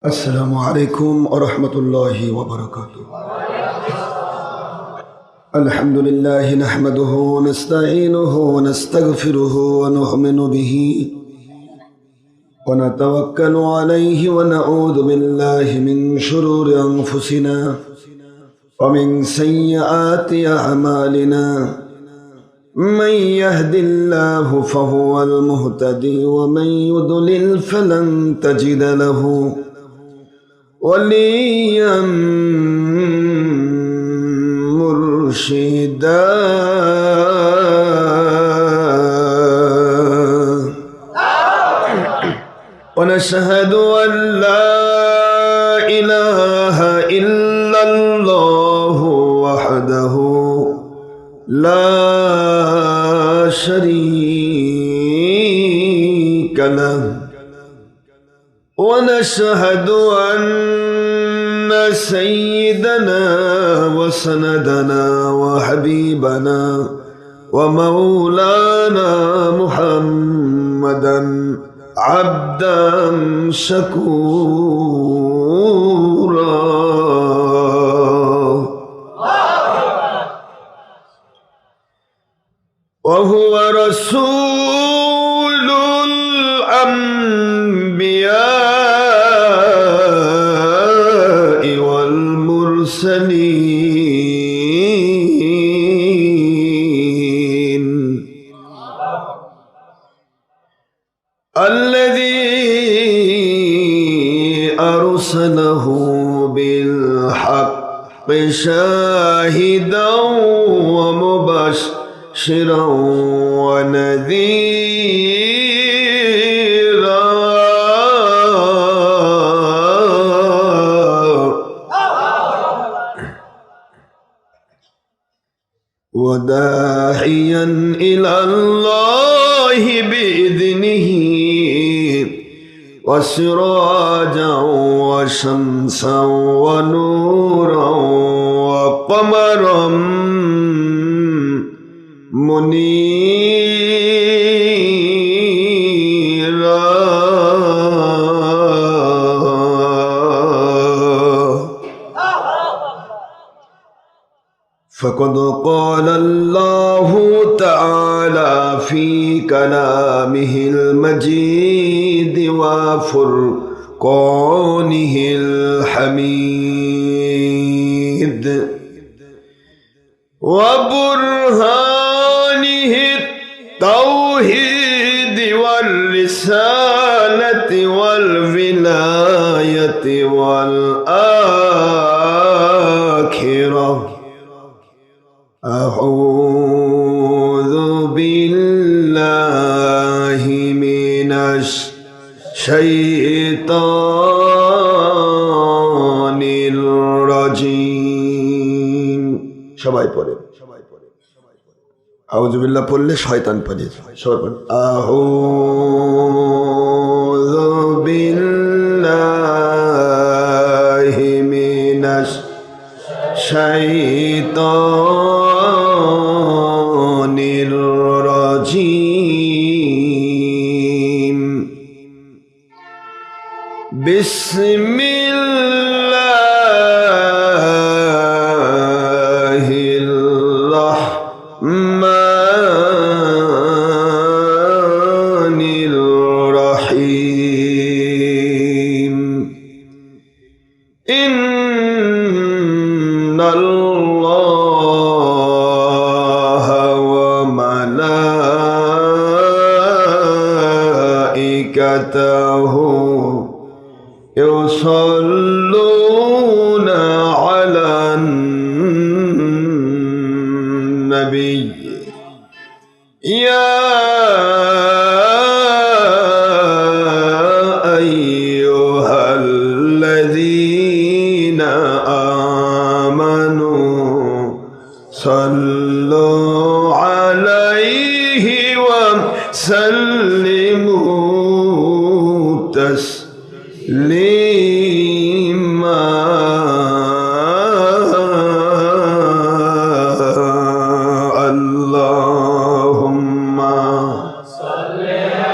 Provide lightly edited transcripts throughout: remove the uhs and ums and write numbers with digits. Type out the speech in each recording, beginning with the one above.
السلام عليكم ورحمة الله وبركاته. الحمد لله نحمده ونستعينه ونستغفره ونؤمن به ونتوكل عليه ونعوذ بالله من شرور أنفسنا ومن سيئات أعمالنا. من يهد الله فهو المهتدي ومن يضلل فلن تجد له وليا مرشدا. ونشهد أن لا إله إلا الله وحده لا شريك له. ونشهد أن سيدنا وسندنا وحبيبنا ومولانا محمدا عبدا شكورا. وهو رسول الأنبياء والمرسلين الذي أرسله بالحق شاهدا ومبشرا ونذيرا وداعيا إلى الله بإذنه وسراجا وشمسا ونورا وقمرا منيرا. فقد قال الله تعالى في كلامه المجيد وفرقانه الحميد وبرهانه التوحيد والرسالة والولاية والآخرة. أعوذ بالله من الشيطان الرجيم. সবাই পড়ে আউযু বিল্লাহ পড়লে শয়তান পালিয়ে যায়। সবাই পড়ে আউযু বিল্লাহি মিনাশ শাইতানির রাজিম। বিসমিল্লাহির রাহমানির রাহিম। ইন্নাল্লাহা ওয়া মালাইকাতাহু يصلون على النبي يا أيها الذين آمنوا صلوا عليه وسلموا تسليما. اللهم صل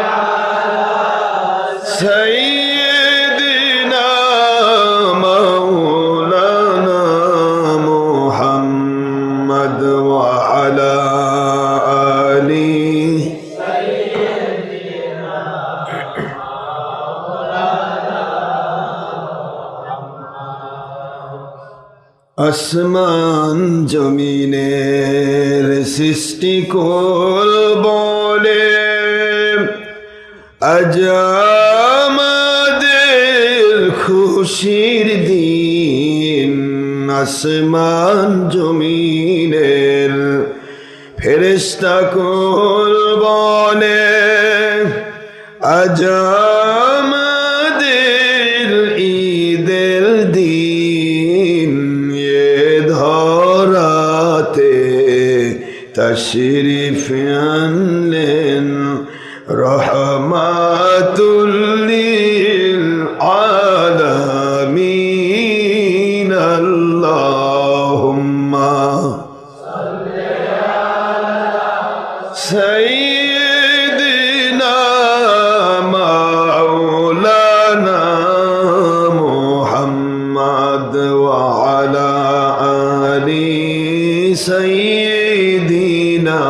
على سيدنا আসমান জমিনের সৃষ্টি কুল বলে আজ আমাদের খুশির দিন। আসমান জমিনের ফেরেশতা কুল বলে আজ আমাদের ঈদের দিন। এ ধরাতে তশরিফ আনলেন রহমাতুল লিল আলামিন। আল্লাহুম্মা সাল্লি আলা সাইয়্যিদিনা মাওলানা মুহাম্মদ ওয়া আলা আলি সাইয়্যিদিনা।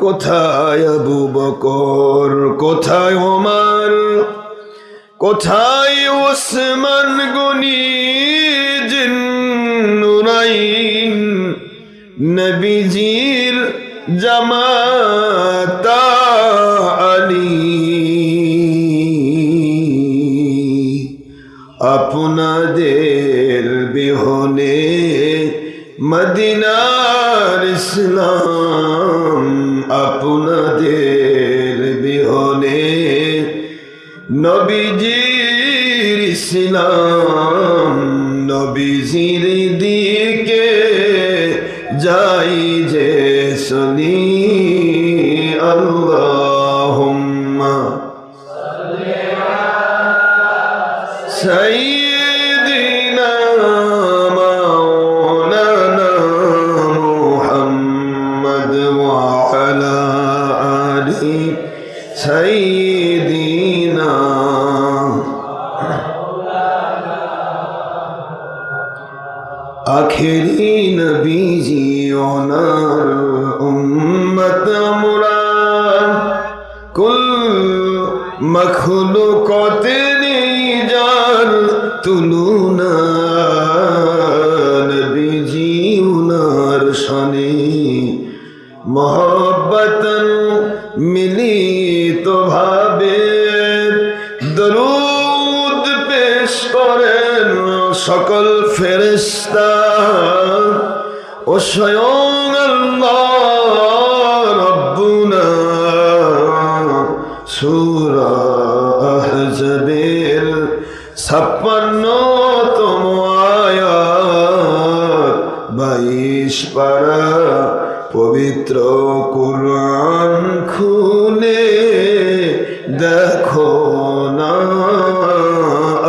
কোথায় আবু বকর, কোথায় ওমর, কোথায় ওসমান গনি জিন্নুরাইন। নবীজির জামাতা আলী আপনাদের বিহনে মদিনার ইসলাম। আপনাদের বিহনে নবীজির ইসলাম। নবীজির দিকে যাই যে চলি। আল্লাহুম্মা সাল্লি আলা সাইয়্যিদিনা মাওলানা মুহাম্মদ ওয়া আলা আলি সাইয়্যিদিনা। আখেরি নবীজি ওনার উম্মত আমরা কুল মখলুকাতে নিজার তুলনা। নবীজি ওনার শানে মোহব্বতন মিলিত ভাবে দরুদ পেশ করেন সকল ফেরেশতা ও স্বয়ং আল্লাহ রব্বুনা। সূরা আহজাবের 56তম আয়াত 22 পারা পবিত্র কুরআন খুলে দেখো না।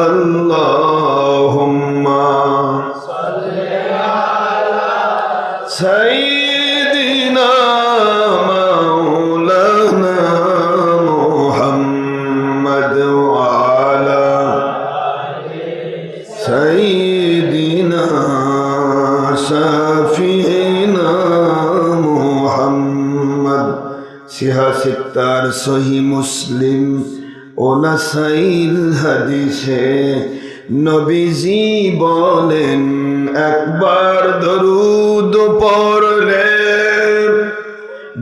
আল্লাহুম্মা সাল্লি আলা সাইয়্যিদিনা মাওলানা মুহাম্মদ ওয়া আলা সাইয়্যিদিনা শাফিঈনা মুহাম্মদ। সিহাসিত্তার সহি মুসলিম ও নাসাইল হাদিসে নবীজি বলেন একবার দরুদ পড়লে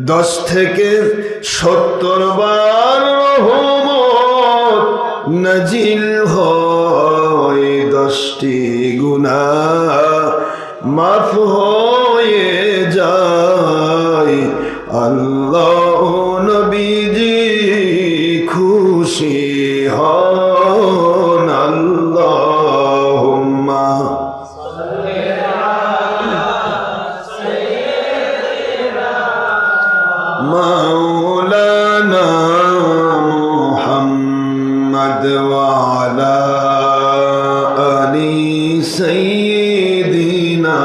10 থেকে 70 বার রহমত নাজিল হয়। 10টি গুনাহ মাফ হয়ে যায়। আল্লাহ নবীজি খুশি হন। আল্লাহুম্মা সাল্লি আলা সাইয়্যিদিনা মাওলানা মুহাম্মদ ওয়া আলা আলি সাইয়্যিদিনা।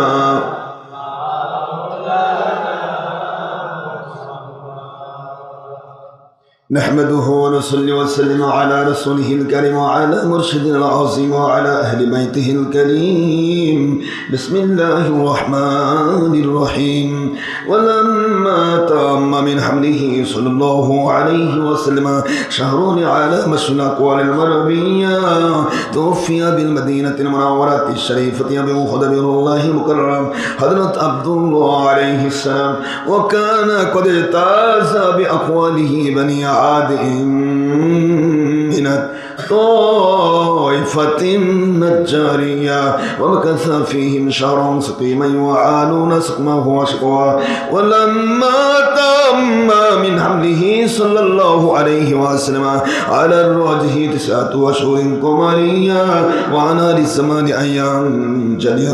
نحمده ونصلي وسلم على رسوله الكريم وعلى مرشدنا العظيم وعلى أهل بيته الكريم بسم الله الرحمن الرحيم ولما تم من حمله صلى الله عليه وسلم شهر على مشهور الأقوال المربية توفي بالمدينة المنورة الشريفة بأخذ الله المكرم حضرة عبد الله عليه السلام وكان قد اجتاز بأقواله بني عاد من الطائفة النجارية ومكث فيهم شهرا سقيما يعانون سقمه وشقوا ولما تم من حمله صلى الله عليه وسلم على الوجه 9 أشهر قمرية وعلى 8 أيام جلي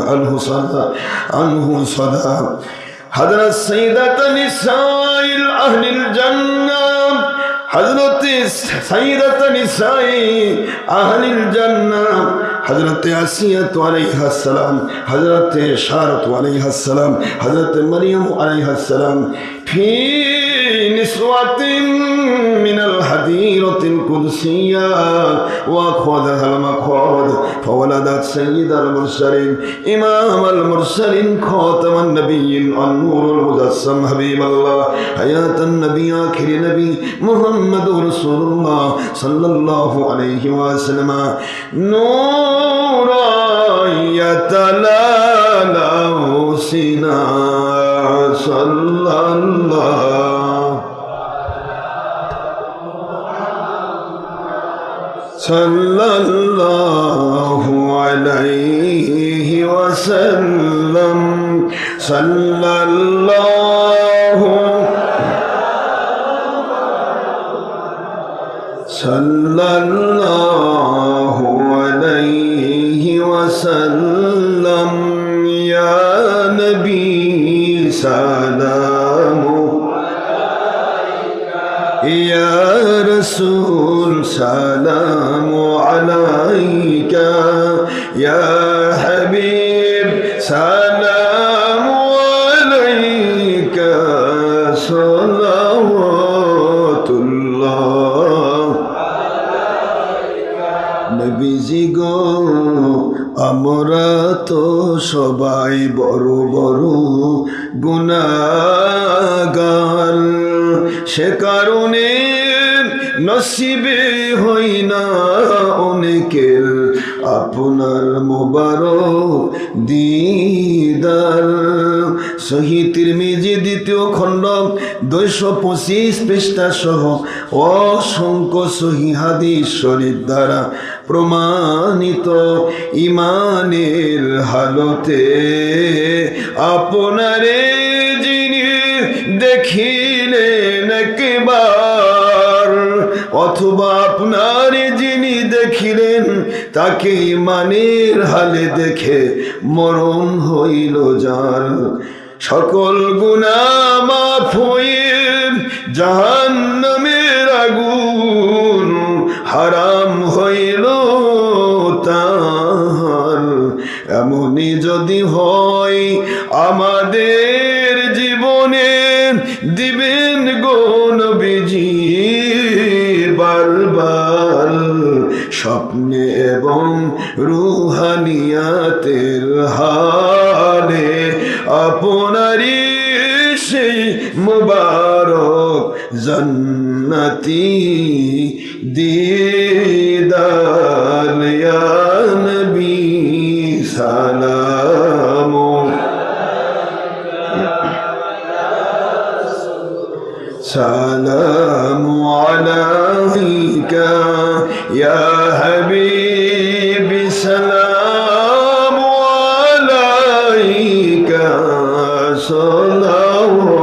عنه صدى حضرت سيدة نساء أهل الجنة حضرت سيدة نساء أهل الجنة حضرت آسية عليها السلام حضرت شارة عليها السلام حضرت مريم عليها السلام في نسوة من الحديرة القدسية وأخذها المقعد فولدت سيد المرسلين إمام المرسلين خاتم النبيين النور المجسم حبيب الله حياة النبي آخر نبي محمد رسول الله صلى الله عليه وسلم نورا يتلالى سنا صلى الله صلى الله عليه وسلم صلى الله عليه وسلم يا نبي سلام يا رسول سلام عليك يا حبيب سلام عليك صلوات الله নবীজি গো আমরা তো সবাই বড় বড় গুনাহগার সে কারণে নসিবে হই না অনেকের আপনার মোবারক দিদার সহি তিরমিজি 2য় খণ্ড 225 পৃষ্ঠা সহ অসংখ্য সহি হাদিস শরীফ দ্বারা প্রমাণিত ইমানের হালতে আপনারে যিনি দেখিলেন একবার অথবা আপনার যিনি দেখিলেন তাকে ইমানের হালে দেখে মরণ হইল যার সকল গুনাহ মাফ হয়ে জাহান্নামের আগুন হারাম হইল তার এমনই যদি হয় আমাদের জীবনে দিবেন গো নবীজি বারবার স্বপ্নে এবং রুহানিয়াতের হালে আপনারই সেই মুবারক জান্নাতি দিদার ইয়া নবী সালাম সালাম আলাইকা ইয়া হাবিবি সালাম আলাইকা সালাওয়াতুল্লাহ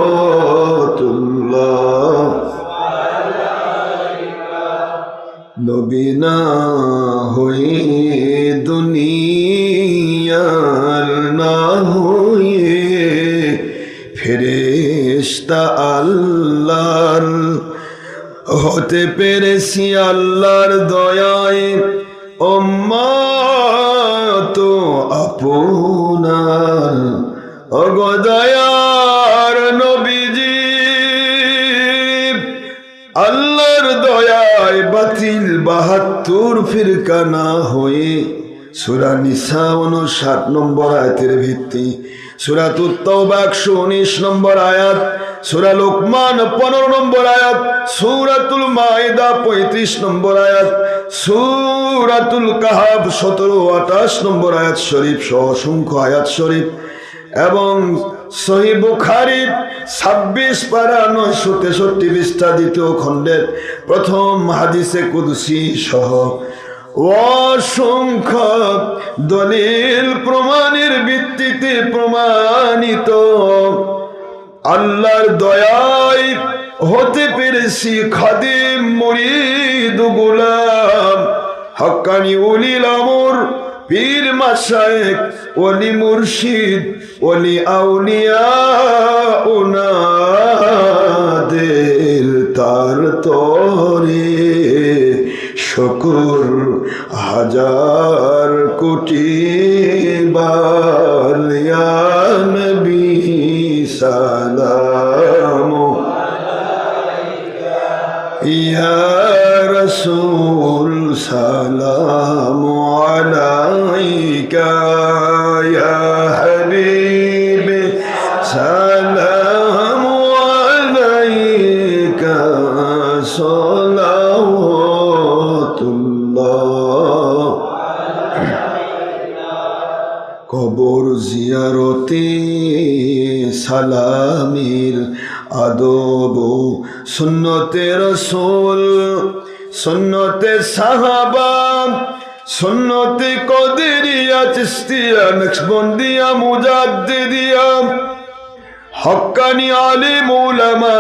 নবী না হয়ে দুনিয়ার না হয়ে ফেরেশতা আল্লাহর হতে পেরেছি আল্লাহর দয়ায় উম্মত আপনার অগদয়ার নবীজি আল্লাহ আল্লাহর দয়ায় বাতিল 72 ফিরকা না হয়ে সূরা নিসা 59 নম্বর আয়াতের ভিত্তি, সূরাতুত তাওবা 119 নম্বর আয়াত, সূরা লোকমান 15 নম্বর আয়াত, সূরাতুল মাইদা 35 নম্বর আয়াত, সূরাতুল কাহাফ 17-28 নম্বর আয়াত শরীফ সহ অসংখ্য আয়াত শরীফ এবং সহিহ বুখারী 26 পারা 963 পৃষ্ঠা 2য় খণ্ডের প্রথম হাদিসে কুদসি সহ অসংখ্য দলিল প্রমাণের ভিত্তিতে প্রমাণিত আল্লাহর দয়ায় হতে পেরেছি খাদিম মুরিদ গোলাম হক্কানি উলিল আমর পীর মাশায়েখ ওলি মুর্শিদ ওলি আউলিয়া উনাদের তার তরে শুকর হাজার কোটি বার ইয়া নবী সালাম ইয়া রাসূল সালাম আলাইকা ইয়া হাবিব সালাম আলাইকা সালাওয়াতুল্লাহ। কবর জিয়ারতে সালামের আদব সুন্নতে রাসূল সুন্নতে সাহাবা সুন্নতে কদরিয়া চিশতিয়া নকশবন্দিয়া মুজাদ্দিদিয়া হক্কানি আলিম উলামা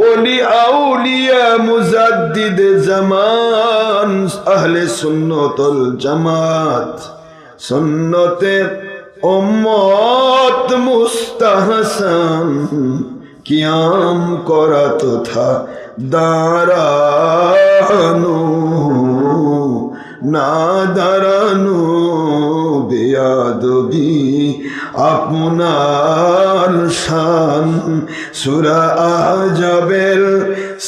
ওলি আউলিয়া মুজাদ্দিদ জামান আহলে সুন্নতুল জামাত সুন্নতে উম্মত মুস্তাহসান কিয়াম করা তথা দাঁড়ানো না দাঁড়ানো বেয়াদবি আপনার শান সূরা আহজাবের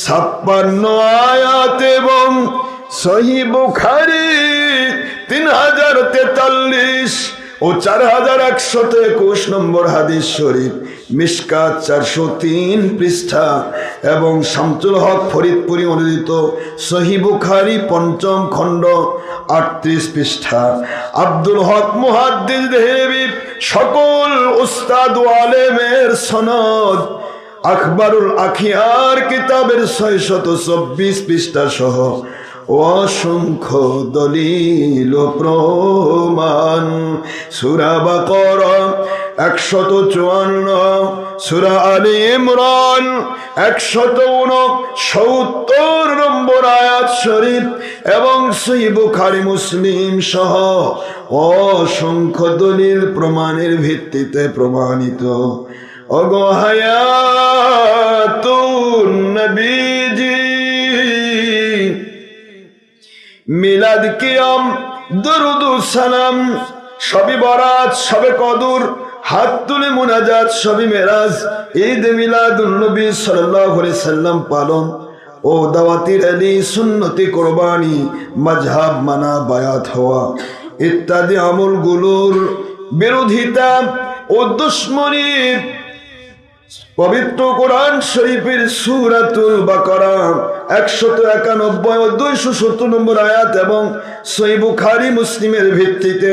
56 আয়াত এবং সহিহ বুখারী 3043 ও 4121 নম্বর হাদিস শরীফ, মিশকাত 403 পৃষ্ঠা এবং শামসুল হক ফরিদপুরি অনুদিত সহিহ বুখারী 5ম খণ্ড 38 পৃষ্ঠা, আব্দুল হক মুহাদ্দিস দেহলভী সকল উস্তাদ ও আলেমের সনদ, আখবারুল আখিয়ার কিতাবের 624 পৃষ্ঠা সহ অসংখ্য দলিল প্রমাণ। সূরা বাকারা 154, সূরা আলী ইমরান 169 নম্বর আয়াত শরীফ এবং সহিহ বুখারী মুসলিম সহ অসংখ্য দলিল প্রমাণের ভিত্তিতে প্রমাণিত। ওগো হায়াতুন নবীজি মিলাদ কিয়াম দরুদ সালাম সবে বরাত সবে কদর হাত তুলে মুনাজাত সবে মেরাজ ঈদ মিলাদুন নবী সাল্লাল্লাহু আলাইহি সাল্লাম পালন ও দাওয়াতি র্যালি সুন্নতি কুরবানি মাযহাব মানা বায়াত হওয়া ইত্যাদি আমলগুলোর বিরোধিতা ও দুশমনী পবিত্র কোরআন শরীফের সূরাতুল বাকারা 191 ও 270 নম্বর আয়াত এবং সহিহ বুখারী মুসলিমের ভিত্তিতে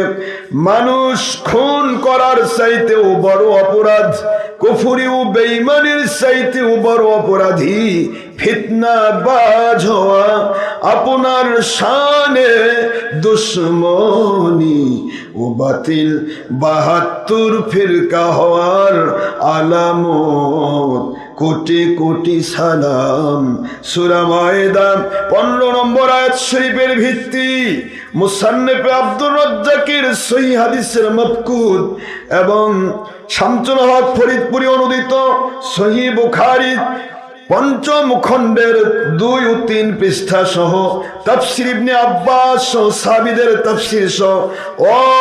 মানুষ খুন করার চাইতেও বড় অপরাধ, কুফরি ও বেঈমানির চাইতেও বড় অপরাধী ফিতনাবাজ হওয়া, আপনার শানে দুশমনী ও বাতিল 72 ফিরকা হওয়ার আলামত। কোটি কোটি সালাম। সূরা মায়েদা 15 নম্বর আয়াত শরীফের ভিত্তি, মুসান্নিফ আব্দুর রাজ্জাকের সহিহ হাদিসের মাফকুদ এবং শামসুল হক ফরিদপুরি অনুদিত সহিহ বুখারী পঞ্চম খণ্ডের 2 ও 3 পৃষ্ঠা সহ তাফসীর ইবনে আব্বাস সহ সাহাবীদের তাফসীর সহ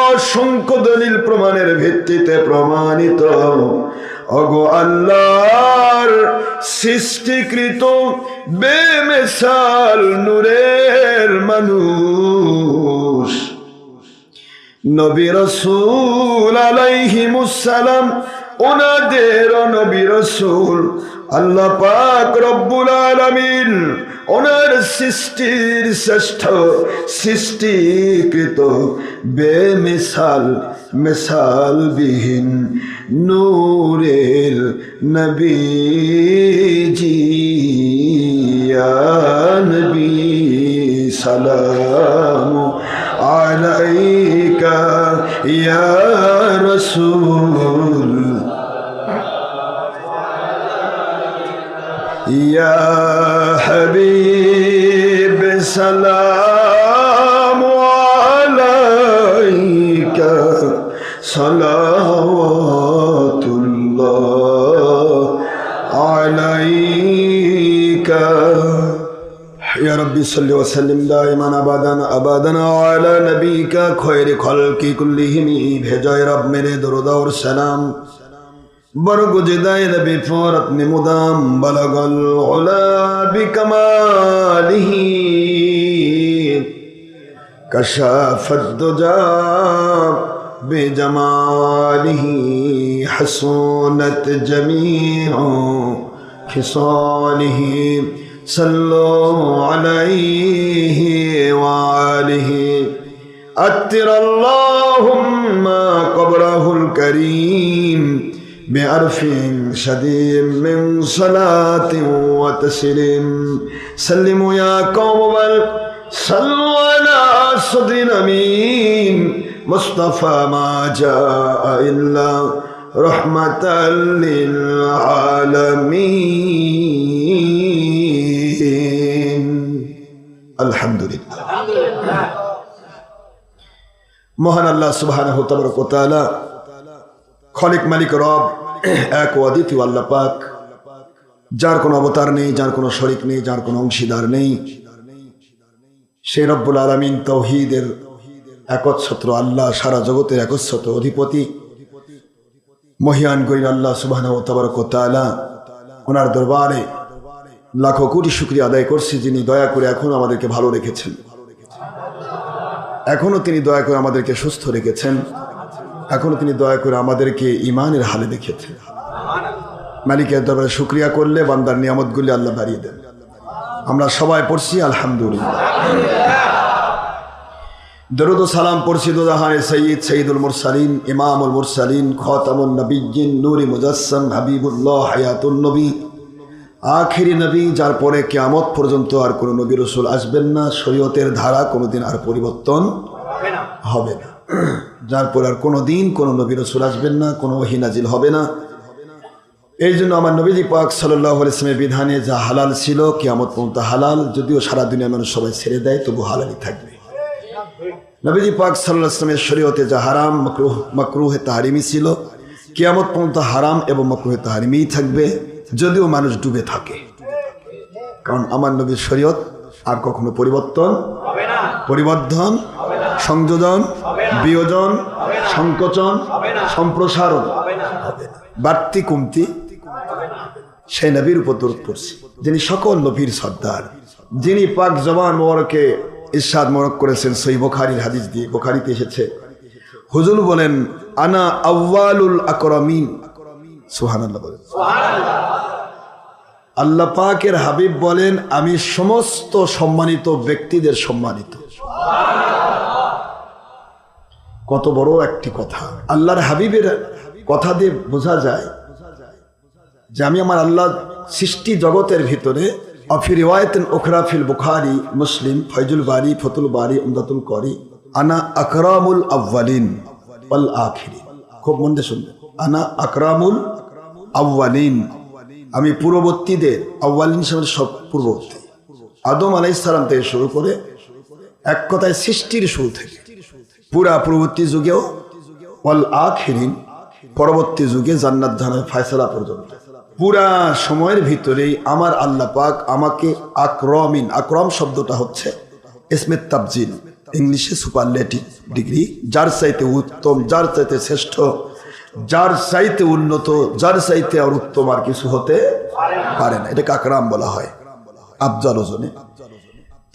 অসংখ্য দলিল প্রমাণের ভিত্তিতে প্রমাণিত, ওগো আল্লাহর সৃষ্টিকৃত বেমিসাল নূরের মানুষ নবী রাসূল আলাইহিমুস সালাম, ওনাদের নবী রাসূল আল্লাহ পাক রব্বুল আলামিন ওনার সৃষ্টির শ্রেষ্ঠ সৃষ্টিকৃত বেমিসাল মিসালবিহীন নূরের নবীজি, ইয়া নবী সালাম আলাইকা ইয়া রাসূল ইয়া হাবিব সালাম আলাইকা সালাওয়াতুল্লাহ আলাইকা ইয়া রাব্বি সাল্লি ওয়া সাল্লিম দাইমান আবাদান আলা নবিকা খৈর খলকি কুল্লিহিম, ভেজায় রব মেরে দরুদ और सलाम बरगुजदाए नबी पर अपने मुदाम बलगल उला बिकमालिही कशाफत दुजा बेजमालिही हसूनत जमीउ खिसालिही सल्लो अलैहि वालिही अत्तिरल्लाहुम्मा क़ब्रहुल करीम بعرف شديد من صلاة وتسليم سلموا يا قوم بل صلوا على صدر الأمين مصطفى ما جاء إلا رحمة للعالمين الحمد لله মহান আল্লাহ সুবহানাহু ওয়া তাআলা খলিক মালিক রব এক ও অদ্বিতীয় আল্লাহ পাক, যার কোনো অবতার নেই, যার কোনো শরিক নেই, যার কোনো অংশীদার নেই, সেই রব্বুল আলামিন তাওহীদের একচ্ছত্র আল্লাহ, সারা জগতের একচ্ছত্র অধিপতি মহিয়ান গরিব আল্লাহ সুবহানাহু ওয়া তাআলা। ওনার দরবারে লাখো কোটি শুকরিয়া আদায় করছি, যিনি দয়া করে এখনো আমাদেরকে ভালো রেখেছেন, এখনো তিনি দয়া করে আমাদেরকে সুস্থ রেখেছেন, এখনো তিনি দয়া করে আমাদেরকে ইমানের হালে দেখেছেন। মালিকের দরবারে শুকরিয়া করলে বান্দার নিয়ামতগুলি আল্লাহ বাড়িয়ে দেন। আমরা সবাই পড়ছি আলহামদুলিল্লাহ। দরুদ ও সালাম পড়ছি দোজাহানের সৈয়দ সৈয়দুল মুরসালিন ইমামুল মুরসালিন খাতামুন নবিয়্যিন নূরে মুজাসসাম হাবিবুল্লাহ হায়াতুন নবী আখিরি নবী, যার পরে কিয়ামত পর্যন্ত আর কোনো নবী রাসূল আসবেন না, শরীয়তের ধারা কোনোদিন আর পরিবর্তন হবে না, যার পর আর কোনো দিন কোনো নবী রাসূল আসবেন না, কোনো ওহী নাজিল হবে না। এই জন্য আমার নবীজি পাক সাল্লাল্লাহু আলাইহি ওয়াসাল্লামের বিধানে যা হালাল ছিল কিয়ামত পর্যন্ত হালাল, যদিও সারা দুনিয়ার মানুষ সবাই ছেড়ে দেয় তবু হালালই থাকবে। নবীজি পাক সাল্লাল্লাহু আলাইহি ওয়াসাল্লামের শরীয়তে যা হারাম মাকরুহে তাহরিমি ছিল কিয়ামত পর্যন্ত হারাম এবং মাকরুহে তাহরিমিই থাকবে, যদিও মানুষ ডুবে থাকে, কারণ আমার নবীর শরীয়ত আর কখনো পরিবর্তন পরিবর্ধন সংযোজন বিয়োজন সংকোচন সম্প্রসারণ হবে না, বাড়তি কমতি সেই নবীর উপর দরুদ পড়ছি, যিনি সকল নবীর সর্দার, যিনি পাক জবান মোবারকে ইরশাদ মোবারক করেছেন সহিহ বুখারীর হাদিস দিয়ে, বুখারীতে এসেছে হুজুর বলেন আনা আউয়ালুল আকরামিন, সুবহানাল্লাহ বলেন সুবহানাল্লাহ। আল্লাহ পাকের হাবিব বলেন আমি সমস্ত সম্মানিত ব্যক্তিদের সম্মানিত। কত বড় একটি কথা! আল্লাহর হাবিবের কথা দিয়ে বোঝা যায় যে আমি আমার আল্লাহ সৃষ্টি জগতের ভিতরে অফি রিওয়ায়াতিন উখরা ফিল বুখারী মুসলিম ফায়জুল বারী ফতুল বারী উমদাতুল করি আনা আকরামুল আউয়ালিন ওয়াল আখিরিন। খুব মন দিয়ে শুনবেন, আনা আকরামুল আউয়ালিন, আমি পূর্ববর্তীদের, আউয়ালিন সব পূর্ববর্তী, আদম আলাইহিস সালাম থেকে শুরু করে এক কথায় সৃষ্টির শুরু থেকে পুরা পূর্ববর্তী যুগেও ওয়াল আখিরিন পরবর্তী যুগে জান্নাত জাহান্নামের ফয়সালা পর্যন্ত পুরা সময়ের ভিতরেই আমার আল্লাহ পাক আমাকে আকরামিন, আকরাম শব্দটা হচ্ছে ইসমে তাবজিল, ইংলিশে সুপারলেটিভ ডিগ্রি, যার চাইতে উত্তম, যার চাইতে শ্রেষ্ঠ, যার চাইতে উন্নত, যার চাইতে আর উত্তম আর কিছু হতে পারে না, এটাকে আকরাম বলা হয় আফজাল ওজনে।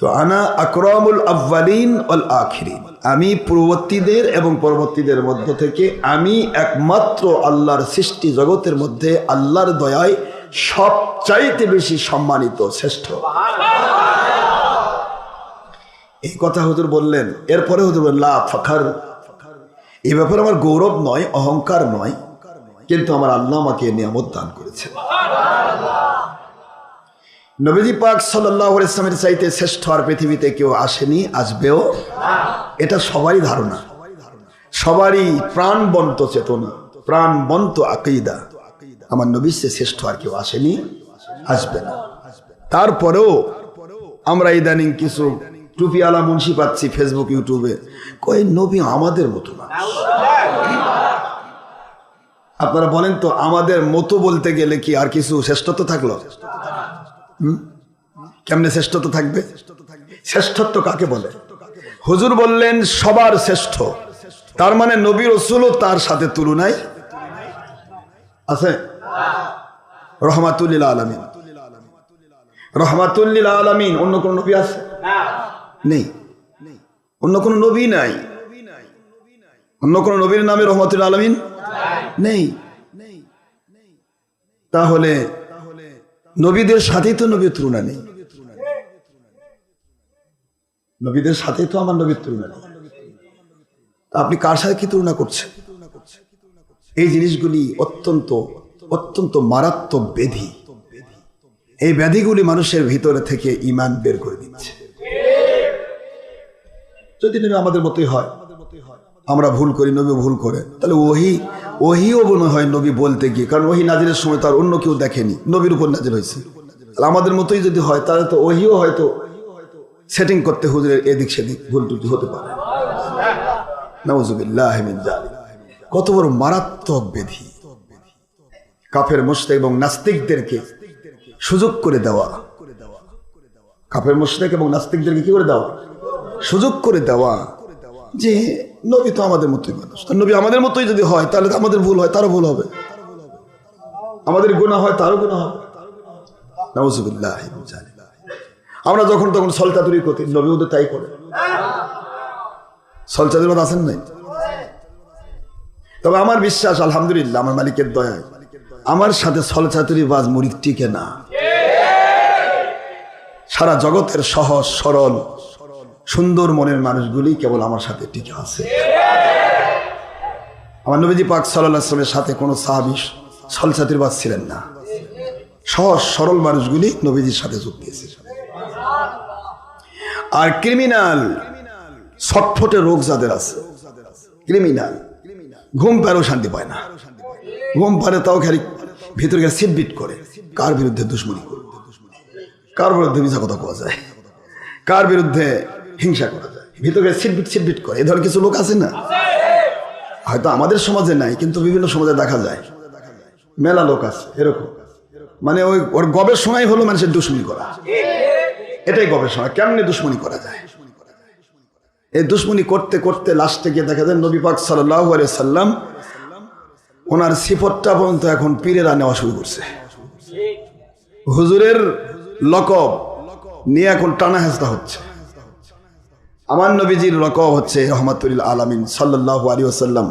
তো আনা আকরামুল আউয়ালিন ওয়াল আখিরিন, আমি পূর্ববর্তীদের এবং পরবর্তীদের মধ্য থেকে আমি একমাত্র আল্লাহর সৃষ্টি জগতের মধ্যে আল্লাহর দয়ায় সবচাইতে বেশি সম্মানিত, শ্রেষ্ঠ। এই কথা হুজুর বললেন। এরপরে হুজুর বললেন লা ফখর, এই ব্যাপারে আমার গৌরব নয়, অহংকার নয়, কিন্তু আমার আল্লাহ আমাকে নিয়ামত দান করেছে। নবীজি পাক সাল্লাল্লাহু আলাইহি ওয়াসাল্লামের চাইতে শ্রেষ্ঠ আর পৃথিবীতে কেউ আসেনি, আসবেও, এটা সবারই ধারণা, সবারই প্রাণবন্ত চেতনা, প্রাণবন্ত আকীদা, আমার নবীর চেয়ে শ্রেষ্ঠ আর কেউ আসেনি, আসবে না। তারপরেও আমরা ইদানিং কিছু টুপিওয়ালা মুন্সি পাচ্ছি ফেসবুক, ইউটিউবে, কই নবী আমাদের মতো না। আপনারা বলেন তো, আমাদের মতো বলতে গেলে কি আর কিছু শ্রেষ্ঠত্ব থাকলো? কেমনে শ্রেষ্ঠত্ব থাকবে? শ্রেষ্ঠত্ব কাকে বলে? হুজুর বললেন সবার শ্রেষ্ঠ, তার মানে নবী রাসূলও তার সাথে তুলনায় আছে। রহমাতুল লিল আলামিন, রহমাতুল লিল আলামিন, অন্য কোন নবী আছে? নেই, অন্য কোন নবী নাই, অন্য কোন নবীর নামে রহমাতুল লিল আলামিন নেই। তাহলে নবীদের সাথেই তো নবীর তুলনা নেই, নবীদের সাথেই তো আমার নবীর তুলনা নেই। আপনি কার সাথে কি তুলনা করছেন? এই জিনিসগুলি অত্যন্ত অত্যন্ত মারাত্মক ব্যাধি। এই ব্যাধিগুলি মানুষের ভিতরে থেকে ঈমান বের করে দিচ্ছে। যদি নবী আমাদের মতোই হয়, আমরা ভুল করি, নবী ভুল করে, তাহলে ওহিও মনে হয় নবী বলতে গিয়ে, কারণ ওহি নাজিলের সময় তার অন্য কেউ দেখেনি, নবীর উপর নাজিল হয়েছে। তাহলে আমাদের মতোই যদি হয়, তাহলে তো ওহিও হয়তো সেটিং করতে হুজুরের এদিক সেদিক ভুল ত্রুটি হতে পারে। নাউযুবিল্লাহি মিন যালিক। কত বড় মারাত্মক ব্যাধি! কাফের মুশরিক এবং নাস্তিকদেরকে সুযোগ করে দেওয়া, কাফের মুশরিক এবং নাস্তিকদেরকে কি করে দেওয়া? সুযোগ করে দেওয়া, যে নবী তো আমাদের মতোই মানুষ, নবী আমাদের মতোই যদি হয়, তাহলে আমাদের ভুল হয় তারও ভুল হবে, আমাদের গুনাহ হয় তারও গুনাহ হবে। নাউযুবিল্লাহি মিন যালিক। আমরা যখন তখন সলচাতুরি করতে, নবী ওদের তাই করে। সলচাতুরি বাদ আছেন নাই? তবে আমার বিশ্বাস, আলহামদুলিল্লাহ, আমার মালিকের দয়ায় আমার সাথে সলচাতুরি বাজ মুরিদ টিকে না। সারা জগতের সহজ সরল সুন্দর মনের মানুষগুলি কেবল আমার সাথে টিকে আছে। আমার নবীজি পাক সাল্লাল্লাহু আলাইহি ওয়াসাল্লামের সাথে কোনো সাহাবী সলচাতুরি বাজ ছিলেন না। সহজ সরল মানুষগুলি নবীজির সাথে যোগ দিয়েছে। আর ক্রিমিনাল, ছটফটে রোগ যাদের আছে, ক্রিমিনাল, ঘুম পারেও শান্তি পায় না, ঘুম পারে তাও খালি ভিতরে গিয়ে সিটবিট করে, কার বিরুদ্ধে দুশ্মনী করবে, কার বিরুদ্ধে মিছা কথা কোয়া যায়, কার বিরুদ্ধে হিংসা করা যায়, ভিতরে সিটবিট সিটবিট করে। এ ধরনের কিছু লোক আছে না? হয়তো আমাদের সমাজে নাই, কিন্তু বিভিন্ন সমাজে দেখা যায়, মেলা লোক আছে এরকম। মানে ওর গবেষণাই হলো মানুষের দুশ্মনী করা। এটাই গবেষণা, কেমনে দুশ্মনী করা যায়। এই দুশ্মনী করতে করতে লাস্টে গিয়ে দেখা যায় নবী পাক সাল্লাল্লাহু আলাইহি ওয়াসাল্লাম ওনার সিফতটা পর্যন্ত এখন পীরেরা নেওয়া শুরু করছে। হুজুরের লকব নিয়ে এখন টানা হেঁচড়া হচ্ছে। আমার নবীজির লকব হচ্ছে রহমাতুল লিল আলামিন সাল্লাল্লাহু আলাইহি ওয়াসাল্লাম।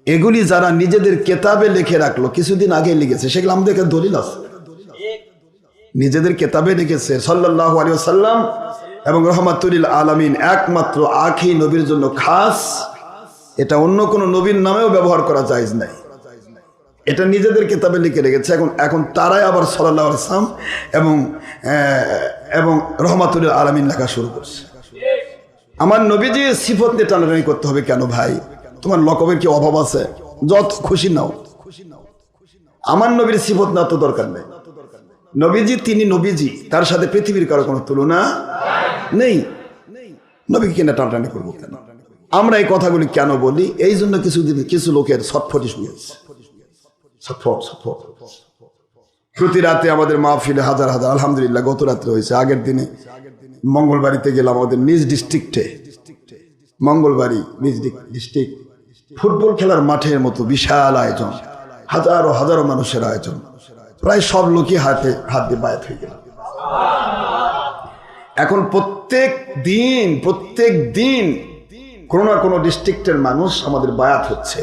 এগুলি যারা নিজেদের কেতাবে লিখে রাখলো, কিছুদিন আগে লিখেছে, সেগুলো আমাদের কাছে দলিল আছে। নিজেদের কেতাবে লিখেছে সাল্লাল্লাহু আলাইহি ওয়াসাল্লাম এবং রহমাতুল লিল আলামিন একমাত্র আখি নবীর জন্য খাস। এটা অন্য কোনো নবীর নামেও ব্যবহার করা জায়েজ নাই। এটা নিজেদের কেতাবে লিখে রেখেছে। এখন তারাই আবার সাল্লাল্লাহু আলাইহি ওয়াসাল্লাম এবং রহমাতুল লিল আলামিন লেখা শুরু করছে। আমার নবীজি সিফত নিয়ে টানাটানি করতে হবে কেন ভাই? তোমার লকবের কি অভাব আছে? যত খুশি নাও, আমার নবীর সিফত না তো দরকার নেই। নবীজি তিনি নবীজি, তার সাথে পৃথিবীর কারো কোনো তুলনা নেই। নবীকে কেন টানাটানি করবো কেন? আমরা এই কথাগুলি কেন বলি? এই জন্য কিছু লোকের ছটফটি শুয়েছে, ছটফট। প্রতি রাতে আমাদের মাহফিলে হাজার হাজার, আলহামদুলিল্লাহ গত রাত্রে হয়েছে। আগের দিনে মঙ্গলবাড়িতে গেলাম, আমাদের নিজ ডিস্ট্রিক্টে মঙ্গলবাড়ি নিজ ডিস্ট্রিক্ট, ফুটবল খেলার মাঠের মতো বিশাল আয়োজন, হাজারো হাজারো মানুষের আয়োজন, প্রায় সব লোকই হাত দিয়ে বায়াত হয়ে গেল। এখন প্রত্যেক দিন কোনো না কোনো ডিস্ট্রিক্টের মানুষ আমাদের বায়াত হচ্ছে।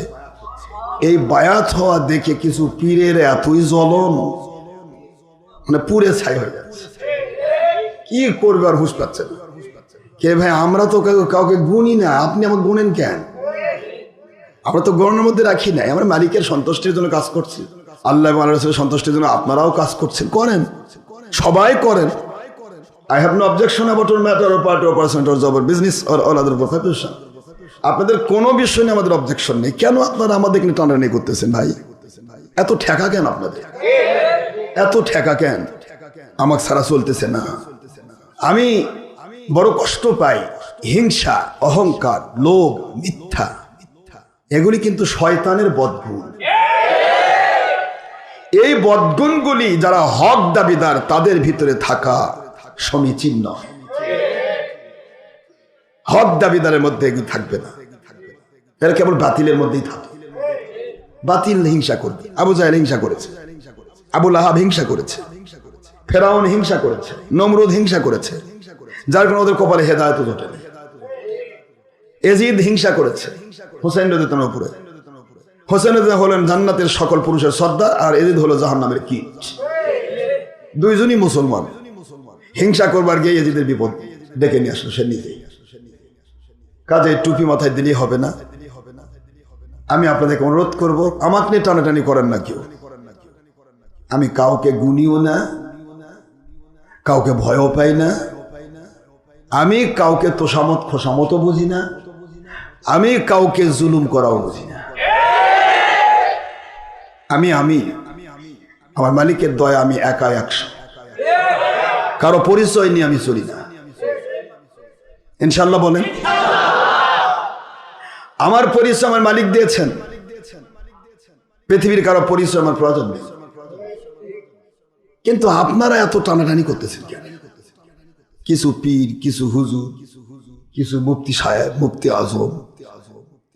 এই বায়াত হওয়া দেখে কিছু পীরের এতই জ্বলন, মানে পুরে ছাই হয়ে যাচ্ছে। কি করবে আর হুঁশ পাচ্ছে না। কে ভাই, আমরা তো কাউকে গুনি না, আপনি আমাকে গুনেন কেন? আমরা তো গণনার মধ্যে রাখি নাই। আমরা মালিকের সন্তুষ্টির জন্য কাজ করছি, আল্লাহ এবং আল্লাহ রাসূলের সন্তুষ্টির জন্য আপনারাও কাজ করছেন, করেন, সবাই করেন। I have no objection about your matter or party or person or job or business or all other profession. আপনাদের কোনো বিষয় নিয়ে আমাদের অবজেকশন নেই। কেন আপনারা আমাদের এখানে টানাটানি করতেছেন ভাই? এত ঠেকা কেন আপনাদের? এত ঠেকা কেন? আমাকে ছাড়া চলতেছে না। আমি বড় কষ্ট পাই। হিংসা, অহংকার, লোভ, মিথ্যা, এগুলি কিন্তু শয়তানের বদগুণ। এই বদগুণগুলি যারা হক দাবিদার তাদের ভিতরে থাকা সমীচীন নয়। হক দাবিদারের মধ্যে এগুলি থাকবে না, এরা কেবল বাতিলের মধ্যেই থাকে। বাতিল হিংসা করবে। আবু জাহেল হিংসা করেছে, আবু লাহাব হিংসা করেছে, ফেরাউন হিংসা করেছে, নমরুদ হিংসা করেছে, যার কারণে ওদের কপালে হেদায়েত জোটে। এজিদ হিংসা করেছে হুসাইন রাদিয়াল্লাহু উপরে। হুসাইন রাদিয়াল্লাহু হলেন জান্নাতের সকল পুরুষের সর্দার, আর এজিদ হলো জাহান্নামের কীট। দুইজনই মুসলমান। হিংসা করবার গিয়ে এজিদের বিপদ ডেকে নিয়ে আসলো সে নিজেই। কাজে টুপি মাথায় দিলেই হবে না। আমি আপনাদেরকে অনুরোধ করব, আমাকে নিয়ে টানাটানি করেন না কেউ। আমি কাউকে গুনিও না, কাউকে ভয়ও পাই না, আমি কাউকে তোষামত খোসামতও বুঝি না, আমি কাউকে জুলুম করাও বুঝি না। আমি আমার মালিকের দয়া, আমি একা 100, কারো পরিচয় নিয়ে আমি চলি না। ইনশাআল্লাহ বলেন। আমার পরিচয় আমার মালিক দিয়েছেন, পৃথিবীর কারো পরিচয় আমার প্রয়োজন নেই। কিন্তু আপনারা এত টানাটানি করতেছেন কেন? কিছু পীর, কিছু হুজুর, কিছু মুফতি সাহেব, মুফতি আজম,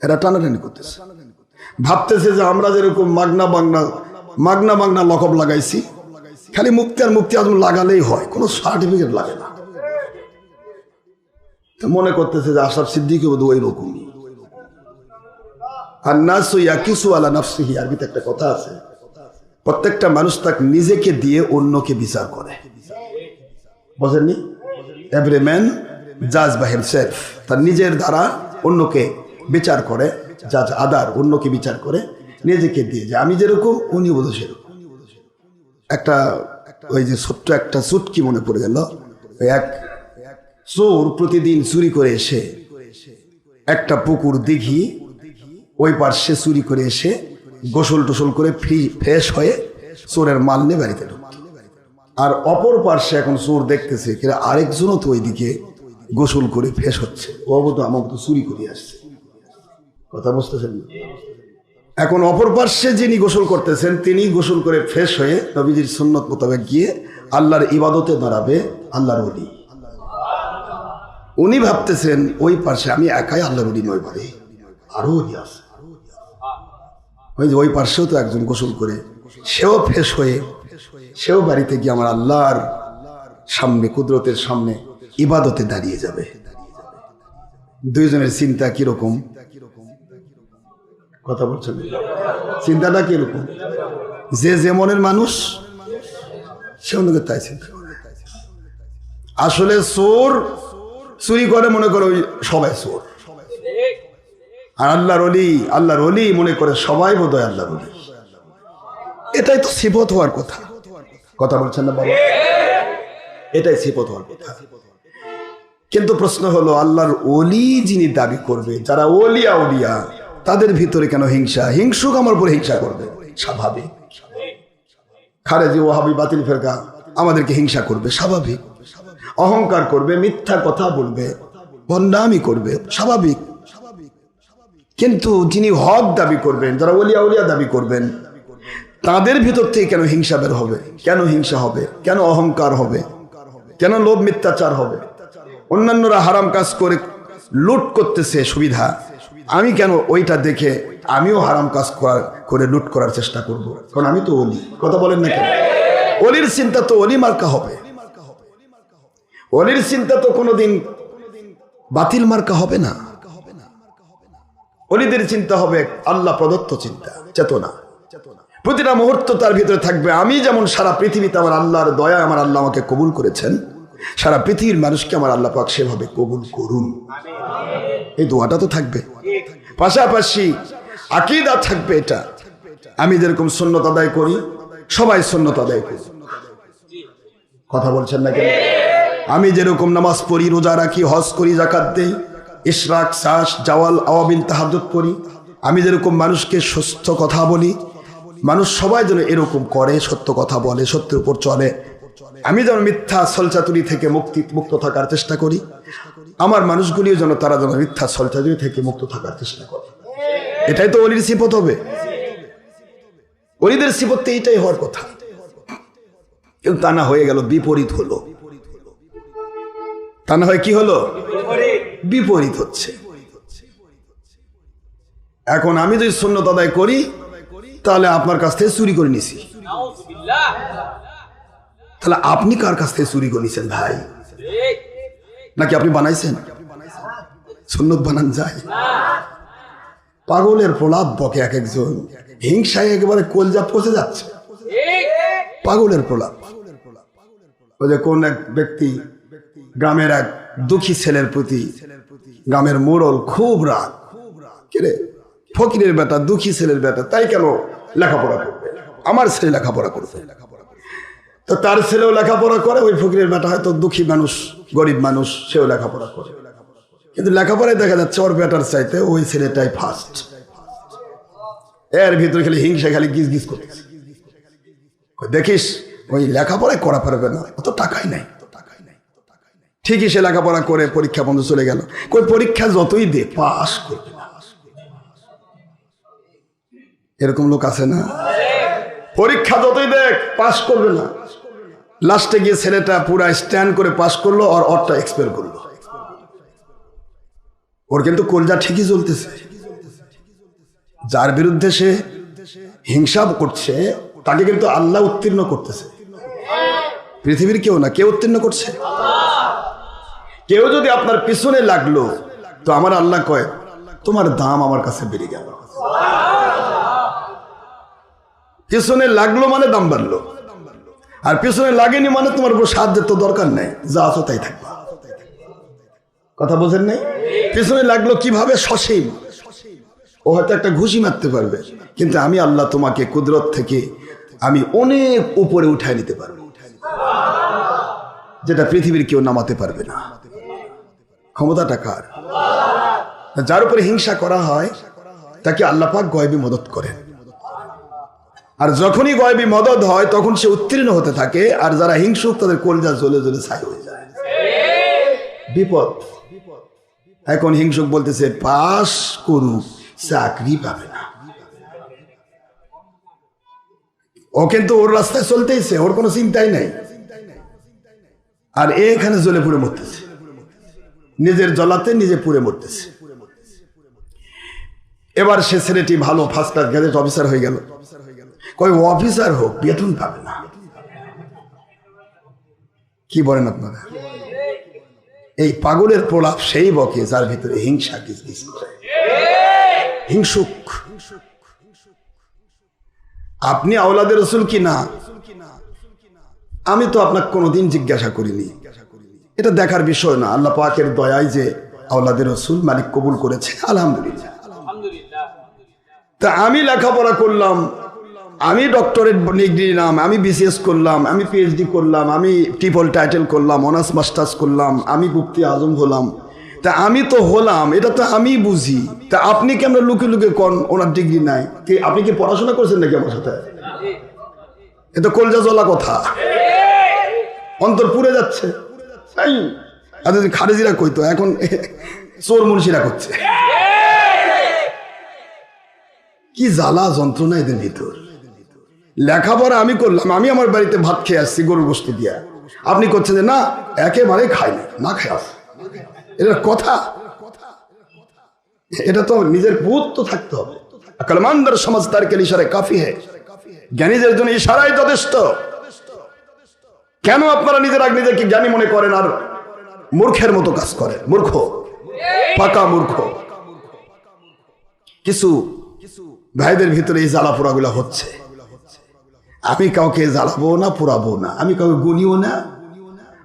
এরা টানাটানি করতেছে। ভাবতেছে যে আমরা যেরকম মাগনা বাংনা লকব লাগাইছি, খালি মুফতি আর মুফতি আজম লাগালেই হয়, কোনো সার্টিফিকেট লাগে না। মনে করতেছে যে আশরাফ সিদ্দিকী বোধ ওই রকমই। আর নাসু ইয়াকিসু আলা নাফসিহি, আরবিতে একটা কথা আছে, প্রত্যেকটা মানুষ তাকে নিজেকে দিয়ে অন্যকে বিচার করে। বুঝেননি? এভরি ম্যান জাজ বাই হিমসেলফ, তার নিজের দ্বারা অন্যকে বিচার করে, জাজ আদার, অন্যকে বিচার করে নিজেকে দিয়ে, যে আমি যেরকম উনি বোধ সেরকম। একটা ওই যে ছোট্ট একটা চুটকি মনে পড়ে গেল। এক চোর প্রতিদিন চুরি করে এসে একটা পুকুর দিঘি ওই পার্শ্বে চুরি করে এসে গোসল টোসল করে ফ্রেশ হয়ে চোরের মাল নিয়ে বাড়িতে ঢুকত। আর অপর পার্শ্বে এখন চোর দেখতেছে আরেকজনও তো ওইদিকে গোসল করে ফ্রেশ হচ্ছে, ও তো আমাকে তো চুরি করে আসছে। কথা বুঝতেছেন? এখন অপর পার্শ্বে যিনি গোসল করতেছেন তিনি গোসল করে ফ্রেশ হয়ে নবীজির সুন্নত মোতাবেক গিয়ে আল্লাহর ইবাদতে দাঁড়াবে, আল্লাহর ওলি। উনি ভাবতেছেন ওই পার্শ্বে আমি একাই আল্লাহর ওলি নয়, পারে আরো ওলি আছে। ওই যে ওই পার্শ্বেও তো একজন গোসল করে, সেও ফ্রেশ হয়ে সেও বাড়িতে গিয়ে আমার আল্লাহর সামনে, কুদরতের সামনে ইবাদতে দাঁড়িয়ে যাবে। দুইজনের চিন্তা কিরকম? কথা বলছেন? চিন্তাটা কিরকম? যে যেমনের মানুষ সে অন্যকে তাই চিন্তা। আসলে চোর চুরি করে মনে করে ওই সবাই চোর, আর আল্লাহর ওলি মনে করে সবাই বোধহয় আল্লাহর ওলি। এটাই তো সিফত হওয়ার কথা। কথা বলছেন না বাবা? এটাই সিফত হওয়ার কথা। কিন্তু প্রশ্ন হলো, আল্লাহর ওলি যিনি দাবি করবে, যারা ওলিয়া উলিয়া, তাদের ভিতরে কেন হিংসা? হিংসুক আমার উপর হিংসা করবে, স্বাভাবিক। খারেজি ওয়াহাবি বাতিল ফেরকা আমাদেরকে হিংসা করবে, স্বাভাবিক। অহংকার করবে, মিথ্যা কথা বলবে, ভণ্ডামি করবে, স্বাভাবিক। কিন্তু যিনি হক দাবি করবেন, যারা ওলিয়া উলিয়া দাবি করবেন, তাদের ভিতর থেকে কেন হিংসা বের হবে, কেন হিংসা হবে, কেন অহংকার হবে, কেন লোভ মিথ্যাচার হবে? অন্যান্যরা হারাম কাজ করে লুট করতেছে সুবিধা, আমি কেন ওইটা দেখে আমিও হারাম কাজ করে লুট করার চেষ্টা করব? কারণ আমি তো ওলি। কথা বলেন না কেন? ওলির চিন্তা তো ওলি মার্কা হবে, ওলির চিন্তা তো কোনোদিন বাতিল মার্কা হবে না। ওলিদের চিন্তা হবে আল্লাহ প্রদত্ত চিন্তা, চেতনা। প্রতিটা মুহূর্ত তার ভিতরে থাকবে আমি যেমন সারা পৃথিবীতে আমার আল্লাহর দয়া, আমার আল্লাহ আমাকে কবুল করেছেন, সারা পৃথিবীর মানুষকে আমার আল্লাহ পাক সেভাবে কবুল করুন। এই দোয়াটা তো থাকবে। পাশাপাশি আকীদা থাকবে এটা, আমি যেরকম সুন্নত আদায় করি সবাই সুন্নত আদায় করি। কথা বলছেন না কেন? আমি যেরকম নামাজ পড়ি, রোজা রাখি, হজ করি, যাকাত দেই, ইশরাক, সাস, জাওয়াল, আওয়াবিন, তাহাজ্জুদ করি, আমি যেরকম মানুষকে সুস্থ কথা বলি, মানুষ সবাই যেন এরকম করে, সত্য কথা বলে, সত্যের উপর চলে। আমি যেন মিথ্যা ছলচাতুরি থেকে মুক্ত থাকার চেষ্টা করি, আমার মানুষগুলিও যেন তারা যেন মিথ্যা ছলচাতুরি থেকে মুক্ত থাকার চেষ্টা করে। এটাই তো ওলির সিফত হবে। ওলিদের সিফত তো এইটাই হওয়ার কথা, কিন্তু তা না হয়ে গেল, বিপরীত হলো। তা না হয় কি হলো? বিপরীত হচ্ছে। এখন আমি যদি সুন্নত আদায় করি তাহলে আপনার কাছ থেকে চুরি করে নিছি, তাহলে আপনি কার কাছ থেকে চুরি করে নিছেন ভাই? নাকি আপনি বানাইছেন? সুন্নত বানান যায়? পাগলের প্রলাপ বকে এক একজন, হিংসায় একেবারে কলজা পচে যাচ্ছে। পাগলের প্রলাপ। ওই যে কোন এক ব্যক্তি গ্রামের এক দুঃখী ছেলের প্রতি, গ্রামের মোড়ল খুব রাগ, কে ফকিরের বেটা, দুঃখী ছেলের বেটা, তাই কেন লেখাপড়া করবে? আমার ছেলে লেখাপড়া করবে। তো তার ছেলেও লেখাপড়া করে, ওই ফকিরের বেটা হয়তো দুঃখী মানুষ, গরিব মানুষ, সেও লেখাপড়া করে, কিন্তু লেখাপড়ায় দেখা যাচ্ছে ওর বেটার চাইতে ওই ছেলেটাই ফার্স্ট। এর ভিতরে খালি হিংসা, খালি গিজ গিজ করতেছে। দেখিস ওই লেখাপড়ায় করা পারবে না, অত টাকাই নাই। ঠিকই সে লেখাপড়া করে পরীক্ষা বন্ধ চলে গেল, কই পরীক্ষা যতই দে পাস করবে না। এরকম লোক আছে না? পরীক্ষা যতই দেখ পাস করবে না। লাস্টে গিয়ে ছেলেটা পুরা স্ট্যান্ড করে পাস করলো, আর অরটা এক্সপেল করলো। ওর কিন্তু কলজা ঠিকই চলতেছে। যার বিরুদ্ধে সে হিংসা করছে তাকে কিন্তু আল্লাহ উত্তীর্ণ করতেছে। পৃথিবীর কেউ না, কেউ উত্তীর্ণ করছে। কেউ যদি আপনার পিছনে লাগলো তো আমার আল্লাহ কয় তোমার দাম আমার কাছে বেড়ে গেল। পিছনে লাগলো মানে দাম বাড়লো, আর পিছনে লাগেনি মানে তোমার উপর সাহায্যের তো দরকার নাই, যা আছো তাই থাকবা। কথা বোঝেন নাই? পিছনে লাগলো কিভাবে? সসীম। ও হয়তো একটা ঘুষি মারতে পারবে, কিন্তু আমি আল্লাহ তোমাকে কুদরত থেকে আমি অনেক উপরে উঠায় নিতে পারবো, যেটা পৃথিবীর কেউ নামাতে পারবে না। ক্ষমতাটা কার? যার উপরে হিংসা করা হয় তাকে আল্লাহ পাক গয়বী মদত করেন, আর যখনই গয়বী মদত হয় তখন সে উত্তীর্ণ হতে থাকে, আর যারা হিংসুক তাদের কলজা জ্বলে জ্বলে ছাই হয়ে যায়। বিপদ। এখন হিংসুক বলতেছে পাস করুক, চাকরি পাবে না। ও কিন্তু ওর রাস্তায় চলতেইছে, ওর কোনো চিন্তাই নাই, আর এখানে জ্বলে পুড়ে মরতেছে, নিজের জ্বলাতে নিজে পুড়ে মরতেছে। এবার সে ছেলেটি ভালো ফার্স্ট ক্লাস গ্যাজেট অফিসার হয়ে গেল, কই অফিসার হোক বেতন পাবে না। কি বলেন আপনারা? এই পাগলের প্রলাপ সেই বকে যার ভিতরে হিংসা গিজগিজ করে, হিংসুক। আপনি আওলাদে রসুল কি না? আমি তো আপনাকে কোনোদিন জিজ্ঞাসা করিনি, এটা দেখার বিষয় না। আল্লাহ পাকের দয়ায় যে আওলাদে রসুল মালিক কবুল করেছে, আলহামদুলিল্লাহ। তা আমি লেখাপড়া করলাম, আমি ডক্টরেট ডিগ্রি নিলাম, আমি বিসিএস করলাম, আমি পিএইচডি করলাম, আমি ট্রিপল টাইটেল করলাম, অনার্স মাস্টার্স করলাম, আমি মুফতি আজম হলাম। তা আমি তো হলাম, এটা তো আমি বুঝি। তা আপনি কেমন লুকে লুকে কোন ওনার ডিগ্রি নাই? আপনি কি পড়াশোনা করছেন নাকি আমার সাথে? এটা কলজা জ্বলা কথা, অন্তর পুড়ে যাচ্ছে। খারেজিরা কইতো, এখন চোর মুন্সিরা করছে। কি জ্বালা যন্ত্রণা এদের ভিতর। লেখাপড়া আমি করলাম, আমি আমার বাড়িতে ভাত খেয়ে আসছি গরুর গোশত দিয়া, আপনি করছেন যে না একেবারে খাইনি, না খাই আস, এটা কথা? এটা তো নিজের বোধ তো থাকতে হবে। আকলমন্দর সমঝদার কে ইশারায় কাফি হয়, জ্ঞানীদের জন্য ইশারাই যথেষ্ট। কেন আপনারা নিজেকে জ্ঞানী মনে করেন আর মূর্খের মতো কাজ করেন? মূর্খ, পাকা মূর্খ। কিছু ভাইদের ভিতরে এই জ্বালা পোড়াগুলো হচ্ছে। আমি কাউকে জ্বালাবো না, পোড়াবো না, আমি কাউকে গুনিও না,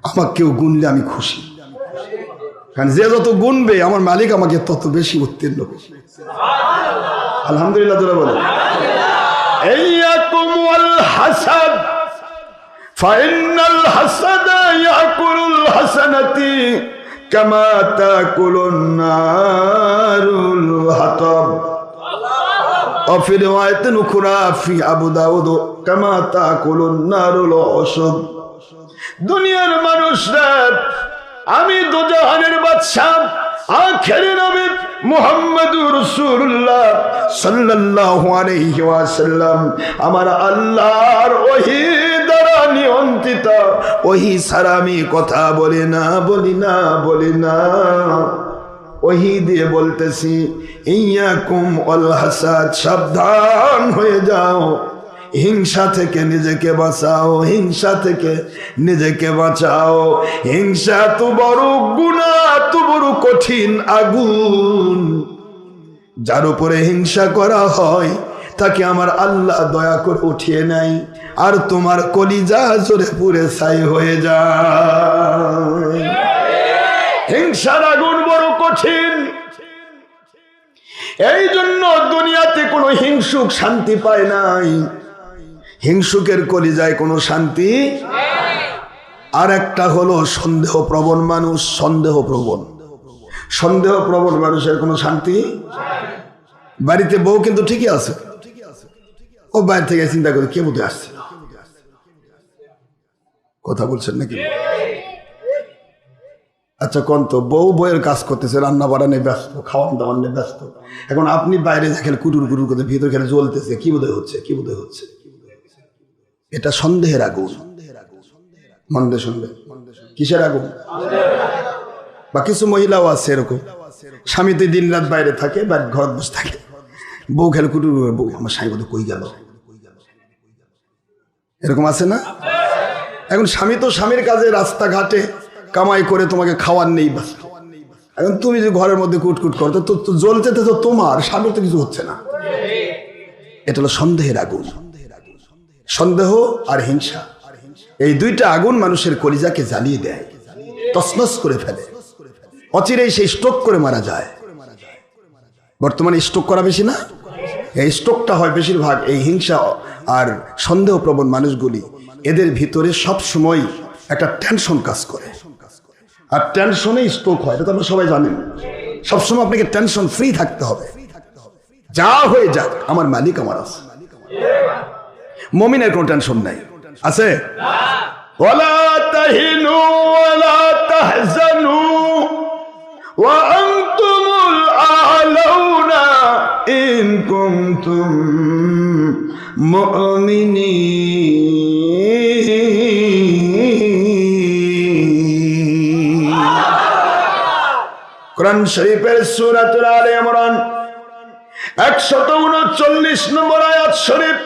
আমার কেউ গুনলে আমি খুশি, কারণ যে যত গুনবে আমার মালিক আমাকে তত বেশি উত্তীর্ণ করবে। আলহামদুলিল্লাহ তোরা বলে ইয়াকুমুল হাসাদ ফাইন্নাল হাসাদা ইয়াকুলুল হাসানাতি কামা তাকুলুন নারুল হাতাব وفي رواية أخرى في أبو داود كما تأكل النار العشب। দুনিয়ার মানুষরা আমি দোজাহানের বাদশা আখেরি নবী মুহাম্মদুর রাসূলুল্লাহ সাল্লাল্লাহু আলাইহি ওয়াসাল্লাম আমার আল্লাহর ওহী দ্বারা নিয়ন্ত্রিত, ওহী ছাড়া আমি কথা বলি না। ওহী দিয়ে বলতেছি ইয়াকুম ওয়াল হাসাদ, সাবধান হয়ে যাও, হিংসা থেকে নিজেকে বাঁচাও, হিংসা থেকে নিজেকে বাঁচাও। হিংসা তো বড় গুনাহ, তো বড় কঠিন আগুন। যার উপরে হিংসা করা হয় তাকে আমার আল্লাহ দয়া করে উঠিয়ে নেয়, আর তোমার কলিজা জোরে পুড়ে ছাই হয়ে যায়। হিংসার আগুন বড় কঠিন। এই জন্য দুনিয়াতে কোনো হিংসুক শান্তি পায় নাই। হিংসুকের কলিজায় কোনো শান্তি। আর একটা হলো সন্দেহপ্রবণ মানুষ। সন্দেহপ্রবণ মানুষের কোনো শান্তি। বাড়িতে বউ কিন্তু ঠিকই আছে, ও বাইরে থেকে চিন্তা করে কে বোধহয় আসছে, কথা বলছেন নাকি? আচ্ছা কোন তো বউ বইয়ের কাজ করতেছে, রান্না বাড়ানে ব্যস্ত, খাওয়ান দাওয়ান নিয়ে ব্যস্ত। এখন আপনি বাইরে দেখেন কুটুর করে ভিতর খেলে জ্বলতেছে, কি বোধহয় হচ্ছে। এটা সন্দেহের আগুন। মন্দে সন্দেহ কিসের আগুন? বা কিছু মহিলাও আছে এরকম, স্বামী তো দিন রাত বাইরে থাকে, ঘর বসে থাকে, বউ খেলে কুটুর বউ আমার স্বামী বোধহয় কই গেল, এরকম আছে না? এখন স্বামী তো স্বামীর কাজে রাস্তাঘাটে কামাই করে তোমাকে খাওয়ার নেই, বাস। এখন তুমি যদি ঘরের মধ্যে কুটকুট করো তো জ্বলতে তো তোমার, স্বামীর তো কিছু হচ্ছে না। এটা হলো সন্দেহের আগুন। সন্দেহ আর হিংসা, এই দুইটা আগুন মানুষের কলিজাকে জ্বালিয়ে দেয়, তছনছ করে ফেলে। অচিরেই সেই স্ট্রোক করে মারা যায়। বর্তমানে স্ট্রোক করা বেশি না? এই স্ট্রোকটা হয় বেশিরভাগ এই হিংসা আর সন্দেহপ্রবণ মানুষগুলি। এদের ভিতরে সব সময় একটা টেনশন কাজ করে, আর টেনশনে স্ট্রোক হয়, এটা তো আমরা সবাই জানেন। সবসময় আপনাকে টেনশন ফ্রি থাকতে হবে, যা হয়ে যাক আমার মালিক আমার আছে। মুমিনের কোনো টেনশন নাই, আছে? ওয়ালা তাহিনু ওয়ালা তাহজানু ওয়া আনতুমুল আ'লাউনা ইন কুনতুম মুমিনিন। কোরআন শরীফের সূরাতুল আলে ইমরান 139 নম্বর আয়াত শরীফ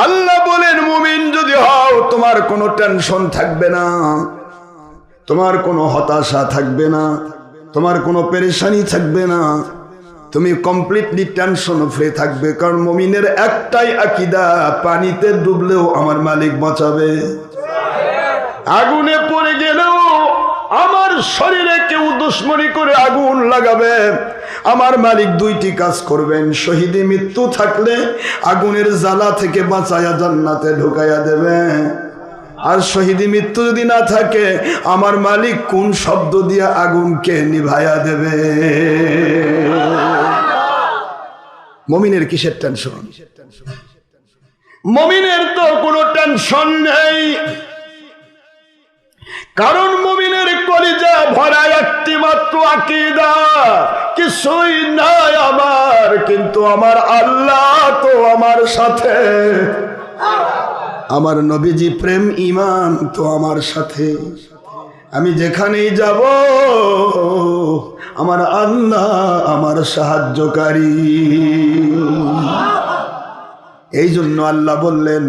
আল্লাহ বলেন, মুমিন যদি হও তোমার কোনো টেনশন থাকবে না, তোমার কোনো হতাশা থাকবে না, তোমার কোনো পেরেশানি থাকবে না, তুমি কমপ্লিটলি টেনশন ফ্রি থাকবে। কারণ মুমিনের একটাই আকীদা, পানিতে ডুবলেও আমার মালিক বাঁচাবে, আগুনে পড়ে গেলেও আমার শরীরে কেউ দুশ্মনী করে আগুন লাগাবে, আমার মালিক দুইটি কাজ করবেন। শহীদি মৃত্যু থাকলে আগুনের জ্বালা থেকে বাঁচায়া জান্নাতে ঢুকাইয়া দেবে, আর শহীদি মৃত্যু যদি না থাকে আমার মালিক কোন শব্দ দিয়ে আগুনকে নিভাইয়া দেবে। মুমিনের কিসের টেনশন? মুমিনের তো কোনো টেনশন নেই, কারণ মুমিনের কলিজা ভরা একটি মাত্র আকীদা, কিছুই নাই আমার, কিন্তু আমার আল্লাহ তো আমার সাথে। আমার নবীজি প্রেম ঈমান তো আমার সাথে, আমি যেখানেই যাব আমার আল্লাহ আমার সাহায্যকারী। এই জন্য আল্লাহ বললেন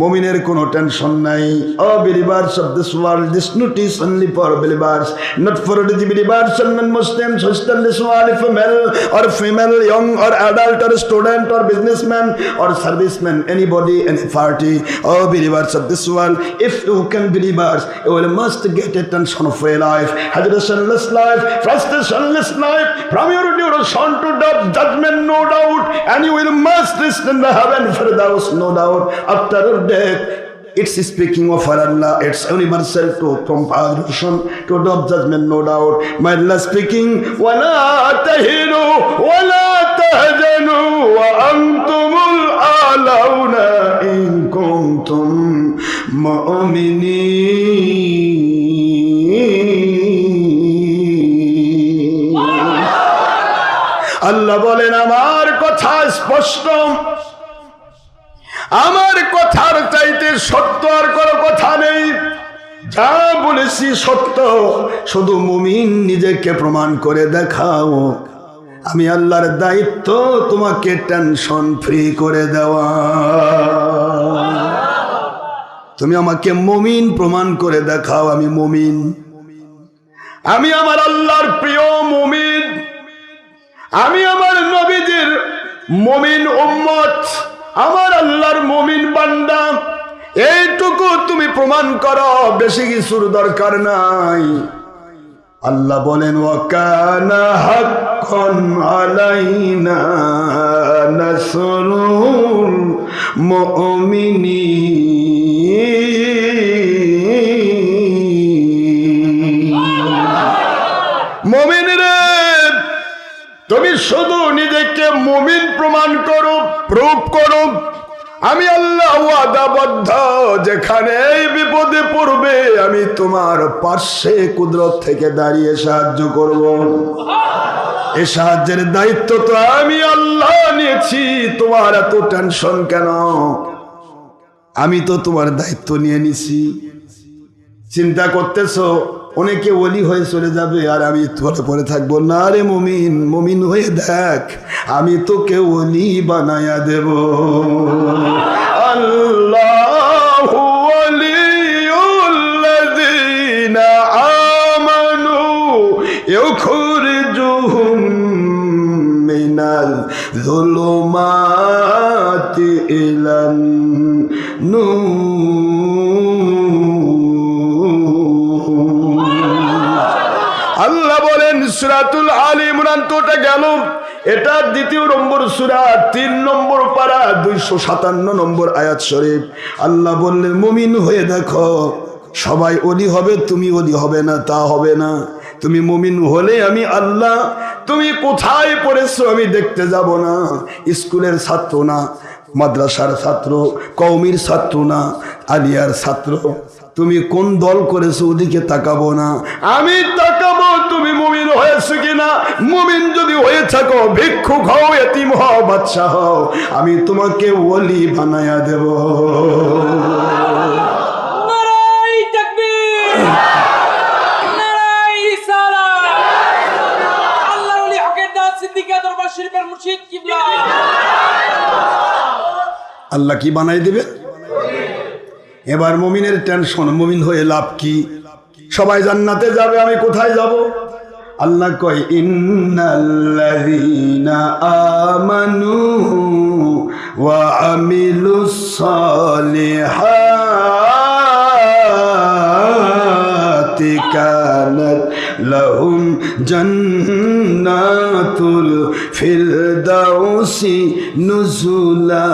মুমিনের কোনো টেনশন নাই। ও believers of this world, this notice only for believers, not for the believers and non-Muslims who stand this world, if male or female, young or adult or student or businessman or serviceman, anybody, any party. Oh believers of this world, if you can believers, you will must get a tension-free life, hesitation-less life, frustration-less life, from your duration to death, judgment, no doubt, and you will must reach in the heaven firdaus, no doubt, after death. It's speaking of Allah, it's universal to compassion, to the judgment, no doubt. My Allah speaking, وَلَا تَهِنُوا وَلَا تَهْزَنُوا وَأَنْتُمُ الْأَعْلَوْنَ إِن كُنتُم مُؤْمِنِينَ। আল্লাহ বলেন আমার কথা স্পষ্ট, আমার কথার চাইতে সত্য আর কোনো কথা নেই। যা বলেছি সত্য, শুধু মুমিন নিজেকে প্রমাণ করে দেখাও। আমি আল্লাহর দায়িত্ব তোমাকে টেনশন ফ্রি করে দেওয়া। তুমি আমাকে মুমিন প্রমাণ করে দেখাও আমি মুমিন, আমি আমার আল্লাহর প্রিয় মুমিন, আমি আমার নবীজির মুমিন উম্মত, আমার আল্লাহর মুমিন বান্দা। এইটুকু তুমি প্রমাণ করো, বেশি কিছুর দরকার নাই। আল্লাহ বলেন ওয়াকানা হাক্কান আলাইনা নাসরুল মুমিনিন। মুমিনরা তুমি শুধু নিজেকে মুমিন প্রমাণ করো, প্রুফ করো। আমি আল্লাহ ওয়াদাবদ্ধ, যেখানে এই বিপদে পড়বে আমি তোমার পাশে কুদরত থেকে দাঁড়িয়ে সাহায্য করব। এই সাহায্যের দায়িত্ব তো আমি আল্লাহ নিয়েছি, তোমার এত টেনশন কেন? আমি তো তোমার দায়িত্ব নিয়ে নিছি। চিন্তা করতেছো অনেকে ওলি হয়ে চলে যাবে আর আমি তোরে পরে থাকবো? না রে মুমিন, মুমিন হয়ে দেখ, আমি তোকে ওলি বানায়া দেব। আল্লাহু ওয়ালিউল্লাযীনা আমানু ইউখরিজুহুম মিনাল যুলুমাতি ইলান নূর। আল্লাহ বলেন সূরাতুল আলী ইমরান তোটা গেল, এটা ২য় নম্বর সূরা ৩ নম্বর পারা ২৫৭ নম্বর আয়াত শরীফ। আল্লাহ বললেন মুমিন হয়ে দেখো, সবাই ওলি হবে, তুমি ওলি হবে না তা হবে না। তুমি মুমিন হলে আমি আল্লাহ, তুমি কোথায় পড়েছো আমি দেখতে যাব না। স্কুলের ছাত্র না, মাদ্রাসার ছাত্র, কওমির ছাত্র না, আলিয়ার ছাত্র, তুমি কোন দল করেছো ওদিকে তাকাবো না, আমি তাকাবো তুমি মুমিন হয়েছো কিনা। মুমিন যদি হয়ে থাকো, ভিক্ষুক হও, এতিম হও, বাদশা হও, আমি তোমাকে ওলি বানায়া দেব। নারায়ে তাকবীর, নারায়ে রিসালাত। আল্লাহর ওলি হকের দাস সিদ্দিক দরবার শরীফের মুর্শিদ কিবলা। আল্লাহ কি বানাই দিবে? এবার মুমিনের টেনশন, মুমিন হয়ে লাভ কি? সবাই জান্নাতে যাবে, আমি কোথায় যাব? আল্লাহ কয় ইন্নাল্লাযীনা আমানু ওয়া আমিলুস সালিহাতি কানাত লাহুম জান্নাতুল ফিরদাউসি নুজুলা।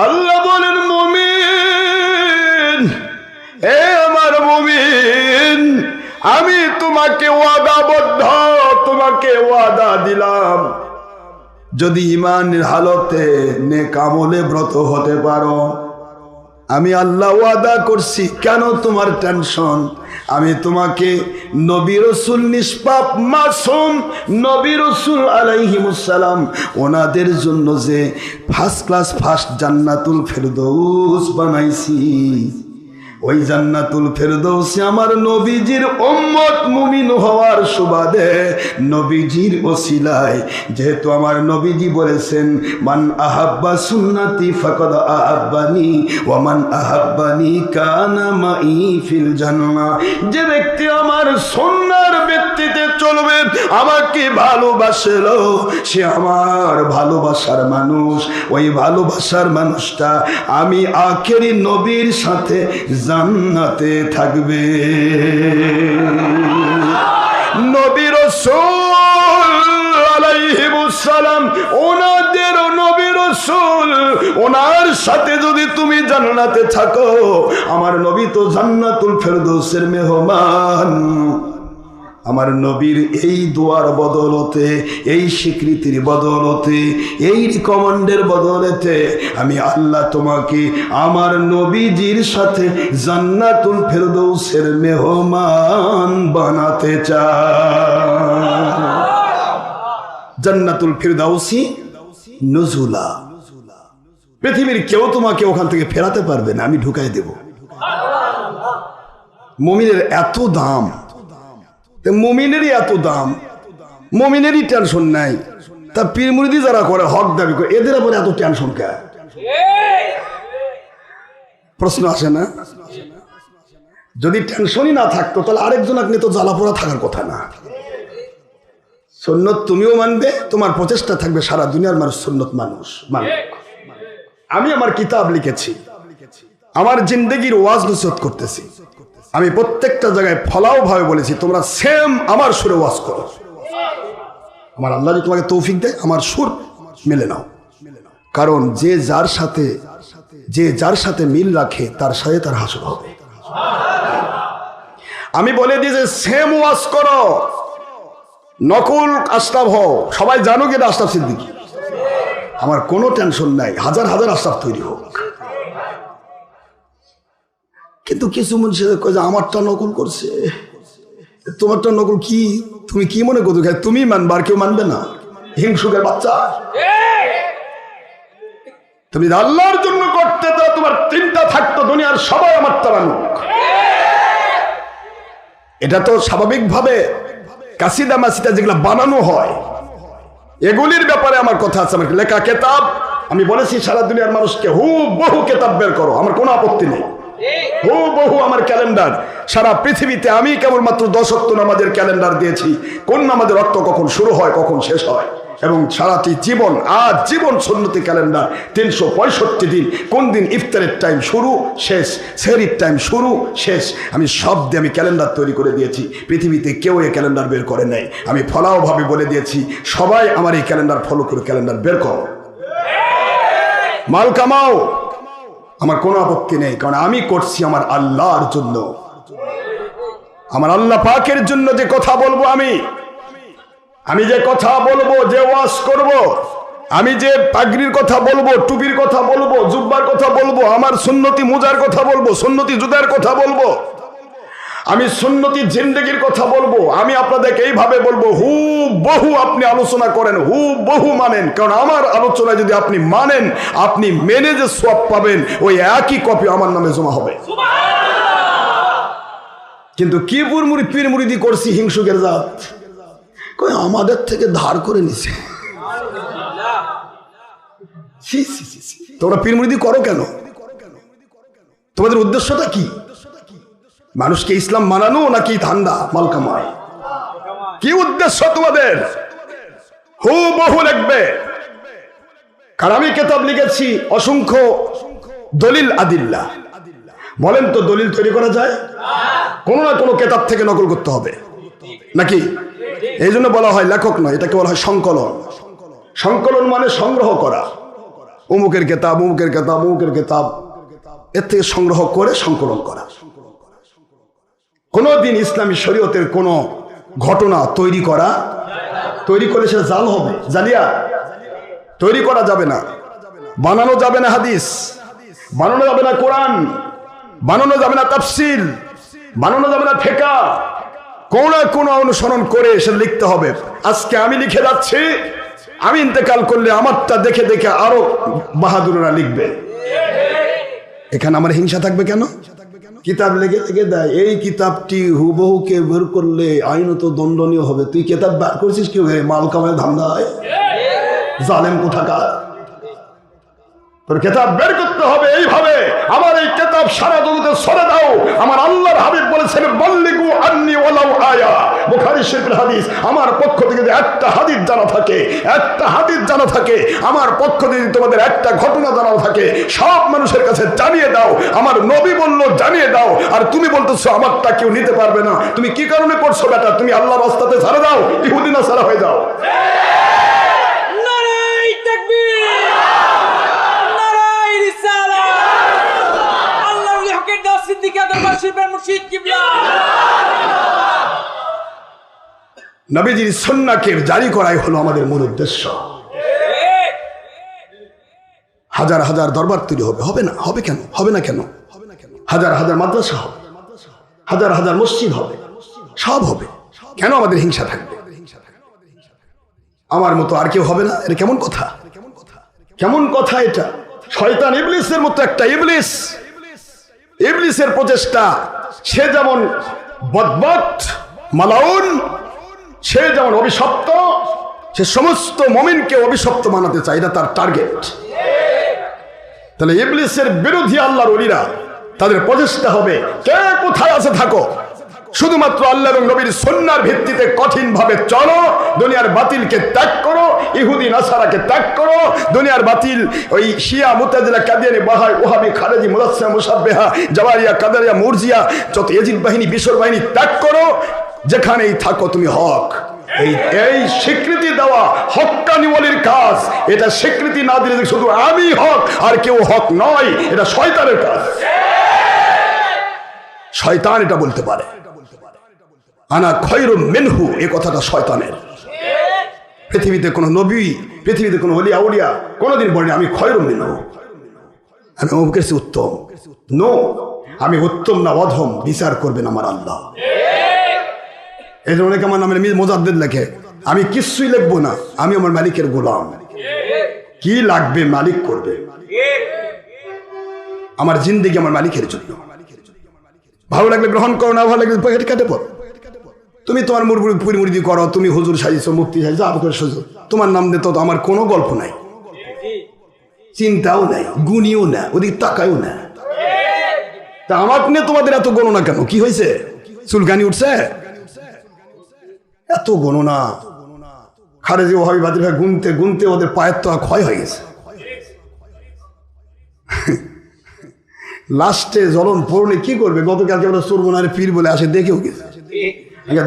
আল্লাহ বলেন মুমিন, এ আমার মুমিন, আমি তোমাকে ওয়াদাবদ্ধ, তোমাকে ওয়াদা দিলাম, যদি ঈমানের হালতে নেক আমলে ব্রত হতে পারো, আমি আল্লাহ ওয়াদা করছি। কেন তোমার টেনশন? আমি তোমাকে নবী রাসূল নিষ্পাপ মাসুম নবী রাসূল আলাইহিমুস সালাম ওনাদের জন্য যে first class first Jannatul Ferdous বানাইছি, ওই জান্নাতুল ফেরদৌসে আমার নবীজির উম্মত মুমিন হওয়ার সুবাদে নবীজির ওসিলায়, যেহেতু আমার নবীজি বলেছেন মান আহাব্বা সুন্নতি ফাকাদ আহাব্বানি ওয়া মান আহাব্বানি কানা মাই ফিল জান্নাহ, যে ব্যক্তি আমার সুন্নাহর ভিত্তিতে চলবে, আমাকে ভালোবাসলো, সে আমার ভালোবাসার মানুষ। ওই ভালোবাসার মানুষটা আমি আখেরি নবীর সাথে জান্নাতে থাকবে। নবী রাসূল আলাইহিমুস সালাম ওনাদের নবী রাসূল, ওনার সাথে যদি তুমি জান্নাতে থাকো, আমার নবী তো জান্নাতুল ফেরদৌসের মেহমান। আমার নবীর এই দোয়ার বদলতে, এই স্বীকৃতির বদলতে, এই রিকমান্ডের বদলতে আমি আল্লাহ তোমাকে আমার নবীজির সাথে জান্নাতুল ফেরদৌসের মেহমান বানাতে চাই। জান্নাতুল ফেরদৌসি নুজুলা, পৃথিবীর কেউ তোমাকে ওখান থেকে ফেরাতে পারবে না, আমি ঢুকাই দেব। মুমিনের এত দাম, মুমিনেরই এত দাম, মুমিনেরই টেনশন নাই, তা পীর মুরিদি যারা করে হক দাবি করে এদের আবার এত টেনশন কে? প্রশ্ন আসে না? যদি টেনশনই না থাকতো তাহলে আরেকজন আপনি তো জ্বালাপোড়া থাকার কথা না। সুন্নত তুমিও মানবে, তোমার প্রচেষ্টা থাকবে সারা দুনিয়ার মানুষ সুন্নত মানুষ মানবে। আমি আমার কিতাব লিখেছি, আমার জিন্দেগির ওয়াজ নসিহত করতেছি, আমি প্রত্যেকটা জায়গায় ফলাও ভাবে বলেছি তোমরা সেম আমার সুরে ওয়াজ করো। আমার আল্লাহ যদি তোমাকে তৌফিক দেয় আমার সুর মেলে নাও, কারণ যে যার সাথে মিল রাখে তার সাথে তার হাসর হবে। আমি বলে দিই যে সেম ওয়াজ করো, নকুল আশরাফ হও, সবাই জানুক এটা আশরাফ সিদ্দিকী, আমার কোনো টেনশন নাই, হাজার হাজার আশরাফ তৈরি হোক। কিন্তু কিছু মানুষ কয় যে আমারটা নকল করছে, তোমারটা নকল কি? তুমি কি মনে করো তুমি মানবে আর কেউ মানবে না? হিংসুকের বাচ্চা, তুমি আল্লাহর জন্য করতে তো তোমার চিন্তা থাকতো দুনিয়ার সবাই আমারটা মানুক। এটা তো স্বাভাবিকভাবে কাসিদা মাসিদা যেগুলো বানানো হয় এগুলির ব্যাপারে আমার কথা আছে। আমার লেখা কেতাব আমি বলেছি সারা দুনিয়ার মানুষকে বহু কেতাব বের করো, আমার কোনো আপত্তি নেই। বহু আমার ক্যালেন্ডার সারা পৃথিবীতে আমি কেবলমাত্র 10 ওয়াক্ত নামাজের ক্যালেন্ডার দিয়েছি, কোন নামাজের রক্ত কখন শুরু হয় কখন শেষ হয়, এবং সারাটি জীবন জীবন সুন্নতি ক্যালেন্ডার 365 দিন, কোন দিন ইফতারের টাইম শুরু শেষ, সেহরির টাইম শুরু শেষ, আমি সব দিয়ে আমি ক্যালেন্ডার তৈরি করে দিয়েছি। পৃথিবীতে কেউ এই ক্যালেন্ডার বের করে নাই। আমি ফলাও ভাবে বলে দিয়েছি সবাই আমার এই ক্যালেন্ডার ফলো করে ক্যালেন্ডার বের করো, মাল কামাও, আমার কোনো আপত্তি নেই। কারণ আমি করছি আমার আল্লাহর জন্য, আমার আল্লাহ পাকের জন্য। যে কথা বলবো আমি যে কথা বলবো, যে ওয়াজ করব, আমি যে পাগড়ির কথা বলবো, টুপির কথা বলবো, জুব্বার কথা বলবো, আমার সুন্নতি মুজার কথা বলবো, সুন্নতি জুদার কথা বলবো, আমি সুন্নতি জিন্দেগির কথা বলবো, আমি আপনাদেরকে এইভাবে বলবো বহু আপনি আলোচনা করেন, বহু মানেন। কারণ আমার আলোচনায় যদি আপনি মানেন, আপনি মেনে যে সওয়াব পাবেন ওই একই কপি আমার নামে জমা হবে। কিন্তু কি পীর মুরিদি করছি হিংসুকের জাত, কই আমাদের থেকে ধার করে নিছে। তোমরা পীর মুরিদি করো কেন? তোমাদের উদ্দেশ্যটা কি? মানুষকে ইসলাম মানানো নাকি ধান্দা মাল কামাই? কি উদ্দেশ্য তোমাদের? বহু লিখবে, কারণ আমি কিতাব লিখেছি অসংখ্য দলিল আদিল্লা। বলেন তো দলিল তৈরি করা যায়? কোনো না কোনো কিতাব থেকে নকল করতে হবে নাকি? এই জন্য বলা হয় লেখক নয়, এটাকে বলা হয় সংকলন। সংকলন মানে সংগ্রহ করা, অমুকের কিতাব অমুকের কিতাব অমুকের কিতাব, এর থেকে সংগ্রহ করে সংকলন করা। কোনদিন ইসলামী শরীয়তের কোন ঘটনা তৈরি করে সে জাল হবে, জালিয়া তৈরি করা যাবে না, বানানো যাবে না হাদিস। বানানো যাবে না কোরআন, বানানো যাবে না তাফসীর, বানানো যাবে না ফিকহ, কোন না কোন অনুসরণ করে সেটা লিখতে হবে। আজকে আমি লিখে যাচ্ছি, আমি ইন্তেকাল করলে আমারটা দেখে দেখে আরো বাহাদুররা লিখবে। এখানে আমার হিংসা থাকবে কেন? কিতাব লিখে লিখে দেয়, এই কিতাবটি হুবহু কে বের করলে আইনত দণ্ডনীয় হবে। তুই কিতাব বার করছিস কেউ? মাল কামায় ধান্দায়, জালেম কোথাকার। তোর কিতাব বের করতে হবে এইভাবে, আমার এই কিতাব সারা জগতে ছড়ে দাও। আমার আল্লাহর হাবিব বলেছেন, বাল্লিগু আন্নি ওয়ালাউ আয়া। বুখারী শরীফের হাদিস। আমার পক্ষ থেকে যদি একটা হাদিস জানা থাকে, একটা হাদিস জানা থাকে, আমার পক্ষ থেকে তোমাদের একটা ঘটনা জানা থাকে, সব মানুষের কাছে জানিয়ে দাও। আমার নবী বলল জানিয়ে দাও। আর তুমি বলতেছো আমারটা কেউ নিতে পারবে না। তুমি কি কারণে করছো বেটা? তুমি আল্লাহর রাস্তাতে ছেড়ে দাও, ইহুদি নাসারা হয়ে যাও। নারায়ে তাকবীর, নারায়ে রিসালাত। আল্লাহর ওলি হকের দাস সিদ্দিকী দরবার শরীফের মুর্শিদ কিবলা। নবীজির সুন্নাহকে জারি করাই হলো আমাদের মূল উদ্দেশ্য। হাজার হাজার দরবার তৈরি হবে, হবে না? হবে কেন? হবে না কেন? হাজার হাজার মাদ্রাসা হবে, হাজার হাজার মসজিদ হবে, সব হবে। কেন আমাদের হিংসা থাকবে? আমার মতো আর কেউ হবে না? এটা কেমন কথা? কেমন কথা এটা? শয়তান ইবলিসের মতো একটা ইবলিস, ইবলিসের প্রচেষ্টা। সে যেমন বদবত মালাউন, সে যেমন অভিশপ্ত, সে সমস্ত মুমিনকে অভিশপ্ত বানাতে চায়, এটা তার টার্গেট। তাহলে ইবলিসের বিরোধী আল্লাহর ওলিরা, তাদের প্রচেষ্টা হবে কে কোথায় আছে থাকো, শুধুমাত্র আল্লাহ এবং নবীর সুন্নাহর ভিত্তিতে কঠিন ভাবে চলো। দুনিয়ার বাতিলকে ত্যাগ করো, ইহুদি নাসারাকে ত্যাগ করো। দুনিয়ার বাতিল ওই শিয়া, মুতাজিলা, কাদিয়ানি, বাহাই, ওহাবি, খারেজি, মুদাসসিরা, মুসাব্বিহা, জাওয়ারিয়া, কাদারিয়া, মুরজিয়া, যত এজিদ বাহিনী, বিশর বাহিনী ত্যাগ করো। যেখানেই থাকো তুমি হক। এই স্বীকৃতি দেওয়া হক্কানি ওলির কাজ। এটা স্বীকৃতি না দিলে শুধু আমি হক আর কেউ হক নয়, এটা শয়তানের কাজ। শয়তান এটা বলতে পারে, আনা খয়রুম মিনহু, এই কথাটা শয়তানের। পৃথিবীতে কোনো নবী, পৃথিবীতে কোনো ওলি আউলিয়া কোনোদিন বলেনি আমি খয়রুম মিনহু, আমি অমুকের চেয়ে উত্তম। নো, আমি উত্তম না অধম বিচার করবেন আমার আল্লাহ। এই জন্য অনেকে আমার নামে মুজাদ্দিদ লেখে, আমি কিচ্ছুই লিখবো না, আমি আমার মালিকের গোলাম। কি লাগবে মালিক করবে। আমার জিন্দেগি আমার মালিকের জন্য। ভালো লাগলে গ্রহণ করো, না ভালো লাগলে পকেট কেটে পড়ো। তুমি তোমার পুরি মুড়ি করো, তুমি হুজুর সাজিছো, মুফতি সাজিছো, আবুকের সাজিছো, তোমার নাম দিয়ে তো আমার কোনো গল্প নাই, চিন্তাও নাই, গুণিও না, ওদিক তাকায়ও না। তা আমার নিয়ে তোমাদের এত গণনা কেন? কি হয়েছে? চুলকানি উঠছে? এত গণনা খারেজি ওহাবি বাতিল ভাই গুনতে গুনতে ওদের পায়ের তো ক্ষয় হয়ে গেছে। লাস্টে জ্বলন পড়লে কি করবে? গতকালকে আমরা চোরমোনারে পীর বলে আসে, দেখেও গেছে।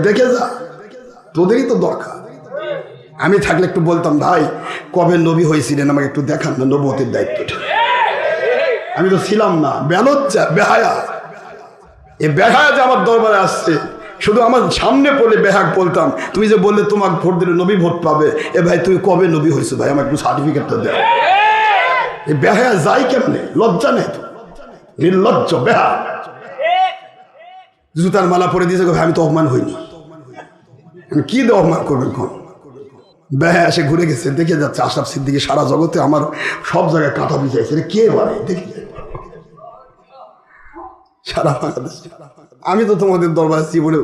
দেখে যা, তোদেরই তো দরকার। আমি থাকলে একটু বলতাম, ভাই কবে নবী হয়েছিলেন আমাকে একটু দেখান না, নবুয়তের দায়িত্বটা। আমি তো ছিলাম না, বেলজ্জা, বেহায়া। এই বেহায়া যে আমার দরবারে আসছে, শুধু আমার সামনে পড়লে বেহাক বলতাম, তুমি যে বললে তোমাকে ভোট দিলে নবী ভোট পাবে, এ ভাই তুমি কবে নবী হয়েছো ভাই, আমার একটু সার্টিফিকেটটা দেও। এই বেহায়া যাই কেমনে? লজ্জা নেই তো, নির্লজ্জ বেহা। জুতার মালা পরে দিয়েছে, আমি তো অপমান হইনি, কি দিয়ে অপমান করবেন? কোন বেহা এসে ঘুরে গেছে, দেখে যাচ্ছে আশরাফ সিদ্দিকী সারা জগতে আমার সব জায়গায় কাঁটা বিছাইছে, কে বলে দেখি সারা বাংলাদেশ। আমি তো তোমাদের দরবার জীবনে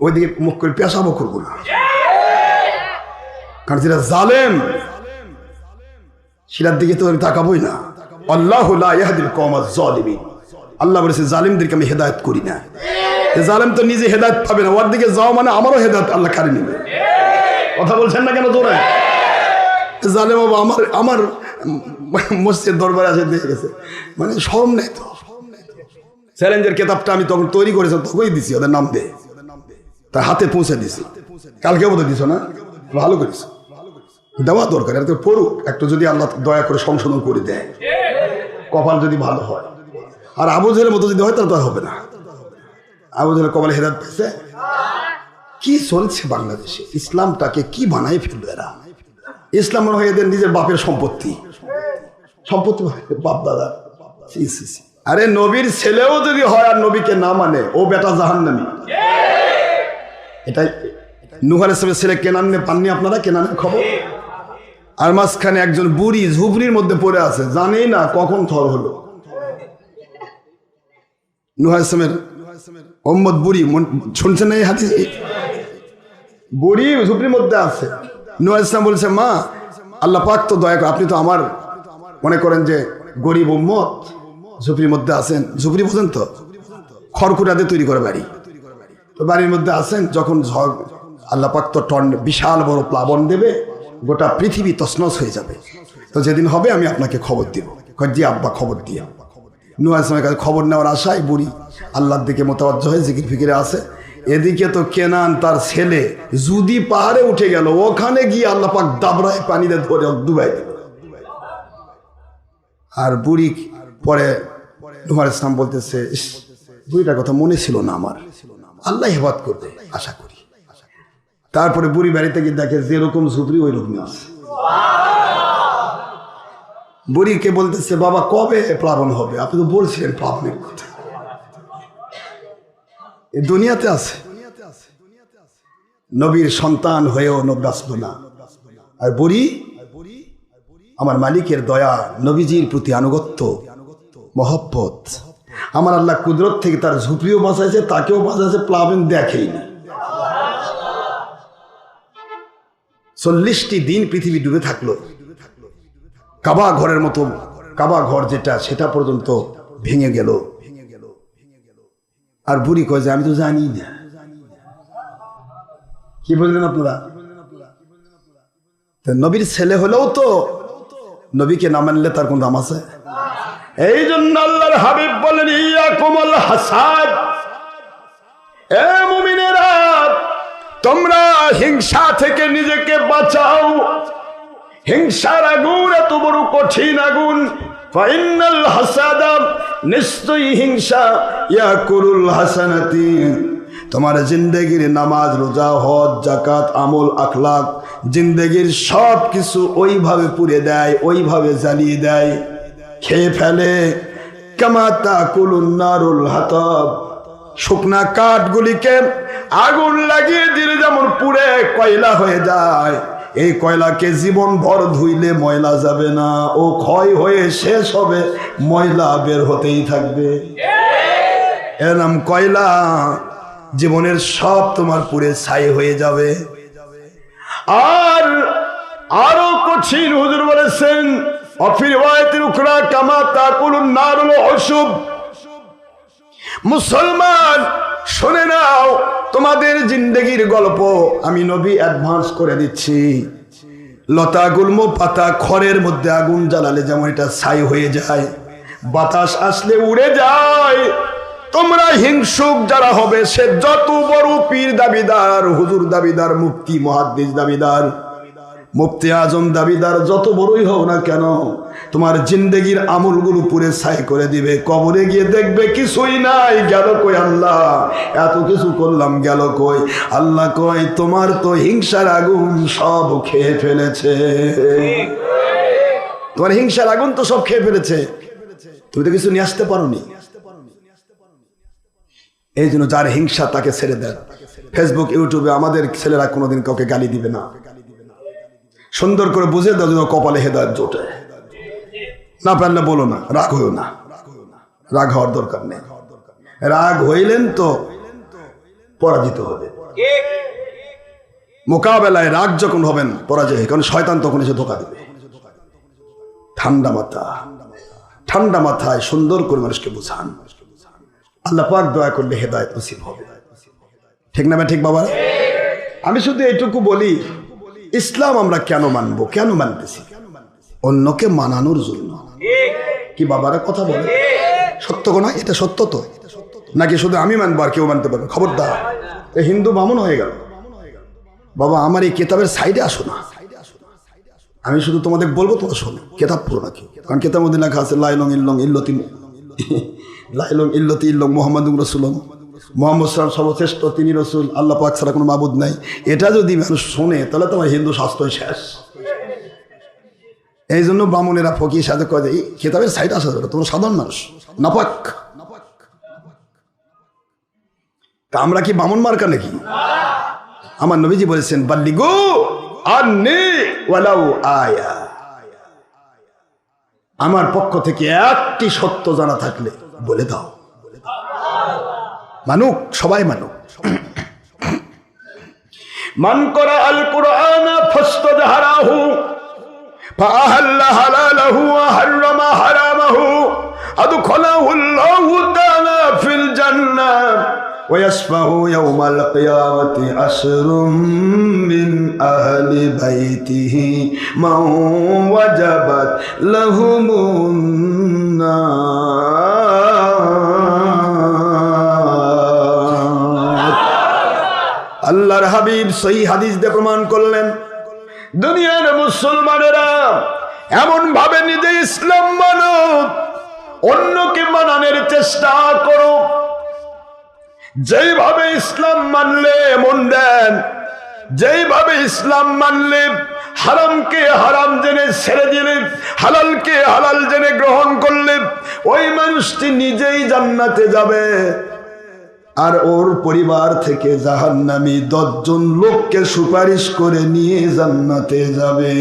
ওইদিকে মুখ করে পেশাবো করবো না, কারণ যেটা জালেম সেটার দিকে তো আমি তাকাবোই না। আল্লাহু লা ইয়াহদিল কওমাজ জালিমিন, আল্লাহ বলেছে জালিমদেরকে আমি হেদায়েত করি না। জালেম তো নিজে হেদায়েত পাবে না, ওর দিকে যাও মানে আমারও হেদায়েত আল্লাহ কারি নেবে। কথা বলছেন না কেন জোরে? জালেম বাবা আমার মসজিদ দরবারে আছে, দেখে গেছে, মানে শরম নেই তো। চ্যালেঞ্জের কেতাবটা আমি তখন তৈরি করেছি, তখনই দিছি, ওদের নাম দে, তার হাতে পৌঁছে দিছি। কালকে বোধ দিছ না? ভালো করিস, দেওয়া দরকার। এত পড়ুক একটু, যদি আল্লাহ দয়া করে সংশোধন করে দেয়, কপাল যদি ভালো হয়। আর আবু জেহেলের মতো যদি হয় তাহলে তো হবে না। আবু জেহেল কপালে হেদায়েত পেয়েছে। কি চলছে বাংলাদেশে? ইসলামটাকে কি বানায় ফেলবে এরা? ইসলাম মনে হয় এদের নিজের বাপের সম্পত্তি, সম্পত্তি বাপ দাদা। আরে নবীর ছেলেও যদি হয় আর নবীকে না মানে ও বেটা জাহান্নামী। এটাই নূহ আলাইহিস সালামের ছেলে কেনানে পাননি আপনারা, কেনানের খবর? আর মাঝখানে একজন বুড়ি ঝুপড়ির মধ্যে পড়ে আছে, জানেই না কখন থর হলো। নূহ আলাইহিস সালামের উম্মত বুড়ি, শুনছেন না এই হাদিস? বুড়ি ঝুপড়ির মধ্যে আছে। নূহ আলাইহিস সালাম বলছে, মা আল্লাহ পাক তো দয়া করে, আপনি তো আমার মনে করেন যে গরিব উম্মত, ঝুপড়ির মধ্যে আছেন। ঝুপড়ি বোঝেন তো, খড়কুটাতে তৈরি করে বাড়ি, তো বাড়ির মধ্যে আছেন। যখন ঝড় আল্লাহ পাক তো বিশাল বড় প্লাবন দেবে, গোটা পৃথিবী তছনছ হয়ে যাবে, তো যেদিন হবে আমি আপনাকে খবর দিব। জি আব্বা খবর দিয়ে। নূহ আলাইহিস সালামের কাছে খবর নেওয়ার আশায় বুড়ি আল্লাহর দিকে মোতাবজ্জ হয়ে জিকির ফিকিরে আছে। এদিকে তো কেনান তার ছেলে যদি পাহাড়ে উঠে গেল, ওখানে গিয়ে আল্লাহ পাক দাবরায় পানিতে ধরে ডুবাই দিল। আর বুড়ি পরে নূহ আলাইহিস সালাম বলতেছে, বুড়িটার কথা মনে ছিল না আমার, আল্লাহ হেফাজত করবে আশা করি। তারপরে বুড়ি বাড়িতে গিয়ে দেখে যেরকম ঝুপড়ি ওই রকমই আছে। বুড়িকে বলতেছে, বাবা কবে প্লাবন হবে? আপনি তো বলছিলেন প্লাবনের কথা, এই দুনিয়াতে আছে। নবীর সন্তান হয়েও নবী বাঁচল না। আর বুড়ি আমার মালিকের দয়া, নবীজির প্রতি আনুগত্য, মহব্বত, আমার আল্লাহ কুদরত থেকে তার ঝুপড়িও বাঁচাইছে, তাকেও বাঁচাইছে, প্লাবন দেখেইনি। 40টি দিন পৃথিবী ডুবে থাকলো। কাবা ঘরের মতো, কাবা ঘর যেটা, সেটা পর্যন্ত ভেঙে গেল। আর বুড়ি কয় যে আমি তো জানি না। কি বললেন আপনারা? নবীর ছেলে হলেও তো নবীকে না মানলে তার কোন দাম আছে? এই জন্য আল্লাহর হাবিব বলেন, ইয়াকুমুল হাসাদ, এ মুমিনেরা তোমরা হিংসা থেকে নিজেকে বাঁচাও। হিংসার আগুন এত বড় কঠিন আগুন। ফাইনাল হাসাদা, নিশ্চয়ই হিংসা, ইয়াকুলুল হাসানাতি, তোমার জিন্দেগির নামাজ, রোজা, হজ, জাকাত, আমল, আখলাক, জিন্দেগির সব কিছু ওইভাবে পুড়ে দেয়, ওইভাবে জ্বালিয়ে দেয়, খেয়ে ফেলে। কামা তাকুলুন নারুল হাতাব, শুকনা কাঠগুলিকে আগুন লাগিয়ে দিলে যেমন পুড়ে কয়লা হয়ে যায়, এই কয়লাকে জীবন ভর ধুইলে ময়লা যাবে না, ও ক্ষয় হয়ে শেষ হবে, ময়লা বের হতেই থাকবে। এর নাম কয়লা। জীবনের সব তোমার পুড়ে ছাই হয়ে যাবে। আর আরো কঠিন হুজুর বলেছেন, অফির ওয়াইতির উখরা কামা তাকুলুন নারুল হুসুব। মুসলমান শুনে নাও, তোমাদের জিন্দেগির গল্প আমি নবী অ্যাডভান্স করে দিচ্ছি। লতা গুল্ম পাতা খড়ের মধ্যে আগুন জ্বালালে যেমন এটা ছাই হয়ে যায়, বাতাস আসলে উড়ে যায়, তোমরা হিংসুক যারা হবে, সে যত বড় পীর দাবিদার, হুজুর দাবিদার, মুফতি মুহাদ্দিস দাবিদার, মুফতি আজম দাবিদার, যত বড়ই হোক না কেন, তোমার জিন্দেগির আমলগুলো পুরে ছাই করে দিবে। কবরে গিয়ে দেখবে কিছুই নাই, গেল কই আল্লাহ, এত কিছু করলাম গেল কই? আল্লাহ কয়, তোমার তো হিংসার আগুন সব খেয়ে ফেলেছে। তোমার হিংসার আগুন তো সব খেয়ে ফেলেছে, তুমি তো কিছু নিয়ে আসতে পারোনি। এই জন্য যার হিংসা তাকে ছেড়ে দেন। ফেসবুক, ইউটিউবে আমাদের ছেলেরা কোনোদিন কাউকে গালি দিবে না। সুন্দর করে বুঝে দাও, যেন কপালে হেদায়েত জোটে। না পারলে বলো না, রাগ হইও না, রাগ হওয়ার দরকার নেই। রাগ হইলেন তো পরাজিত হবে। মোকাবেলায় রাগ যখন হবেন পরাজয়, কারণ শয়তান তখন এসে ধোঁকা দেবে। ঠান্ডা মাথা, ঠান্ডা মাথায় সুন্দর করে মানুষকে বুঝান। আল্লাহ পাক দয়া করলে হেদায়েত নসিব হবে। ঠিক না ঠিক বাবা? আমি শুধু এইটুকু বলি, ইসলাম আমরা কেন মানবো, কেন মানতেছি? অন্যকে মানানোর জন্য। কি বাবারা কথা বলে? সত্য না? এটা সত্য তো নাকি শুধু আমি মানবো আর কেউ মানতে পারবে? খবরদার, এই হিন্দু বামন হয়ে গেল। বাবা আমার এই কেতাবের সাইডে আসো না, আমি শুধু তোমাদের বলবো, তোমরা শোনো। কেতাব পুরো নাকি, কারণ কেতাবের মধ্যে লেখা আছে লাইলং ইল্লং ইল্লতি, লাইলং ইল্লতি ইল্লং মুহাম্মাদুর রাসূলুল্লাহ, মুহাম্মদ সাল্লাল্লাহু আলাইহি ওয়াসাল্লাম সর্বশ্রেষ্ঠ, তিনি রাসূল, আল্লাহ পাক ছাড়া কোনো মাবুদ নাই। এটা যদি মানুষ শোনে তাহলে তোমার হিন্দু শাস্ত্র শেষ। এই জন্য ব্রাহ্মণেরা ফকির সাথে কয় যে এই খেতাবের সাইড আসা যাবে, তোমরা সাধারণ মানুষ, নাপাক। তা আমরা কি বামন মার্কা নাকি? আমার নবীজি বলেছেন বাল্লিগু আন্নি ওয়ালাউ আয়া, আমার পক্ষ থেকে একটি সত্য জানা থাকলে বলে দাও। মানুক, সবাই মানুক। মান করা আল কুরআন ফাস্তাজহারাহু ফাআহাল্লা হালালাহু ওয়া হাররামা হারামাহু আদখালাহু আল্লাহু তাআলা ফিল জান্নাহ ওয়া ইয়াসফাহু ইয়াওমাল কিয়ামাতি আশরুম মিন আহলি বাইতিহি মান ওয়াজাবাত লাহুমুন নার। আল্লাহর হাবিব সহিহ হাদিস দিয়ে প্রমাণ করলেন, দুনিয়ার মুসলমানেরা এমন ভাবে নিজে ইসলাম মানো, অন্যকে মানানোর চেষ্টা করো। যেইভাবে ইসলাম মানলে মন দেন, যেইভাবে ইসলাম মানলে হারামকে হারাম জেনে ছেড়ে দিলে, হালালকে হালাল জেনে গ্রহণ করলে, ওই মানুষটি নিজেই জান্নাতে যাবে, আর ওর পরিবার থেকে জাহান্নামী 10 জন লোককে সুপারিশ করে নিয়ে জান্নাতে যাবে।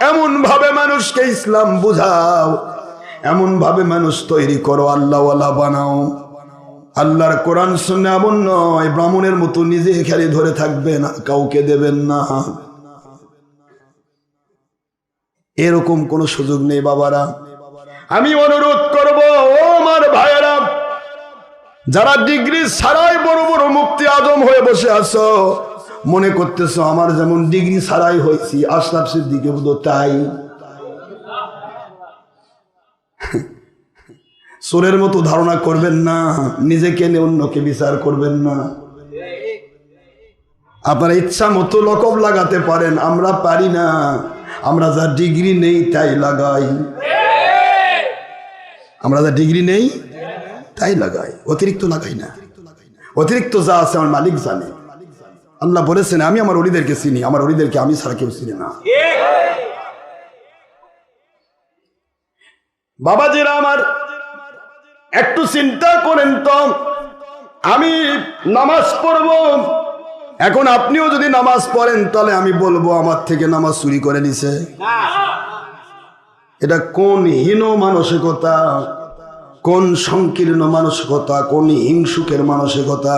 এমন ভাবে মানুষকে ইসলাম বুঝাও, এমন ভাবে মানুষ তৈরি করো, আল্লাহওয়ালা বানাও। আল্লাহর কোরআন শুনে এমন নয় ব্রাহ্মণের মতো নিজে খালি ধরে থাকবে না, কাউকে দেবেন না, এরকম কোনো সুযোগ নেই। বাবারা, আমি অনুরোধ করব, ও আমার ভাইয়েরা, যারা ডিগ্রি ছাড়াই বড় বড় মুফতি আজম হয়ে বসে আছো, মনে করতেছো আমার যেমন ডিগ্রি ছাড়াই হয়েছি, আশরাফ সিদ্দিকী বোধহয় তাই। চোরের মতো ধারণা করবেন না, নিজেকে নিয়ে অন্যকে বিচার করবেন না। আপনারা ইচ্ছা মতো লকব লাগাতে পারেন, আমরা পারি না। আমরা যা ডিগ্রি নেই তাই লাগাই, আমরা যা ডিগ্রি নেই তাই লাগাই, অতিরিক্ত লাগাই না। অতিরিক্ত যা আছে আমার মালিক জানে। আল্লাহ বলেছেন আমি আমার ওলিদেরকে চিনি, আমার ওলিদেরকে আমি ছাড়া কেউ চিনি না। বাবাজিরা আমার, একটু চিন্তা করেন তো, আমি নামাজ পড়ব, এখন আপনিও যদি নামাজ পড়েন তাহলে আমি বলবো আমার থেকে নামাজ চুরি করে নিছে। এটা কোন হীন মানসিকতা, কোন সংকীর্ণ মানসিকতা, কোন হিংসুকের মানসিকতা।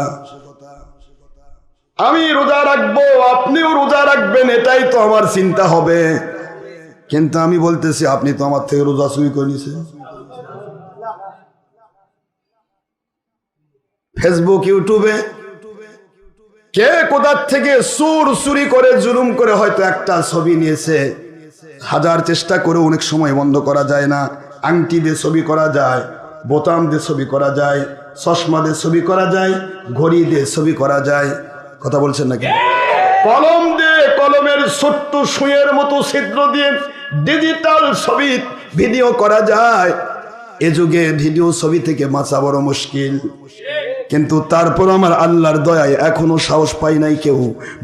আমি রোজা রাখবো, আপনিও রোজা রাখবেন, এটাই তো আমার চিন্তা হবে। কিন্তু আমি বলতেছি আপনি তো আমার থেকে রোজা চুরি করে নিছেন। ফেসবুক, ইউটিউবে কে কোথার থেকে চুরি করে জুলুম করে হয়তো একটা ছবি নিয়েছে, হাজার চেষ্টা করে অনেক সময় বন্ধ করা যায় না। আংটি দিয়ে ছবি করা যায়, বোতাম দিয়ে ছবি করা যায়, চশমা দিয়ে ছবি করা যায়, ঘড়ি দিয়ে ছবি করা যায়। কথা বলছেন নাকি? কলম দিয়ে, কলমের ছোট্ট সুঁয়ের মতো ছিদ্র দিয়ে ডিজিটাল ছবি ভিডিও করা যায়। এ যুগে ভিডিও ছবি থেকে বাঁচা বড় মুশকিল। কিন্তু তারপর আমার আল্লাহর দয়ায় এখনো সাহস পাই নাই কেউ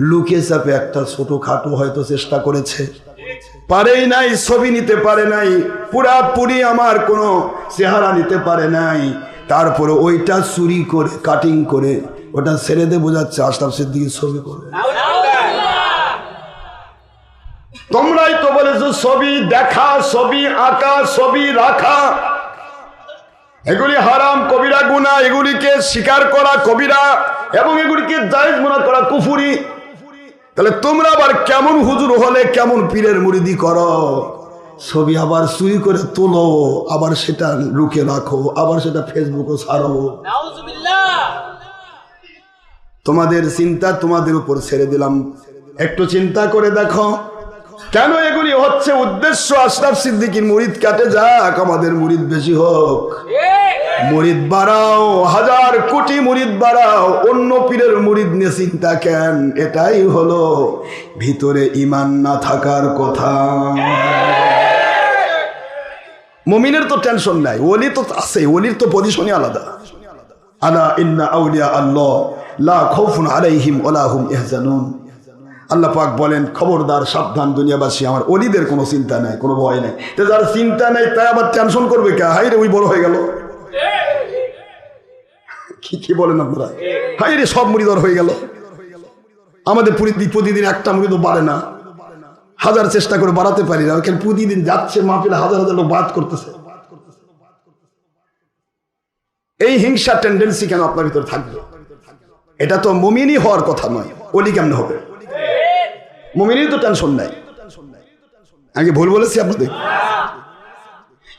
লুকিয়ে চাপে একটা ছোট খাটো হয়তো চেষ্টা করেছে, পারেই নাই, ছবি নিতে পারে নাই, পুরাপুরি আমার কোনো চেহারা নিতে পারে নাই। তারপরে ওইটা চুরি করে কাটিং করে ওটা ছেড়ে দিয়ে বোঝাচ্ছে আশরাফ সিদ্দিকীর ছবি করে। তোমরাই তো বলেছো ছবি দেখা, ছবি আঁকা, ছবি রাখা, এগুলি হারাম, কবিরা গুনাহ, এগুলিকে স্বীকার করা কবিরা, এবং এগুলিকে জায়েজ মনে করা কুফরি। তাহলে তোমরা আবার কেমন হুজুর হলে কেমন পীরের মুরিদি করো? ছবি আবার চুরি করে তোলো, আবার সেটা লুকে রাখো, আবার সেটা ফেসবুকে ছাড়ো। তোমাদের চিন্তা তোমাদের উপর ছেড়ে দিলাম। একটু চিন্তা করে দেখো কেন এগুলি হচ্ছে। উদ্দেশ্য আশরাফ সিদ্দিকীর মুরিদ কাটে যাক, আমাদের মুরিদ বেশি হোক। মুরিদ বাড়াও, হাজার কোটি মুরিদ বাড়াও, অন্য পীরের মুরিদ নিয়ে চিন্তা কেন? এটাই হলো ভিতরে ঈমান না থাকার কথা। মুমিনের তো টেনশন নাই, ওলি তো আছে, ওলির তো পজিশনই আলাদা। আলা ইন্না আউলিয়া আল্লাহ লা খাউফুন আলাইহিম ওয়া লা হুম ইয়াহজানুন। আল্লাহ পাক বলেন, খবরদার, সাবধান দুনিয়াবাসী, আমার অলিদের কোনো চিন্তা নাই, কোনো ভয় নাই। তো যার চিন্তা নাই তাই আবার টেনশন করবে কে? হাই রে, ওই বড় হয়ে গেল। কি বলেন আপনারা? হাই রে, সব মুরিদর হয়ে গেল। আমাদের প্রতিদিন একটা মুরিদও বাড়ে না, হাজার চেষ্টা করে বাড়াতে পারি না। ওখানে প্রতিদিন যাচ্ছে মাহফিলে, হাজার হাজার লোক বাদ করতেছে। এই হিংসা টেন্ডেন্সি কেন আপনার ভিতরে থাকবে? এটা তো মুমিনই হওয়ার কথা নয়। ওলি কেমন হবে? মুমিনের তো টেনশন নাই। আমি ভুল বলেছি আপনাদের?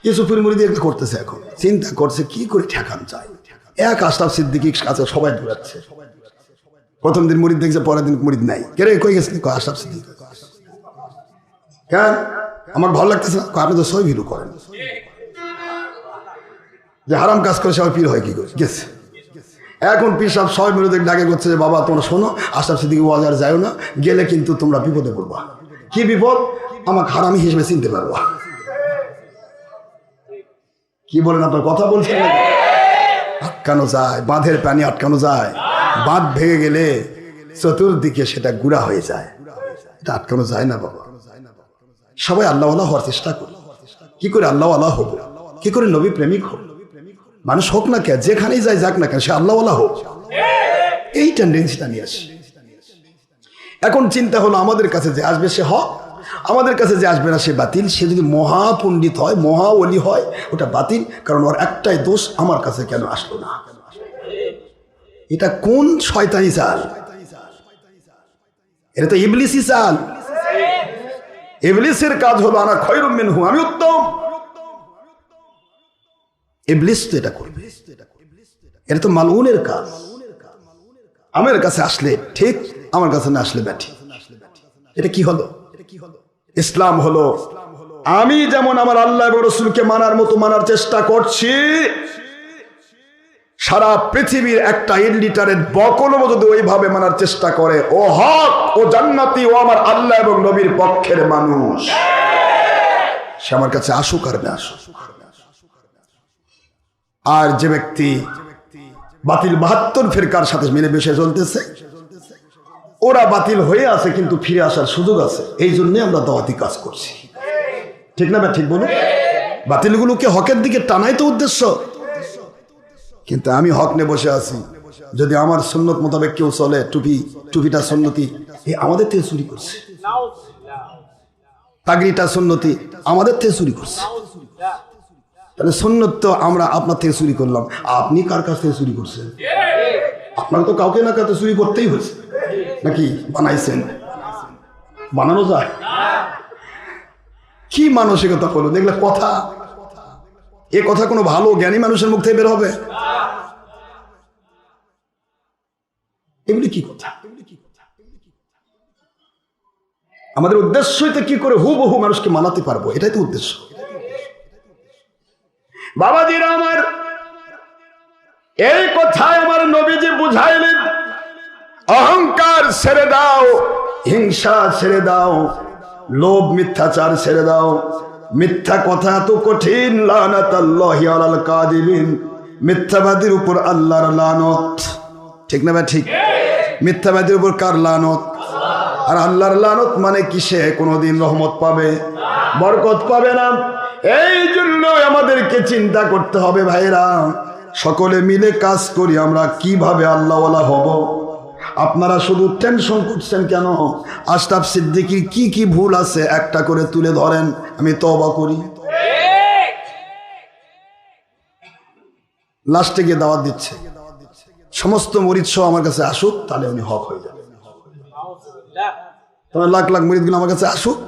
ইউসুফের মুরিদ একটু করতেছে, এখন চিন্তা করছে কি করে ঠেকান যায়। এক আশরাফ সিদ্দিকীর কাছে সবাই দৌড়াচ্ছে। প্রথম দিন মুরিদ দেখছে, পরের দিন মুরিদ নাই। কে রে, কই গেছেন? আশরাফ সিদ্দিক। কেন আমার ভালো লাগতেছে না? আপনি তো সই ভিলু করেন, যে হারাম কাজ করে সবাই পীর হয় কি করে গেছে। এখন পীর সাহেব সবাই মিলে ডাকে করছে যে বাবা তোমরা শোনো, আশরাফ সিদ্দিকী ওয়াজ আর যাও না, গেলে কিন্তু তোমরা বিপদে পড়বা। কি বিপদ? আমাকে হারামি হিসেবে চিনতে পারবা। কি বলেন আপনার? কথা বলছেন না? আটকানো যায়, বাঁধের পানি আটকানো যায়। বাঁধ ভেঙে গেলে চতুর্দিকে সেটা গুড়া হয়ে যায়, এটা আটকানো যায় না বাবা। সবাই আল্লাহওয়ালা হওয়ার চেষ্টা করি। কি করে আল্লাহওয়ালা হবো? কি করে নবী প্রেমিক হবো? মানুষ হোক না কেন, যেখানেই যায় যাক না কেন, সে আল্লাহওয়ালা হোক। এই টেন্ডেন্সিটা নিয়ে আসে। এখন চিন্তা হলো, আমাদের কাছে যে আসবে সে হক, আমাদের কাছে যে আসবে না সে বাতিল। সে যদি মহাপণ্ডিত হয়, মহা ওলি হয়, ওটা বাতিল। কারণ ওর একটাই দোষ, আমার কাছে কেন আসলো না। এটা কোন শয়তানি চাল? এটা তো ইবলিসি চাল। ইবলিসের কাজ হলো আনা খয়রুম মিনহু, আমি উত্তম। ইবলিস তো এটা করবে, এটা তো মালউনের কাজ। আমার কাছে আসলে ঠিক, আমার কাছে না আসলে ব্যাঠি। এটা কি হলো? ইসলাম হলো আমি যেমন আমার আল্লাহ এবং রাসূলকে মানার মতো মানার চেষ্টা করছি, সারা পৃথিবীর একটা ইলিটারেট বকলও যদি ওইভাবে মানার চেষ্টা করে, ও হক, ও জান্নাতি, ও আমার আল্লাহ এবং নবীর পক্ষের মানুষ। সে আমার কাছে আসুক আর না আসুক। আর যে ব্যক্তি বাতিল 72 ফিরকার সাথে মিলে বেশে চলতেছে, ওরা বাতিল হয়ে আছে কিন্তু ফিরে আসার সুযোগ আছে। এই জন্য আমরা দাওয়াতি কাজ করছি, ঠিক না? ঠিক বলুন। বাতিলগুলোকে হকের দিকে টানাই তো উদ্দেশ্য, কিন্তু আমি হক নিয়ে বসে আছি। যদি আমার সুন্নত মোতাবেক কেউ চলে, টুপিটা সুন্নতি, আমাদের থেকে চুরি করছে। পাগড়িটা সুন্নতি, আমাদের থেকে চুরি করছে। তাহলে সুন্নত তো আমরা আপনার থেকে চুরি করলাম, আপনি কার কাছ থেকে চুরি করছেন? আপনার তো কাউকে না কাউকে চুরি করতেই হয়েছে, নাকি বানাইছেন? বানানো যায়? কি মানসিকতা করলো দেখলে কথা, এ কথা কোনো ভালো জ্ঞানী মানুষের মুখ থেকে বের হবে? এগুলি কি কথা? আমাদের উদ্দেশ্যই তো কি করে হুবহু মানুষকে মানাতে পারবো, এটাই তো উদ্দেশ্য। বাবাজিরা আমার, এই কথায় আমার নবীজি বুঝাইলেন, অহংকার ছেড়ে দাও, হিংসা ছেড়ে দাও, লোভ মিথ্যাচার ছেড়ে দাও। মিথ্যা কথা তো কঠিন, লানাতাল্লাহি আলাল কাযিবিন, মিথ্যাবাদীর উপর আল্লাহর লানত, ঠিক না ভাই? ঠিক। মিথ্যাবাদীর উপর কার লানত? আর আল্লাহর লানত মানে কি? সে কোনোদিন রহমত পাবে, বরকত পাবে না। এই জন্য আমাদেরকে চিন্তা করতে হবে ভাইরা, সকলে মিলে কাজ করি আমরা কিভাবে আল্লাহওয়ালা হব। আপনারা শুধু টেনশন করছেন কেন? আশরাফ সিদ্দিকীর কি কি ভুল আছে একটা করে তুলে ধরেন, আমি তওবা করি। লাস্টে গিয়ে দাওয়াত দিচ্ছে, সমস্ত মুরিদ সহ আমার কাছে আসুক, তাহলে উনি হক হয়ে যাবে। তোমার লাখ লাখ মুরিদগুলো আমার কাছে আসুক,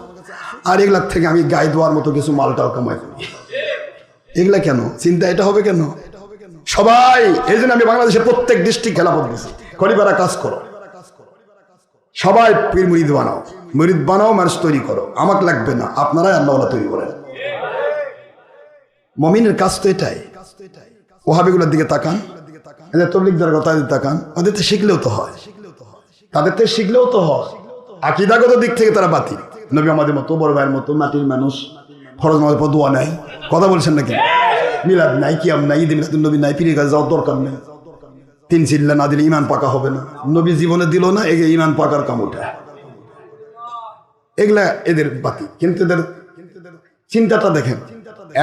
আর 1 লাখ থেকে আমি গায়ে দেওয়ার মতো কিছু মালটাও কামাই করি। এগুলা কেন চিন্তা? এটা হবে কেন? সবাই এই জন্য আমি বাংলাদেশের প্রত্যেক ডিস্ট্রিক্ট খেলাফত দিয়েছি, খলিফারা কাজ করো, সবাই পীর মুরিদ বানাও, মুরিদ বানাও, মানুষ তৈরি করো। আমাকে লাগবে না, আপনারাই আল্লাহওয়ালা তৈরি করেন। মুমিনের কাজ তো এটাই। ওহাবিগুলোর দিকে তাকান, তবলিগদের কথা তাকান, ওদের থেকে শিখলেও তো হয়, তাদের থেকে শিখলেও তো হয়। আকীদাগত দিক থেকে তারা বাতিল। নবী আমাদের মতো, বড় ভাইয়ের মতো মাটির মানুষ, ফরজ নামাজের পর দোয়া নাই, কথা বলছেন নাকি? মিলাদ নাই, কিয়াম নাই, ঈদে মিলাদুন নবী নাই, পীরের কাছে যাওয়ার দরকার নেই। 3 চিল্লা না দিলে ইমান পাকা হবে না। নবী জীবনে দিল না, এই ইমান পাকার কাম ওঠা। এগুলা এদের বাতি, কিন্তু এদের চিন্তাটা দেখেন,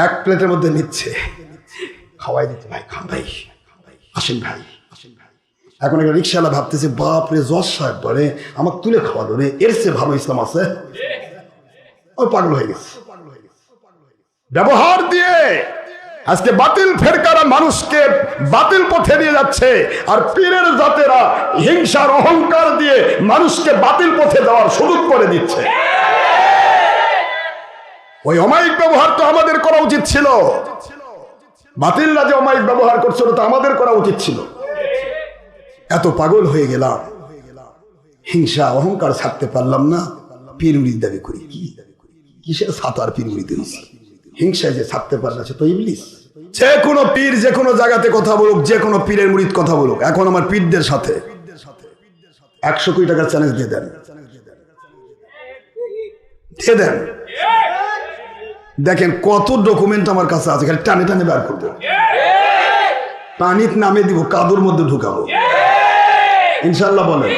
এক প্লেটের মধ্যে নিচ্ছে, খাওয়াই দিচ্ছে, ভাই খান ভাই, আসেন ভাই। এখন একটা রিক্সাওয়ালা ভাবতেছে, বাপ রে জজ সাহেব বলে আমাকে তুলে খাওয়ালো রে, এর চেয়ে ভালো ইসলাম আছে? ও পাগল হয়ে গেছে। ব্যবহার দিয়ে আজকে বাতিল ফেরকারা মানুষকে বাতিল পথে নিয়ে যাচ্ছে, আর পীরের জাতেরা হিংসার অহংকার দিয়ে মানুষকে বাতিল পথে যাওয়ার সুযোগ করে দিচ্ছে। ওই অমায়িক ব্যবহার তো আমাদের করা উচিত ছিল। বাতিলরা যে অমায়িক ব্যবহার করছিল তা আমাদের করা উচিত ছিল। এত পাগল হয়ে গেলাম, হিংসা অহংকার ছাড়তে পারলাম না, পীর মুরিদ দাবি করি। কিসের সাতার পীর মুরিদ হয়েছে? হিংসায় যে ছাড়তে পারে না সে তো ইবলিস। যে কোনো পীর যে কোনো জায়গাতে কথা বলুক, যে কোনো পীরের মুরিদ কথা বলুক, এখন আমার পীরদের সাথে 100 কোটি টাকার চ্যালেঞ্জ দিয়ে দেন, দিয়ে দেন। দেখেন কত ডকুমেন্ট আমার কাছে আছে, খালি টানে টানে বের করবো, পানির নামে দিব, কাদুর মধ্যে ঢুকাবো, ইনশাল্লাহ। বলেন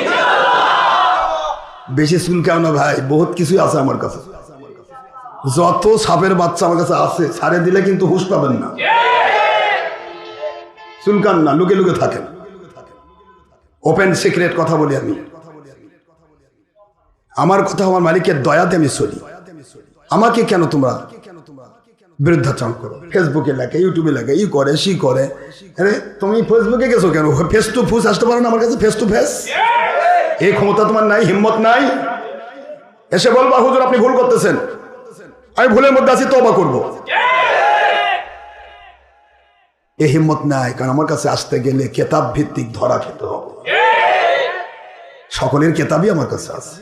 বেশি চুলকাও না ভাই, বহুত কিছুই আছে আমার কাছে। যত সাপের বাচ্চা আমার কাছে আছে, ছাড়ে দিলে কিন্তু হুঁশ পাবেন না। চুলকান না, লুকে লুকে থাকেন। ওপেন সিক্রেট কথা বলি আমি, আমার কথা আমার মালিকের দয়াতে আমি চলি। আমাকে কেন তোমরা বিরুদ্ধাচরণ করো? ফেসবুকে লেখে, ইউটিউবে লেখে, ই করে সি করে। আরে তুমি ফেসবুকে গেছো কেন? ফেস টু ফেস আসতে পারো না আমার কাছে? ফেস টু ফেস এই ক্ষমতা তোমার নাই, হিম্মত নাই? এসে বলবা হুজুর আপনি ভুল করতেছেন, আমি ভুলের মধ্যে আছি, তওবা করব। এই হিম্মত নাই, কারণ আমার কাছে আসতে গেলে কেতাব ভিত্তিক ধরা খেতে হবে। সকলের কেতাবই আমার কাছে আছে,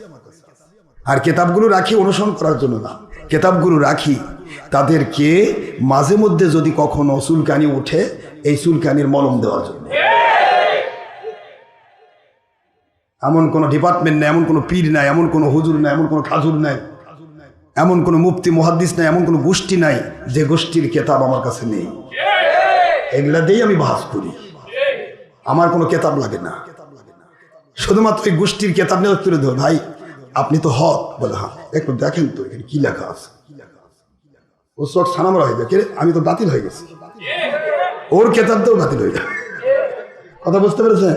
আর কেতাবগুলো রাখি অনুসরণ করার জন্য না, কেতাবগুলো রাখি তাদেরকে মাঝে মধ্যে যদি কখনো চুলকানি উঠে, এই চুলকানির মলম দেওয়ার জন্য। এমন কোনো ডিপার্টমেন্ট নাই, এমন কোনো পীর নাই, এমন কোনো হুজুর নাই, এমন কোনো খাজুর নাই, এমন কোনো মুফতি মুহাদ্দিস নাই, এমন কোনো গোষ্ঠী নাই যে গোষ্ঠীর কেতাব আমার কাছে নেই। এগুলা দিয়েই আমি বাহাস করি, আমার কোনো কেতাব লাগে না। শুধুমাত্র এই গোষ্ঠীর কেতাব নিয়ে তুলে দেবো, ভাই আপনি তো হক বলে, হ্যাঁ একটু দেখেন তো এখানে কি লেখা আছে। ও চোখ সানামরা হয়ে যায়, আমি তো বাতিল হয়ে গেছি, ওর কেতাবটাও বাতিল হয়ে যায়। কথা বুঝতে পেরেছেন?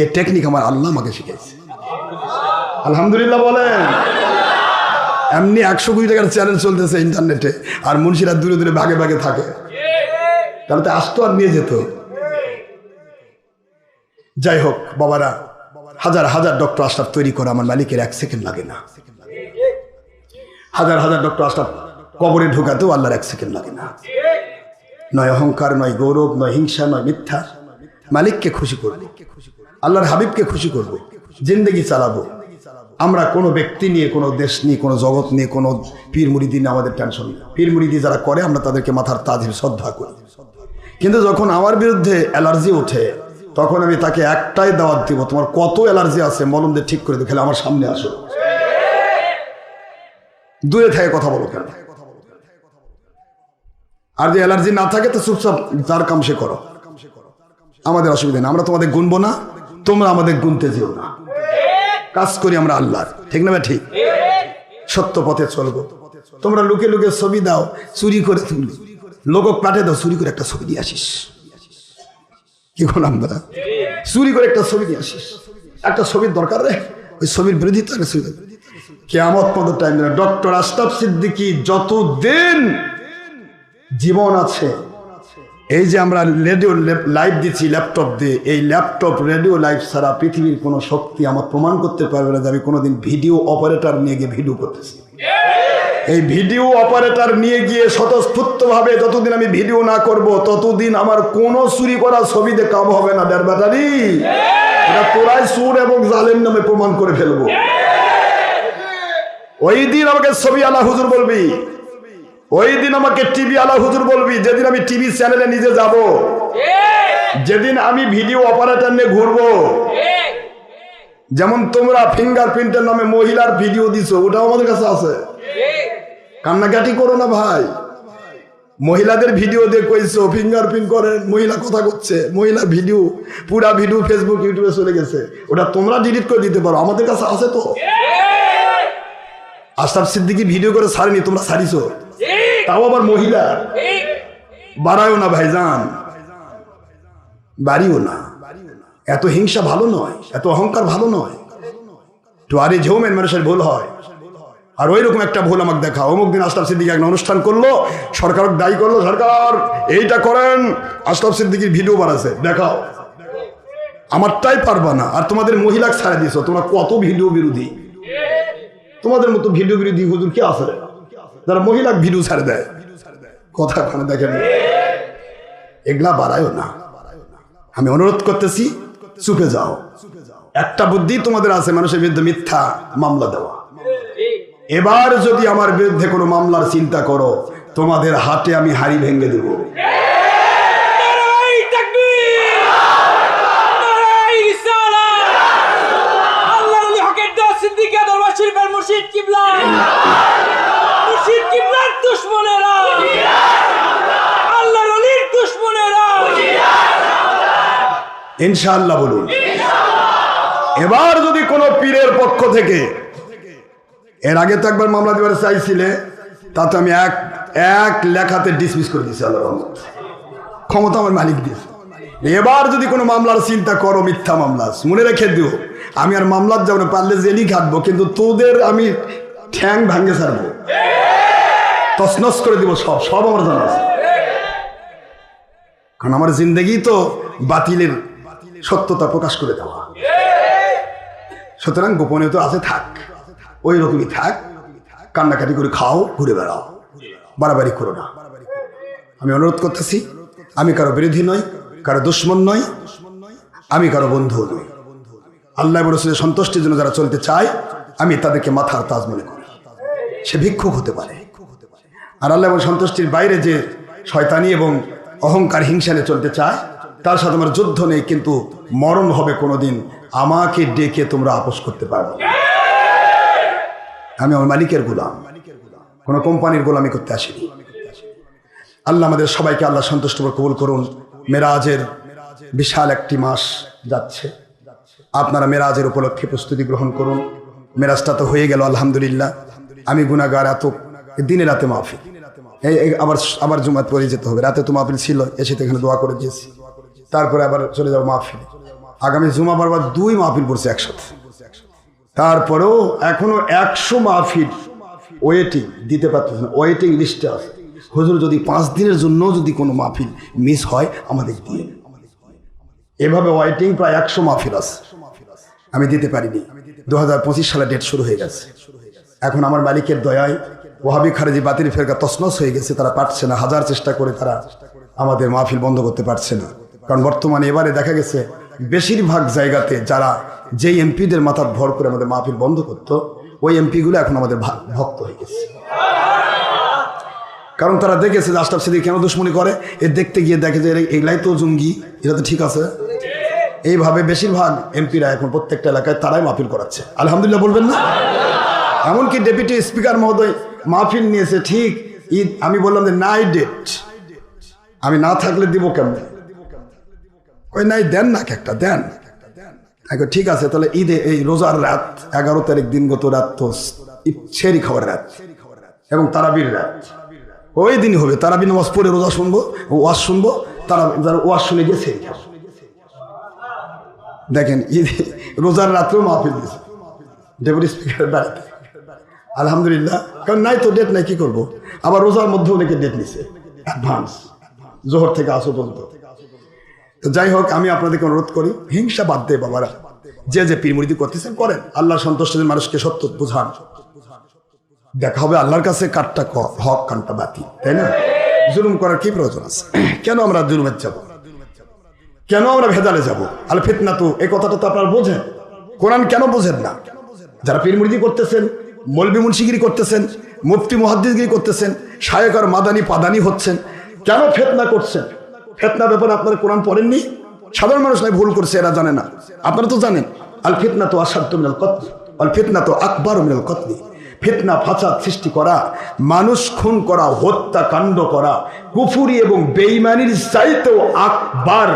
এই টেকনিক আমার আল্লাহ আমাকে শিখাইছে, আলহামদুলিল্লাহ বলেন। এমনি 100 কোটি টাকার চ্যানেল চলতেছে ইন্টারনেটে, আর মুন্সিরা দূরে দূরে ভাগে ভাগে থাকে, তাহলে তো আসতো আর নিয়ে যেত। যাই হোক বাবারা, হাজার হাজার ডক্টর আশরাফ তৈরি করা আমার মালিকের 1 সেকেন্ড লাগে না। হাজার হাজার ডক্টর আশরাফ কবরে ঢোকাতেও আল্লাহর 1 সেকেন্ড লাগে না। নয় অহংকার, নয় গৌরব, নয় হিংসা, নয় মিথ্যা। মালিককে খুশি করবো, আল্লাহর হাবিবকে খুশি করবো, জিন্দেগি চালাবো। আমরা কোনো ব্যক্তি নিয়ে, কোনো দেশ নিয়ে, কোনো জগৎ নিয়ে, কোনো পীর মুরিদি নিয়ে আমাদের টেনশন নেই। পীর মুরিদি যারা করে আমরা তাদেরকে মাথার তাজের শ্রদ্ধা করি, কিন্তু যখন আমার বিরুদ্ধে অ্যালার্জি ওঠে তখন আমি তাকে একটাই দাওয়াত দিব, তোমার কত অ্যালার্জি আছে মলম দিয়ে ঠিক করে দিও, খেলে আমার সামনে আসো। দূরে থেকে কথা বলো কেন? আর যে অ্যালার্জি না থাকে তো চুপচাপ যার কাম সে করো, আমাদের অসুবিধা নেই। আমরা তোমাদের গুনবো না, তোমরা আমাদের গুনতে যেও না। কাজ করি আমরা আল্লাহর, ঠিক না? ঠিক সত্য পথে চলবো। তোমরা লুকে লুকে ছবি দাও, চুরি করে তুলি, লোক পাঠে দাও, চুরি করে একটা ছবি দিয়ে আসিস। কি করলাম দাদা? চুরি করে একটা ছবি দিয়ে আসিস, একটা ছবির দরকার রে, ওই ছবির বিরোধিতা কিয়ামত পর্যন্ত টাইম দেবে। ডক্টর আশরাফ সিদ্দিকী যতদিন জীবন আছে, এই যে আমরা রেডিও লাইভ দিচ্ছি ল্যাপটপ দিয়ে, এই ল্যাপটপ রেডিও লাইভ ছাড়া পৃথিবীর কোনো শক্তি আমার প্রমাণ করতে পারবে না যে আমি কোনোদিন ভিডিও অপারেটর নিয়ে গিয়ে ভিডিও করতেছি। এই ভিডিও অপারেটর নিয়ে গিয়ে স্বতঃস্ফূর্তভাবে যতদিন আমি ভিডিও না করব, ততদিন আমার কোনো চুরি করা ছবিতে কাম হবে না। ডের ব্যাটারি এটা তোরাই সুর এবং জালেম নামে প্রমাণ করে ফেলবো। ওই দিন আমাকে ছবি আলা হুজুর বলবি, ওই দিন আমাকে টিভি আলা হুজুর বলবি, যেদিন আমি টিভি চ্যানেলে নিজে যাব, যেদিন আমি ভিডিও অপারেটর নিয়ে ঘুরবো। যেমন তোমরা ফিঙ্গারপ্রিন্টের নামে মহিলার ভিডিও দিছো, ওটাও আমাদের কাছে আছে। কান্নাকাটি করো না ভাই, মহিলাদের ভিডিও দিয়ে কইছো ফিঙ্গারপ্রিন্ট করেন, মহিলা কথা করছে, মহিলা ভিডিও, পুরা ভিডিও ফেসবুক ইউটিউবে চলে গেছে, ওটা তোমরা ডিলিট করে দিতে পারো, আমাদের কাছে আছে তো। আশরাফ সিদ্দিকী ভিডিও করে ছাড়েনি, তোমরা ছাড়িছো, তাও আবার মহিলা। বাড়ায়ও না ভাইজান, বাড়িও না। এত হিংসা ভালো নয়, এত অহংকার ভালো নয়। তো আরে ঝৌমেন মানুষের ভুল হয়। আর ওই রকম একটা ভুল আমাকে দেখা, অমুক দিন আশরাফ সিদ্দিকী একটা অনুষ্ঠান করলো, সরকার দায়ী করলো, সরকার এইটা করেন, আশরাফ সিদ্দিকীর ভিডিও বানাচ্ছে, দেখাও। আমারটাই পারবা না, আর তোমাদের মহিলা ছাড়া দিয়েছো। তোমরা কত ভিডিও বিরোধী, তোমাদের মতো ভিডিও বিরোধী হুজুর কে আছে যারা মহিলা ভিডিও ছাড়ে দেয়? কথা ওখানে দেখেন, এগুলা বাড়ায়ও না। আমি অনুরোধ করতেছি, চুপে যাও। একটা বুদ্ধি তোমাদের আছে, মানুষের বিরুদ্ধে মিথ্যা মামলা দেওয়া। এবার যদি আমার বিরুদ্ধে কোনো মামলার চিন্তা করো, তোমাদের হাতে আমি হাড়ি ভেঙে দেব। ইনশাআল্লাহ বলুন। এবার যদি কোনো পীরের পক্ষ থেকে, এর আগে তো একবার মামলা দেওয়ার চাইছিলে, তা তো আমি এক লেখাতে ডিসমিস করে দিয়েছি। আল্লাহর রহমত, ক্ষমতা আমার মালিক দিয়েছে। এবার যদি কোনো মামলার চিন্তা করো, মিথ্যা মামলা, মনে রেখে দিও, আমি আর মামলার যাবো না, পারলে জেলই খাটবো, কিন্তু তোদের আমি ঠ্যাং ভাঙ্গে ছাড়বো, তছনছ করে দিব, সব আমার জানা আছে। কারণ আমার জিন্দেগি তো বাতিলের সত্যতা প্রকাশ করে দেওয়া। সুতরাং গোপনে তো আছে, থাক, ওই রকমই থাক, কান্নাকাটি করে খাও, ঘুরে বেড়াও, বাড়াবাড়ি করো না। আমি অনুরোধ করতেছি, আমি কারো বিরোধী নই, কারো দুশ্মন নই, আমি কারো বন্ধু নই। আল্লাহ এবং রাসূলের সন্তুষ্টির জন্য যারা চলতে চায়, আমি তাদেরকে মাথার তাজ মনে করি। সে ভিক্ষুক হতে পারে। আর আল্লাহ এবং সন্তুষ্টির বাইরে যে শয়তানি এবং অহংকার হিংসা নিয়ে চলতে চায়, তার সাথে আমার যুদ্ধ নেই, কিন্তু মরণ হবে কোনোদিন। আমাকে ডেকে তোমরা আপোষ করতে পারবে না। আমি আমার মালিকের গোলাম, কোনো কোম্পানির গোলামি করতে আসিনি। আল্লাহ আমাদের সবাইকে আল্লাহ সন্তুষ্ট করে কবুল করুন। মেরাজের বিশাল একটি মাস যাচ্ছে, আপনারা মেরাজের উপলক্ষে প্রস্তুতি গ্রহণ করুন। মেরাজটা তো হয়ে গেল আলহামদুলিল্লাহ। আমি গুনাহগার, এত দিনে রাতে মাহফিল, আবার জুমাত পরে যেতে হবে। রাতে তো মাহফিল ছিল, এসে তো এখানে দোয়া করে দিয়েছি, তারপরে আবার চলে যাবো মাহফিল। আগামী জুমা বারবার 2 মাহফিল পড়ছে একসাথে। তারপরেও এখনো 100 মাহফিল ওয়েটিং দিতে পারতেছে না, ওয়েটিং লিস্টে আছে। হুজুর যদি 5 দিনের জন্য যদি কোনো মাহফিল মিস হয় আমাদের দিয়ে, এভাবে ওয়েটিং প্রায় 100 মাহফিল আছে, আমি দিতে পারিনি। 2025 সালে ডেট শুরু হয়ে গেছে। এখন আমার মালিকের দয়ায় ওয়াহাবি খারেজি বাতিল ফেরকা তছনছ হয়ে গেছে, তারা পারছে না, হাজার চেষ্টা করে তারা আমাদের মাহফিল বন্ধ করতে পারছে না। কারণ বর্তমানে এবারে দেখা গেছে বেশিরভাগ জায়গাতে যারা যেই এমপিদের মাথার ভর করে আমাদের মাহফিল বন্ধ করতো, ওই এমপিগুলো এখন আমাদের ভক্ত হয়ে গেছে। কারণ তারা দেখেছে যে আশরাফ সিদ্দিকী কেন দুশ্মনী করে, দেখতে গিয়ে দেখে যে এগুলাই তো জঙ্গি, এটা তো ঠিক আছে। এইভাবে বেশিরভাগ এমপিরা এখন প্রত্যেকটা এলাকায় তারাই মাহফিল করাচ্ছে। আলহামদুলিল্লাহ বলবেন না? এমনকি ডেপুটি স্পিকার মহোদয় মাহফিল নিয়েছে, ঠিক ঈদ। আমি বললাম যে নাই ডেট, আমি না থাকলে দিব কেমন? কই নাই, দেন না একটা দেন। ঠিক আছে, তাহলে ঈদে এই রোজার রাত 11 তারিখ দিনগত রাত তো ছেড়ি খাওয়ার রাত এবং তারাবির রাত, ওই দিনই হবে। তারাবি নামাজ পড়ে রোজা শুনবো, ওয়াজ শুনবো, তারা ওয়াজ শুনে গিয়ে ছেড়ি খাবো। দেখেন, ঈদ রোজার রাত্রেও মাহফিল দিয়েছে ডেপুটি স্পিকারের বাড়িতে। আলহামদুলিল্লাহ, কারণ নাই তো ডেট নাই, কি করবো। আবার রোজার মধ্যে অনেকে ডেট নিছে অ্যাডভান্স, জোহর থেকে আসো পর্যন্ত। তো যাই হোক, আমি আপনাদেরকে অনুরোধ করি, হিংসা বাদ দিয়ে বাবারা, যে পীর মুরিদি করতেছেন করেন, আল্লাহর সন্তুষ্টির মানুষকে সত্য বুঝান। দেখা হবে আল্লাহর কাছে কারটা হক, কানটা বাতি, তাই না? জুলুম করার কি প্রয়োজন আছে? কেন আমরা জুলুমের যাব? কেন আমরা ভেজালে যাব? আল ফিতনা তো, এই কথাটা তো আপনারা বোঝেন। কোরআন কেন বোঝেন না? যারা পীর মুরিদি করতেছেন, মৌলবি মুন্সিগিরি করতেছেন, মুফতি মুহাদ্দিসগিরি করতেছেন, শায়েখ আর মাদানি পাদানি হচ্ছেন, কেন ফিতনা করছেন? ফিতনা ব্যাপারে আপনারা কোরআন পড়েননি? সাধারণ মানুষ নাই ভুল করছে, এরা জানে না, আপনারা তো জানেন। আল ফিতনা তো আসাদ্দু মিনাল কতল, আল ফিতনা তো আকবারু মিনাল কতল। ফিতনা, ফাসাদ সৃষ্টি করা, মানুষ খুন করা, হত্যাকাণ্ড করা, কুফরি এবং বেঈমানির চাইতেও আকবার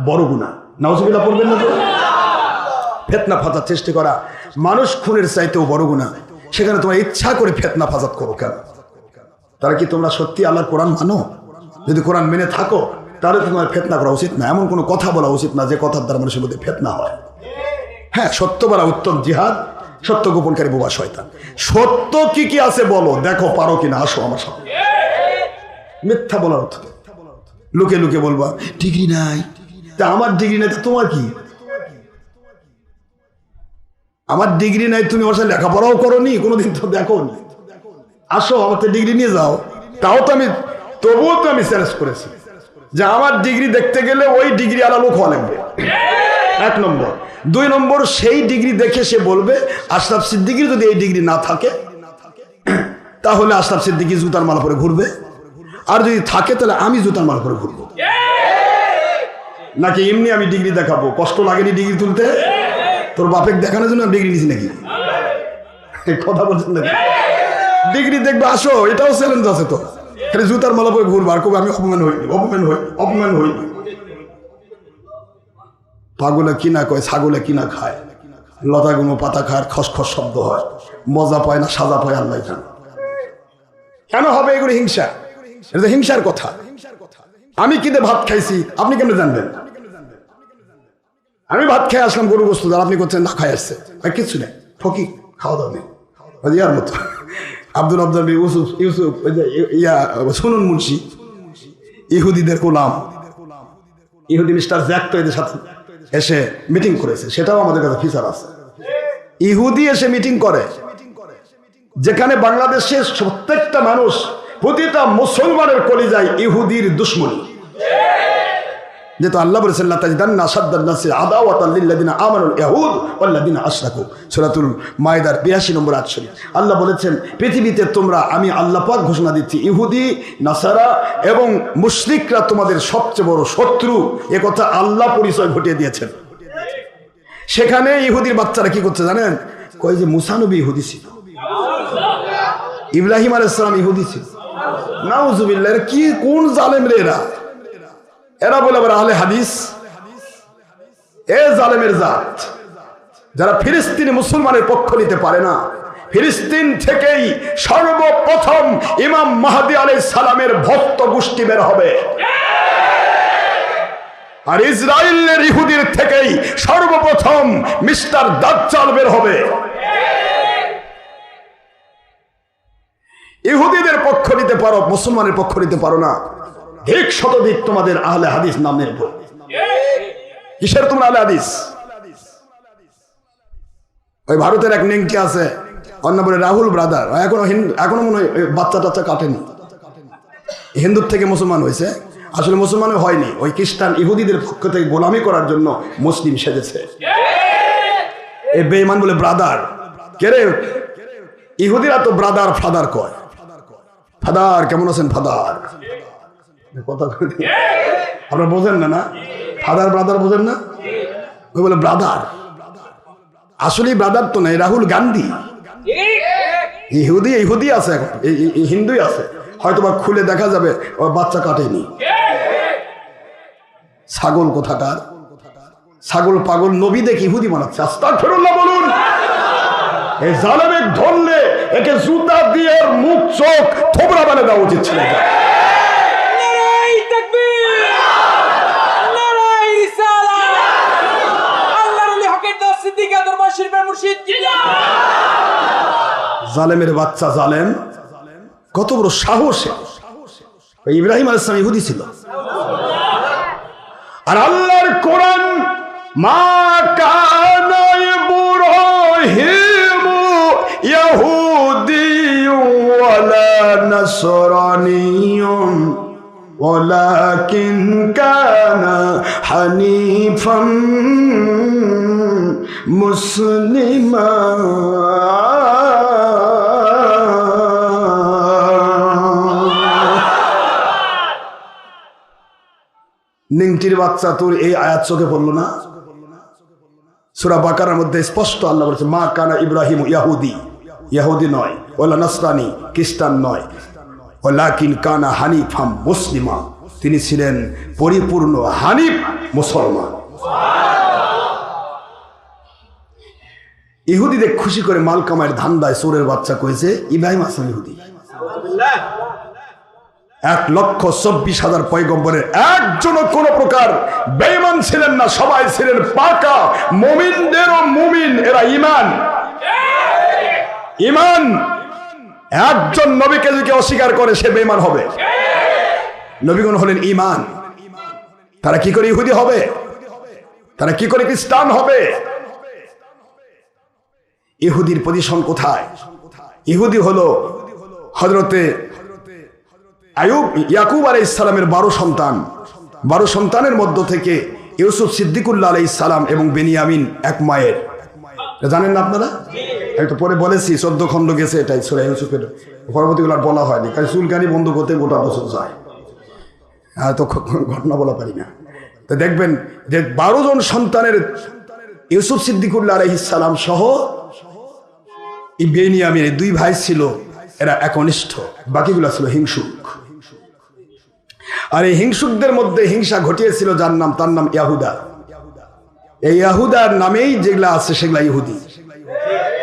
বড় গুনাহ। নাউজুবিল্লাহ পড়বেন না? ফিতনা ফাসাদ সৃষ্টি করা মানুষ খুনের চাইতেও বড় গুনাহ। সেখানে তোমরা ইচ্ছা করে ফিতনা ফাসাদ করো কেন? তারা কি তোমরা সত্যি আল্লাহর কোরআন মানো? যদি কোরআন মেনে থাকো তাহলে তোমার ফিতনা করা উচিত না, এমন কোনো কথা বলা উচিত না যে কথার দ্বারা মানুষের মধ্যে ফিতনা হয়। হ্যাঁ, সত্য বলা উত্তম জিহাদ, সত্য গোপনকারী বোবা শয়তান। সত্য কি কি আছে বলো, দেখো পারো কিনা, আসো আমার সাথে। মিথ্যা বলার অর্থ লুকে লুকে বলবা ডিগ্রি নাই, তা আমার ডিগ্রি নাই, তোমার কি? আমার ডিগ্রি নাই, তুমি ওর সাথে লেখাপড়াও করোনি, কোনোদিন তো দেখো নি। আসো আমার তো ডিগ্রি নিয়ে যাও। তাও তো আমি, তবুও তো আমি চ্যালেঞ্জ করেছি যে আমার ডিগ্রি দেখতে গেলে ওই ডিগ্রি আলা লোক হওয়া লাগবে, 1 নম্বর। 2 নম্বর, সেই ডিগ্রি দেখে সে বলবে আশরাফ সিদ্দিকীর যদি এই ডিগ্রি না থাকে তাহলে আশরাফ সিদ্দিকী জুতার মালা পরে ঘুরবে, আর যদি থাকে তাহলে আমি জুতার মালা পরে ঘুরবো। নাকি এমনি আমি ডিগ্রি দেখাবো? কষ্ট লাগেনি ডিগ্রি তুলতে? তোর বাপের দেখানোর জন্য ডিগ্রি নিছি নাকি? কথা বলছেন নাকি? ডিগ্রি দেখবে, আসো, এটাও চ্যালেঞ্জ আছে তো। খালি জুতার মালা পরে ঘুরবো আর কবে আমি অপমান হইনি। পাগলে কিনা কয়, ছাগলে কিনা খায়, লতাগুলো পাতা খায়, খসখস শব্দ হয়, মজা পায় না সাজা পায় আল্লাহ জানে। কেন হবে এগুলো? হিংসা, এটা হিংসার কথা। আমি কি ভাত খাইছি আপনি কেমনে জানবেন? আমি ভাত খেয়ে আসলাম গরু গোস্ত, আর আপনি করছেন না খাই আসছে, কিচ্ছু নেই, ফকি খাওয়া দাওয়া নেই। ইয়ার মতো আব্দুল ইউসুফ শুনুন মুন্সি, ইহুদিদের গোলাম, ইহুদি মিস্টার জ্যাক তো এদের সাথে এসে মিটিং করেছে, সেটাও আমাদের কাছে ফিচার আছে। ইহুদি এসে মিটিং করে, যেখানে বাংলাদেশের প্রত্যেকটা মানুষ, প্রতিটা মুসলমানের কলিজায় ইহুদির দুশমনী। যেহেতু আল্লাহ বলেছেন লা তাজিদান্না আশাদ্দান-নাসি আদাওয়াতান লিল্লাযিনা আমানুল ইয়াহুদ ওয়াল্লাযিনা আশরাকু, সূরাতুল মায়দার 82 নম্বর আয়াত শরীফ। আল্লাহ বলেছেন পৃথিবীতে তোমরা, আমি আল্লাহ পাক ঘোষণা দিচ্ছি, ইহুদি, নাসারা এবং মুশরিকরা তোমাদের সবচেয়ে বড় শত্রু। একথা আল্লাহ পরিচয় ঘটিয়ে দিয়েছেন। সেখানে ইহুদির বাচ্চারা কি করছে জানেন? কয় যে মুসা নবী ইহুদি ছিল, ইব্রাহিম আলাইহিস সালাম ইহুদি ছিল। নাউজুবিল্লাহ, কি কোন জালেম রে এরা! এরা বলে আবার আহলে হাদিস। এ জালেমের জাত, যারা ফিলিস্তিনি মুসলমানের পক্ষ নিতে পারে না। ফিলিস্তিন থেকেই সর্বপ্রথম ইমাম মাহদী আলাইহিস সালামের ভক্ত গোষ্ঠী বের হবে, আর ইসরায়েলের ইহুদির থেকেই সর্বপ্রথম মিস্টার দাজ্জাল বের হবে। ইহুদিদের পক্ষ নিতে পারো, মুসলমানের পক্ষ নিতে পারো না। ঠিক শতদিক তোমাদের আহলে হাদিস নামের উপর। কিসের তোমরা আহলে হাদিস? ওই ভারতের এক নেংটি আছে, অন্য বলে রাহুল ব্রাদার, এখনো মনে হয় বাচ্চা টাচ্চা কাটেনি, হিন্দুর থেকে মুসলমান হয়েছে। আসলে মুসলমানও হয়নি, ওই খ্রিস্টান ইহুদিদের পক্ষ থেকে গোলামি করার জন্য মুসলিম সেজেছে। এই বেঈমান বলে ব্রাদার। কে রে? ইহুদিরা তো ব্রাদার ফাদার কয়। ফাদার কেমন আছেন? ফাদার কথা আপনারা বোঝেন না? ফাদার ব্রাদার বোঝেন না? ওই বলে ব্রাদার। আসলে ব্রাদার তো নাই, রাহুল গান্ধী। ইহুদি আছে, এখন হিন্দুই আছে, হয়তো বা খুলে দেখা যাবে বাচ্চা কাটেনি। ছাগল কোথাকার, ছাগল পাগল নবী দেখে ইহুদি বানাচ্ছে। আস্তাগফিরুল্লাহ বলুন। এই জালেমের ধরলে একে জুতা দিয়ে মুখ চোখ থোবড়া বানিয়ে দেওয়া উচিত ছিল। জালেমের বাচ্চা জালেম, কত বড় সাহস! ইব্রাহিম আলাইহিস সালাম ইহুদি ছিল, আর আল্লাহর কোরআন মা কানা ইব্রাহিম ইয়াহুদিয়্যু ওয়ালা নাসরানিয়্যুন ওয়ালাকিন কানা হানিফান মুসলিমা। নিংটির বাচ্চা, তোর এই আয়াত চোখে পড়লো না? সূরা বাকারার মধ্যে স্পষ্ট আল্লাহ বলেছে মা কানা ইব্রাহিম ইয়াহুদি নয়, ওয়ালা নাসরানি খ্রিস্টান নয়, ওয়ালাকিন কানা হানিফাম মুসলিমা, তিনি ছিলেন পরিপূর্ণ হানিফ মুসলমান। ইহুদিদের খুশি করে মাল কামায়ের ধান্দায় চোরের বাচ্চা কয়েছে ইব্রাহিম আসলাম ইহুদি। 1,24,000 পয়গম্বরের একজনও কোন প্রকার বেঈমান ছিলেন না, সবাই ছিলেন পাকা মুমিনদেরও মুমিন। এরা ঈমান ঈমান। একজন নবীকে যদি অস্বীকার করে সে বেঈমান হবে। নবীগণ হলেন ঈমান। তারা কি করে ইহুদি হবে? তারা কি করে খ্রিস্টান হবে? ইহুদির পজিশন কোথায়? ইহুদি হলো হযরতে আইয়ুব ইয়াকুব আলাইহিস সালামের 12 সন্তান। 12 সন্তানের মধ্য থেকে ইউসুফ সিদ্দিকুল্লাহ আলাইহিস সালাম এবং বেনিয়ামিন এক মায়ের। জানেন না আপনারা? আমি তো পরে বলেছি 14 খণ্ড গেছে এটাই সূরা ইউসুফের। পরবর্তীগুলো আর বলা হয়নি, কারণ চুলকানি বন্ধ করতে গোটা বছর যায়, তো ঘটনা বলা পারি না। তো দেখবেন যে 12 জন সন্তানের ইউসুফ সিদ্দিকুল্লাহ আলাইহিস সালাম সহ বেনিয়ামিন 2 ভাই ছিল, এরা একনিষ্ঠ, বাকিগুলো ছিল হিংসুক। আর এই হিংসুকদের মধ্যে হিংসা ঘটিয়েছিল তার নাম ইয়াহুদা। এই ইয়াহুদার নামেই যেগুলা আছে সেগুলা ইহুদি।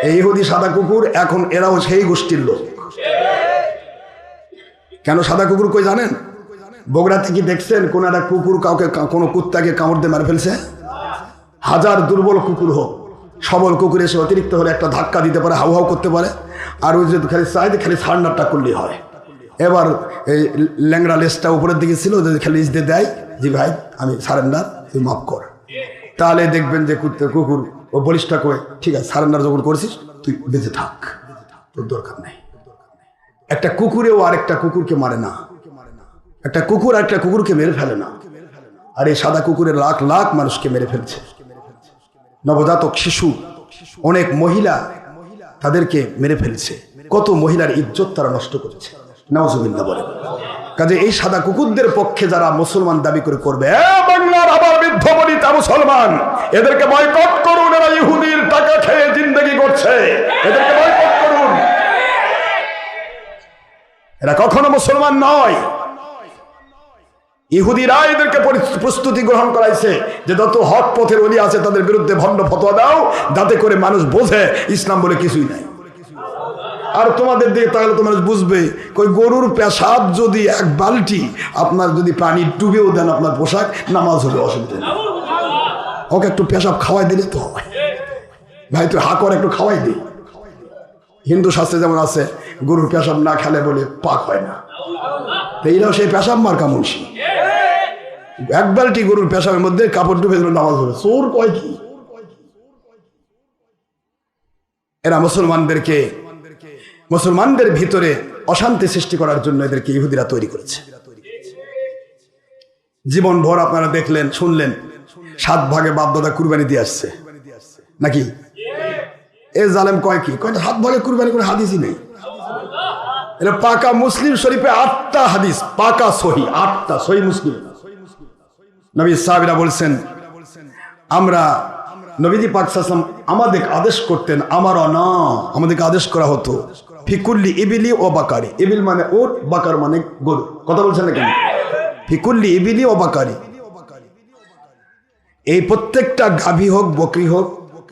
এই ইহুদি সাদা কুকুর, এখন এরাও সেই গোষ্ঠীর লোক। কেন সাদা কুকুর কই জানেন? বগুড়াতে কি দেখছেন কোন একটা কুকুর কাউকে কোনো কুত্তাকে কামড় দিয়ে মারে ফেলছে? হাজার দুর্বল কুকুর হোক, সবল কুকুর এসে অতিরিক্ত হলে একটা ধাক্কা দিতে পারে, হাউ হাউ করতে পারে, আর ওই যে খালি চাইতে খালি সান্ডারটা করলেই হয়। এবার এই ল্যাংড়া লেজটা উপরের দিকে ছিল, যদি খালি ইস দিয়ে দেয় জি ভাই আমি সারেন্ডার, তুই মাফ কর, তাহলে দেখবেন যে কুকুর ও বলিষ্ঠটা কয়ে ঠিক আছে সারেন্ডার যখন করছিস তুই বেঁচে থাক, তোর দরকার নেই। একটা কুকুরেও আরেকটা কুকুরকে মারে না, একটা কুকুর আরেকটা কুকুরকে মেরে ফেলে না। আর এই সাদা কুকুরের লাখ লাখ মানুষকে মেরে ফেলছে। নবজাতক শিশু, অনেক মহিলা তাদেরকে মেরে ফেলছে, কত মহিলার ইজ্জত তারা নষ্ট করেছে। নাউজুবিল্লাহ বলে। কাজে এই সাদা কুকুরদের পক্ষে যারা মুসলমান দাবি করে করবে, বাংলার আবার বৃদ্ধবনিতা মুসলমান, এদেরকে বয়কট করুন, এরা ইহুদির টাকা খেয়ে জিন্দেগি করছে, এদেরকে বয়কট করুন, এরা কখনো মুসলমান নয়। ইহুদিরা এদেরকে প্রস্তুতি গ্রহণ করাইছে যে যত হক পথের ওলি আছে তাদের বিরুদ্ধে ভণ্ড ফতোয়া দাও, যাতে করে মানুষ বোঝে ইসলাম বলে কিছুই নাই। আর তোমাদের দিয়ে তাহলে তো মানুষ বুঝবে, কই গরুর পেশাব যদি 1 বালতি আপনার যদি পানি ডুবেও দেন আপনার পোশাক, নামাজ হবে, অসুবিধা নেই। ওকে একটু পেশাব খাওয়াই দিলে তো হয়, ভাই তুই হা করে একটু খাওয়াই দিই। হিন্দু শাস্ত্রে যেমন আছে গরুর পেশাব না খেলে বলে পাক হয় না, এইরাও সেই পেশাব মার্কা মুন্সি। 1 বালতি গরুর পেশাবের মধ্যে কাপড় ডুবে দিল, নামাজ হবে। চোর কয় কি? এরা মুসলমানদের ভিতরে অশান্তি সৃষ্টি করার জন্য এদেরকে ইহুদিরা তৈরি করেছে। জীবন ভর আপনারা দেখলেন শুনলেন 7 ভাগে বাপদাদা কুরবানি দিয়ে আসছে নাকি? এ জালেম কয় কি? কয় 7 ভাগে কুরবানি করে হাদিসই নেই। এটা পাকা মুসলিম শরীফে 8টা হাদিস, পাকা সহি, 8টা সহি মুসলিম। নবী সাহাবীরা বলছেন, আমরা নবীজি পাক সাল্লাল্লাহু আলাইহি ওয়াসাল্লাম আমাদের আদেশ করতেন, আমাদেরকে আদেশ করা হতো ফিকুল্লি ইবিলি ও বাকারি। ইবিল মানে উট, বাকার মানে গরু। কথা বলছেন না কেন? ফিকুল্লি ইবিলি ও বাকারি, এই প্রত্যেকটা গাভী হোক, বকরি হোক,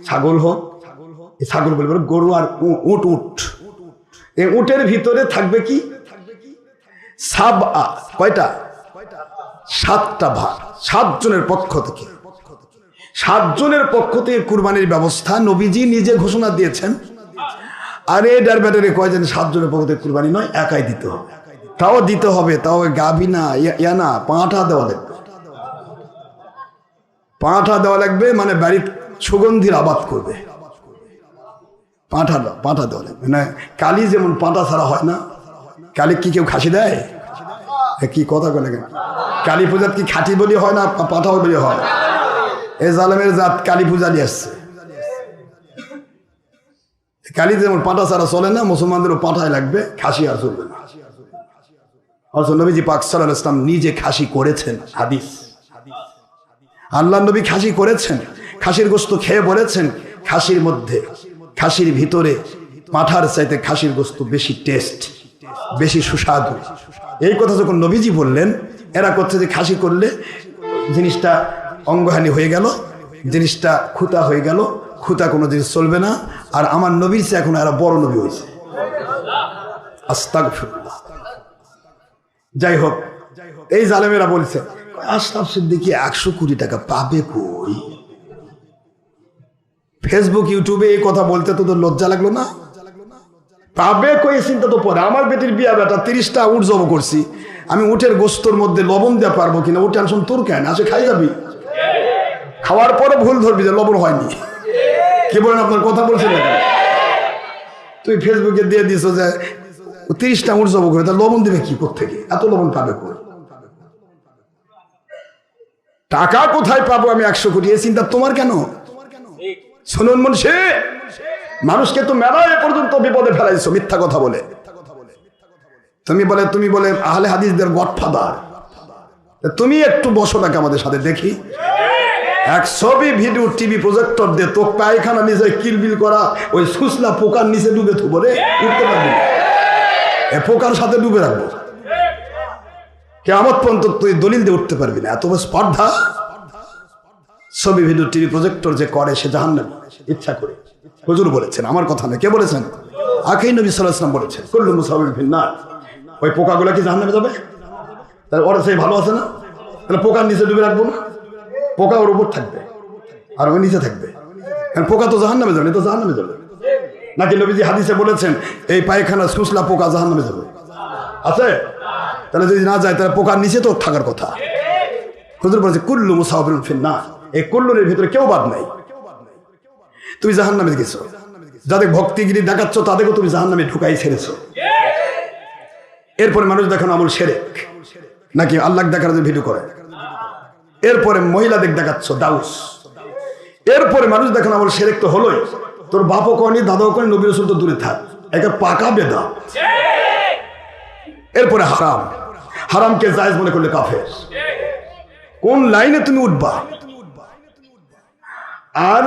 ছাগল হোক, ছাগল বলবে গরু, আর উট, এই উটের ভিতরে থাকবে কি? সাবআ, কয়টা? 7টা ভাগ, 7 জনের পক্ষ থেকে। 7 জনের পক্ষ থেকে কুরবানির ব্যবস্থা নবীজি নিজে ঘোষণা দিয়েছেন। আর এই ডারব্যাটারে কয়জন 7 জনের পক্ষ থেকে কুরবানি নয়, একাই দিতে হবে। তাও দিতে হবে, তাও গাভী না, না, পাঁঠা দেওয়া লাগবে। পাঁঠা দেওয়া লাগবে, মানে বাড়ির সুগন্ধির আবাদ করবে। পাঁঠা দেওয়া লাগবে না। কালি যেমন পাঁঠা ছাড়া হয় না, কালি কি কেউ খাসি দেয়? কি কথা বলে কেন? কালী পূজাত কি খাঁটি বলি হয় না পাঁঠা বলি হয়? এ জালেমের জাত কালী পূজা নিয়ে আসছে। কালী যেমন পাঁঠা ছাড়া চলে না, মুসলমানদেরও পাঁঠাই লাগবে, খাসি আর চলবে না। নবীজি পাক সাল্লাল্লাহু আলাইহি ওয়াসাল্লাম নিজে খাসি করেছেন, হাদিস। আল্লাহ নবী খাসি করেছেন, খাসির গোশত খেয়ে বলেছেন খাসির ভিতরে পাঁঠার চাইতে খাসির গোশত বেশি টেস্ট, বেশি সুস্বাদু। এই কথা যখন নবীজি বললেন, এরা করছে যে খাসি করলে জিনিসটা অঙ্গহানি হয়ে গেল, জিনিসটা খুঁতা হয়ে গেল, খুঁতা কোনো জিনিস চলবে না, আর আমার নবীর চেয়ে এখন এরা বড় নবী হয়েছে। আস্তাগফিরুল্লাহ। যাই হোক, এই জালেমেরা বলছে আশরাফ সিদ্দিকী 100 কোটি টাকা পাবে কই? ফেসবুক ইউটিউবে এই কথা বলতে তো লজ্জা লাগলো না? পাবে কই চিন্তা তো পরে। আমার বেটির বিয়া বেটা 30টা উট জব করছি, আমি উটের গোস্তর মধ্যে লবণ দিয়ে পারবো কিনা? ও টেনশন তোর কেন? আসে খাই যাবি, খাওয়ার পরে ভুল ধরবি যে লবণ হয়নি। কি বলেন আপনার কথা বলছেন না? তুই ফেসবুকে দিয়ে দিস যে 30টা উট জব করে, তা লবণ দিবে কি কোত্থেকে? এত লবণ পাবে কই? টাকা কোথায় পাবো আমি 100 কোটি? এই চিন্তা তোমার কেন? শুনুন মুন্সি, মানুষকে তো মেলায় পর্যন্ত বিপদে ফেলাইছো মিথ্যা কথা বলে। তুমি বলে আহলে হাদিসদের গডফাদার। তুমি একটু বসো নাকি আমাদের সাথে দেখি। এক ছবি ভিডিও টিভি প্রজেক্টর দিয়ে তো পায়খানা নিচে কিলবিল করা ওই সুসলা পোকার নিচে ডুবে থুবো রে, উঠতে পারবি? এ পোকার সাথে ডুবে রাখবো, কেয়ামত পর্যন্ত তুই দলিল দিয়ে উঠতে পারবি না। এত স্পর্ধা। ছবি ভিডিও টিভি প্রজেক্টর যে করে সে জাহান্নামী, ইচ্ছা করে। হুজুর বলেছেন, আমার কথা না। কে বলেছেন? আখির নবী সাল্লাল্লাহু আলাইহি ওয়াসাল্লাম বলেছেন কুল্লু মুসাউবিন ফিন্নার। ওই পোকাগুলো কি জাহান্নামে যাবে? তাহলে ওরা সেই ভালো আছে না? তাহলে পোকার নিচে ডুবে রাখবো না? পোকা ওর উপর থাকবে আর ওই নিচে থাকবে, কারণ পোকা তো জাহান্নামে যাবে, তো জাহান্নামে যাবে নাকি? নবীজি হাদিসে বলেছেন এই পায়খানা সুসলা পোকা জাহান্নামে যাবে, আছে? তাহলে যদি না যায় তাহলে পোকার নিচে তো থাকার কথা। হুজুর বলেছে কুল্লু মুসাউবিন ফিন্নার। এই কুল্লুর ভিতরে কেউ বাদ নাই। তুমি জাহান্নামে গেছো, যাদের ভক্তিগিরি দেখাচ্ছ তাদেরকে তুমি জাহান্নামে ঢুকাই ছেড়েছো। এরপরে মানুষ দেখানো আমল শিরক, নাকি আল্লাহ দেখার যে ভিডিও করে। এরপরে মহিলাদের দেখাচ্ছ দাউস। এরপরে মানুষ দেখানো আমল শিরক তো হলোই। তোর বাপও করেনি, দাদাও করেনি, নবী রাসূল তো দূরে থাক, একে পাকা বেদা। এরপরে হারাম, হারামকে জায়েজ মনে করলে কাফের। কোন লাইনে তুমি উঠবা? আর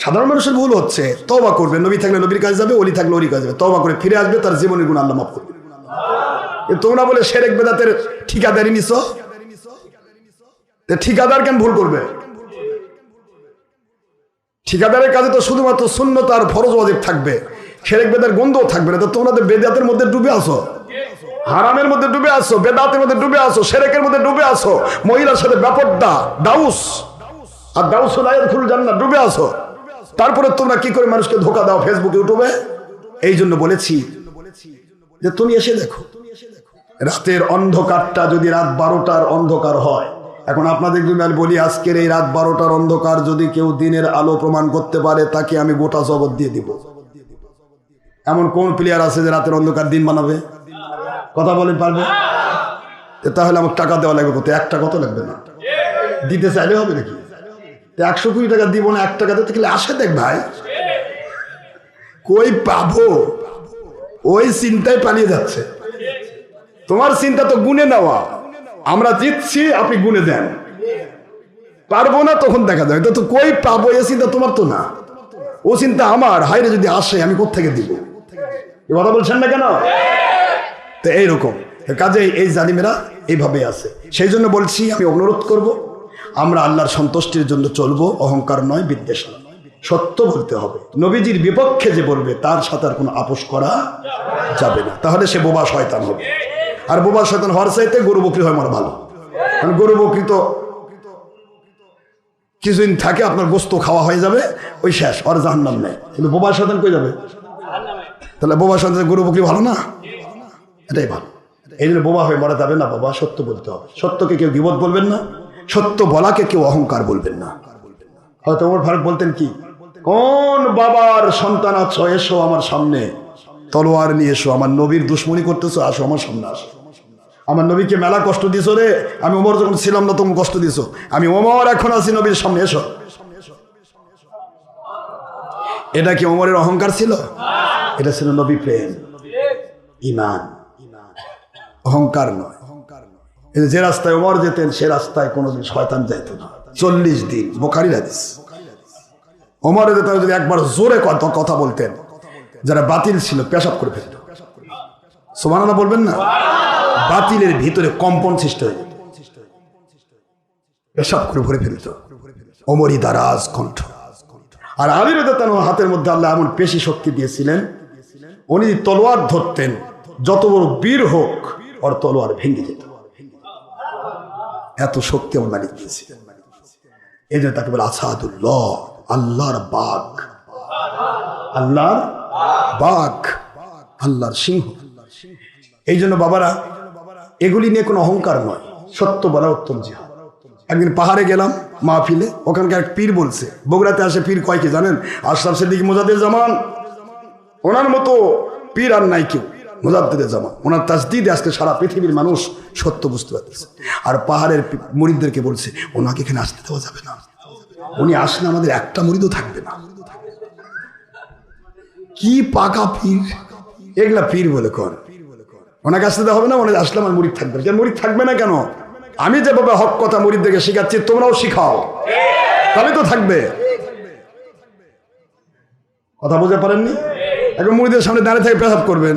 সাধারণ মানুষের ভুল হচ্ছে তওবা করবে, নবী থাকলে নবীর কাছে যাবে, ওলি থাকলে ওলির কাছে যাবে, তওবা করে ফিরে আসবে, তার জীবনের গুনাহ আল্লাহ মাফ করবে। তোমরা বলে শিরক বেদাতের ঠিকাদারি নিছো, ঠিকাদার কেন ভুল করবে? ঠিকাদারের কাছে তো শুধুমাত্র সুন্নত আর ফরজ ওয়াজিব থাকবে, শিরক বেদাতের গন্ধও থাকবে না। তো তোমরা তো বেদাতের মধ্যে ডুবে আসো, হারামের মধ্যে ডুবে আসো, বেদাতের মধ্যে ডুবে আসো, শিরকের মধ্যে ডুবে আসো, মহিলার সাথে ব্যাপারটা দাউস আর দাউসুল আয়াদখুল জান্নাত ডুবে আসো। তারপরে তোমরা কি করে মানুষকে ধোকা দাও ফেসবুক ইউটিউবে? এই জন্য বলেছি যে তুমি এসে দেখো, রাতের অন্ধকারটা যদি রাত 12টার অন্ধকার হয়, এখন আপনাদের যদি আমি বলি আজকের এই রাত 12টার অন্ধকার যদি কেউ দিনের আলো প্রমাণ করতে পারে, তাকে আমি গোটা জগৎ দিয়ে দিব। এমন কোন প্লেয়ার আছে যে রাতের অন্ধকার দিন বানাবে? কথা বলেন পারবে? তাহলে আমার টাকা দেওয়া লাগবে কত? 1 টাকা কত লাগবে না? দিতে চাইলে হবে নাকি? 100 কোটি টাকা দিব না, 1 টাকা দিতে গেলে আসে দেখ ভাই, কই পাবো? ওই চিন্তায় পালিয়ে যাচ্ছে। তোমার চিন্তা তো গুনে নেওয়া, আমরা জিতছি আপনি গুনে দেন, পারবো না তখন দেখা যায়। তো কই পাবো এই চিন্তা তোমার তো না, ও চিন্তা আমার। হাইরে যদি আসে আমি কোত্থেকে দিব? এ কথা বলছেন না কেন? তো এইরকম কাজে এই জালিমেরা এইভাবে আছে। সেই জন্য বলছি, আমি অনুরোধ করব, আমরা আল্লাহর সন্তুষ্টির জন্য চলবো, অহংকার নয়, বিদ্বেষ নয়। সত্য বলতে হবে। নবীজির বিপক্ষে যে বলবে তার সাথে আর কোনো আপোষ করা যাবে না, তাহলে সে বোবা শয়তান হবে। আর বোবা শয়তান হওয়ার চাইতে গরু বকরি হয় আমার ভালো, কারণ গরু বকরি তো কিছুদিন থাকে, আপনার গোস্ত খাওয়া হয়ে যাবে, ওই শেষ, আর জাহান্নাম নেই। কিন্তু বোবা শয়তান কই যাবে? তাহলে বোবা শয়তান গরু বকরি ভালো না? এটাই ভালো। এই জন্য বোবা হয়ে মরা যাবে না বাবা, সত্য বলতে হবে। সত্যকে কেউ গীবত বলবেন না, সত্য বলাকে কেউ অহংকার বলবেন না। হয়তো ওমর ফারুক বলতেন কি, কোন বাবার সন্তান আছো, এসো আমার সামনে, তলোয়ার নিয়ে এসো, আমার নবীর দুশ্মনী করতেছো, আসো আমার সামনে আসো। আমার নবীকে মেলা কষ্ট দিছো রে, আমি ওমর যখন ছিলাম না তখন কষ্ট দিছো, আমি ওমর এখন আছি নবীর সামনে, এসো। এটা কি ওমরের অহংকার ছিল? এটা ছিল নবী প্রেম, ঈমান, অহংকার নয়। যে রাস্তায় ওমর যেতেন সে রাস্তায় কোনোদিন শয়তান যাইত না। 40 দিন, বুখারীর হাদিস। ওমর যদি একবার জোরে কথা বলতেন, যারা বাতিল ছিল পেশাব করে ফেলত। সুবহানাল্লাহ বলবেন না? বাতিলের ভিতরে কম্পন সৃষ্টি হয়ে যেত, পেশাব করে ভরে ফেলত। ওমরই দারাজ কণ্ঠ। আর আলী রাদিয়াল্লাহু আনহু হাতের মধ্যে আল্লাহ এমন পেশি শক্তি দিয়েছিলেন, উনি তলোয়ার ধরতেন, যত বড় বীর হোক ওর তলোয়ার ভেঙে যেত, এত শক্তি আমার মালিক দিয়েছিলেন। এই জন্য তাকে বলে আসাদুল্লাহ, আল্লাহর বাঘ, আল্লাহর বাঘ, আল্লাহর সিংহ। এই জন্য বাবারা, এগুলি নিয়ে কোনো অহংকার নয়, সত্য বলা উত্তম জিহাদ। একদিন পাহাড়ে গেলাম মাহফিলে, ওখানকার এক পীর বলছে, বগুড়াতে আসে পীর কয় কি জানেন? আশরাফ সিদ্দিকী মুজাদ্দিদ জামান, ওনার মতো পীর আর নাই কেউ, মুজাদ্দিদ জামান। ওনার তাজদিদে আজকে সারা পৃথিবীর মানুষ সত্য বুঝতে পারতেছে। আর পাহাড়ের মুরিদদেরকে বলছে, ওনাকে এখানে আসতে দেওয়া যাবে না, উনি আসলে আমাদের একটা মুরিদও থাকবে না। কি পাকা পীর এগুলা, পীর বলে কর, ওনাকে আসতে দেওয়া হবে না, ওনাকে আসলে আমার মুরিদ থাকবে না। মুরিদ থাকবে না কেন? আমি যেভাবে হক কথা মুরিদদেরকে শিখাচ্ছি, তোমরাও শিখাও, তাহলে তো থাকবে। কথা বুঝতে পারেননি? এখন মুরিদের সামনে দাঁড়িয়ে থেকে পেশাব করবেন,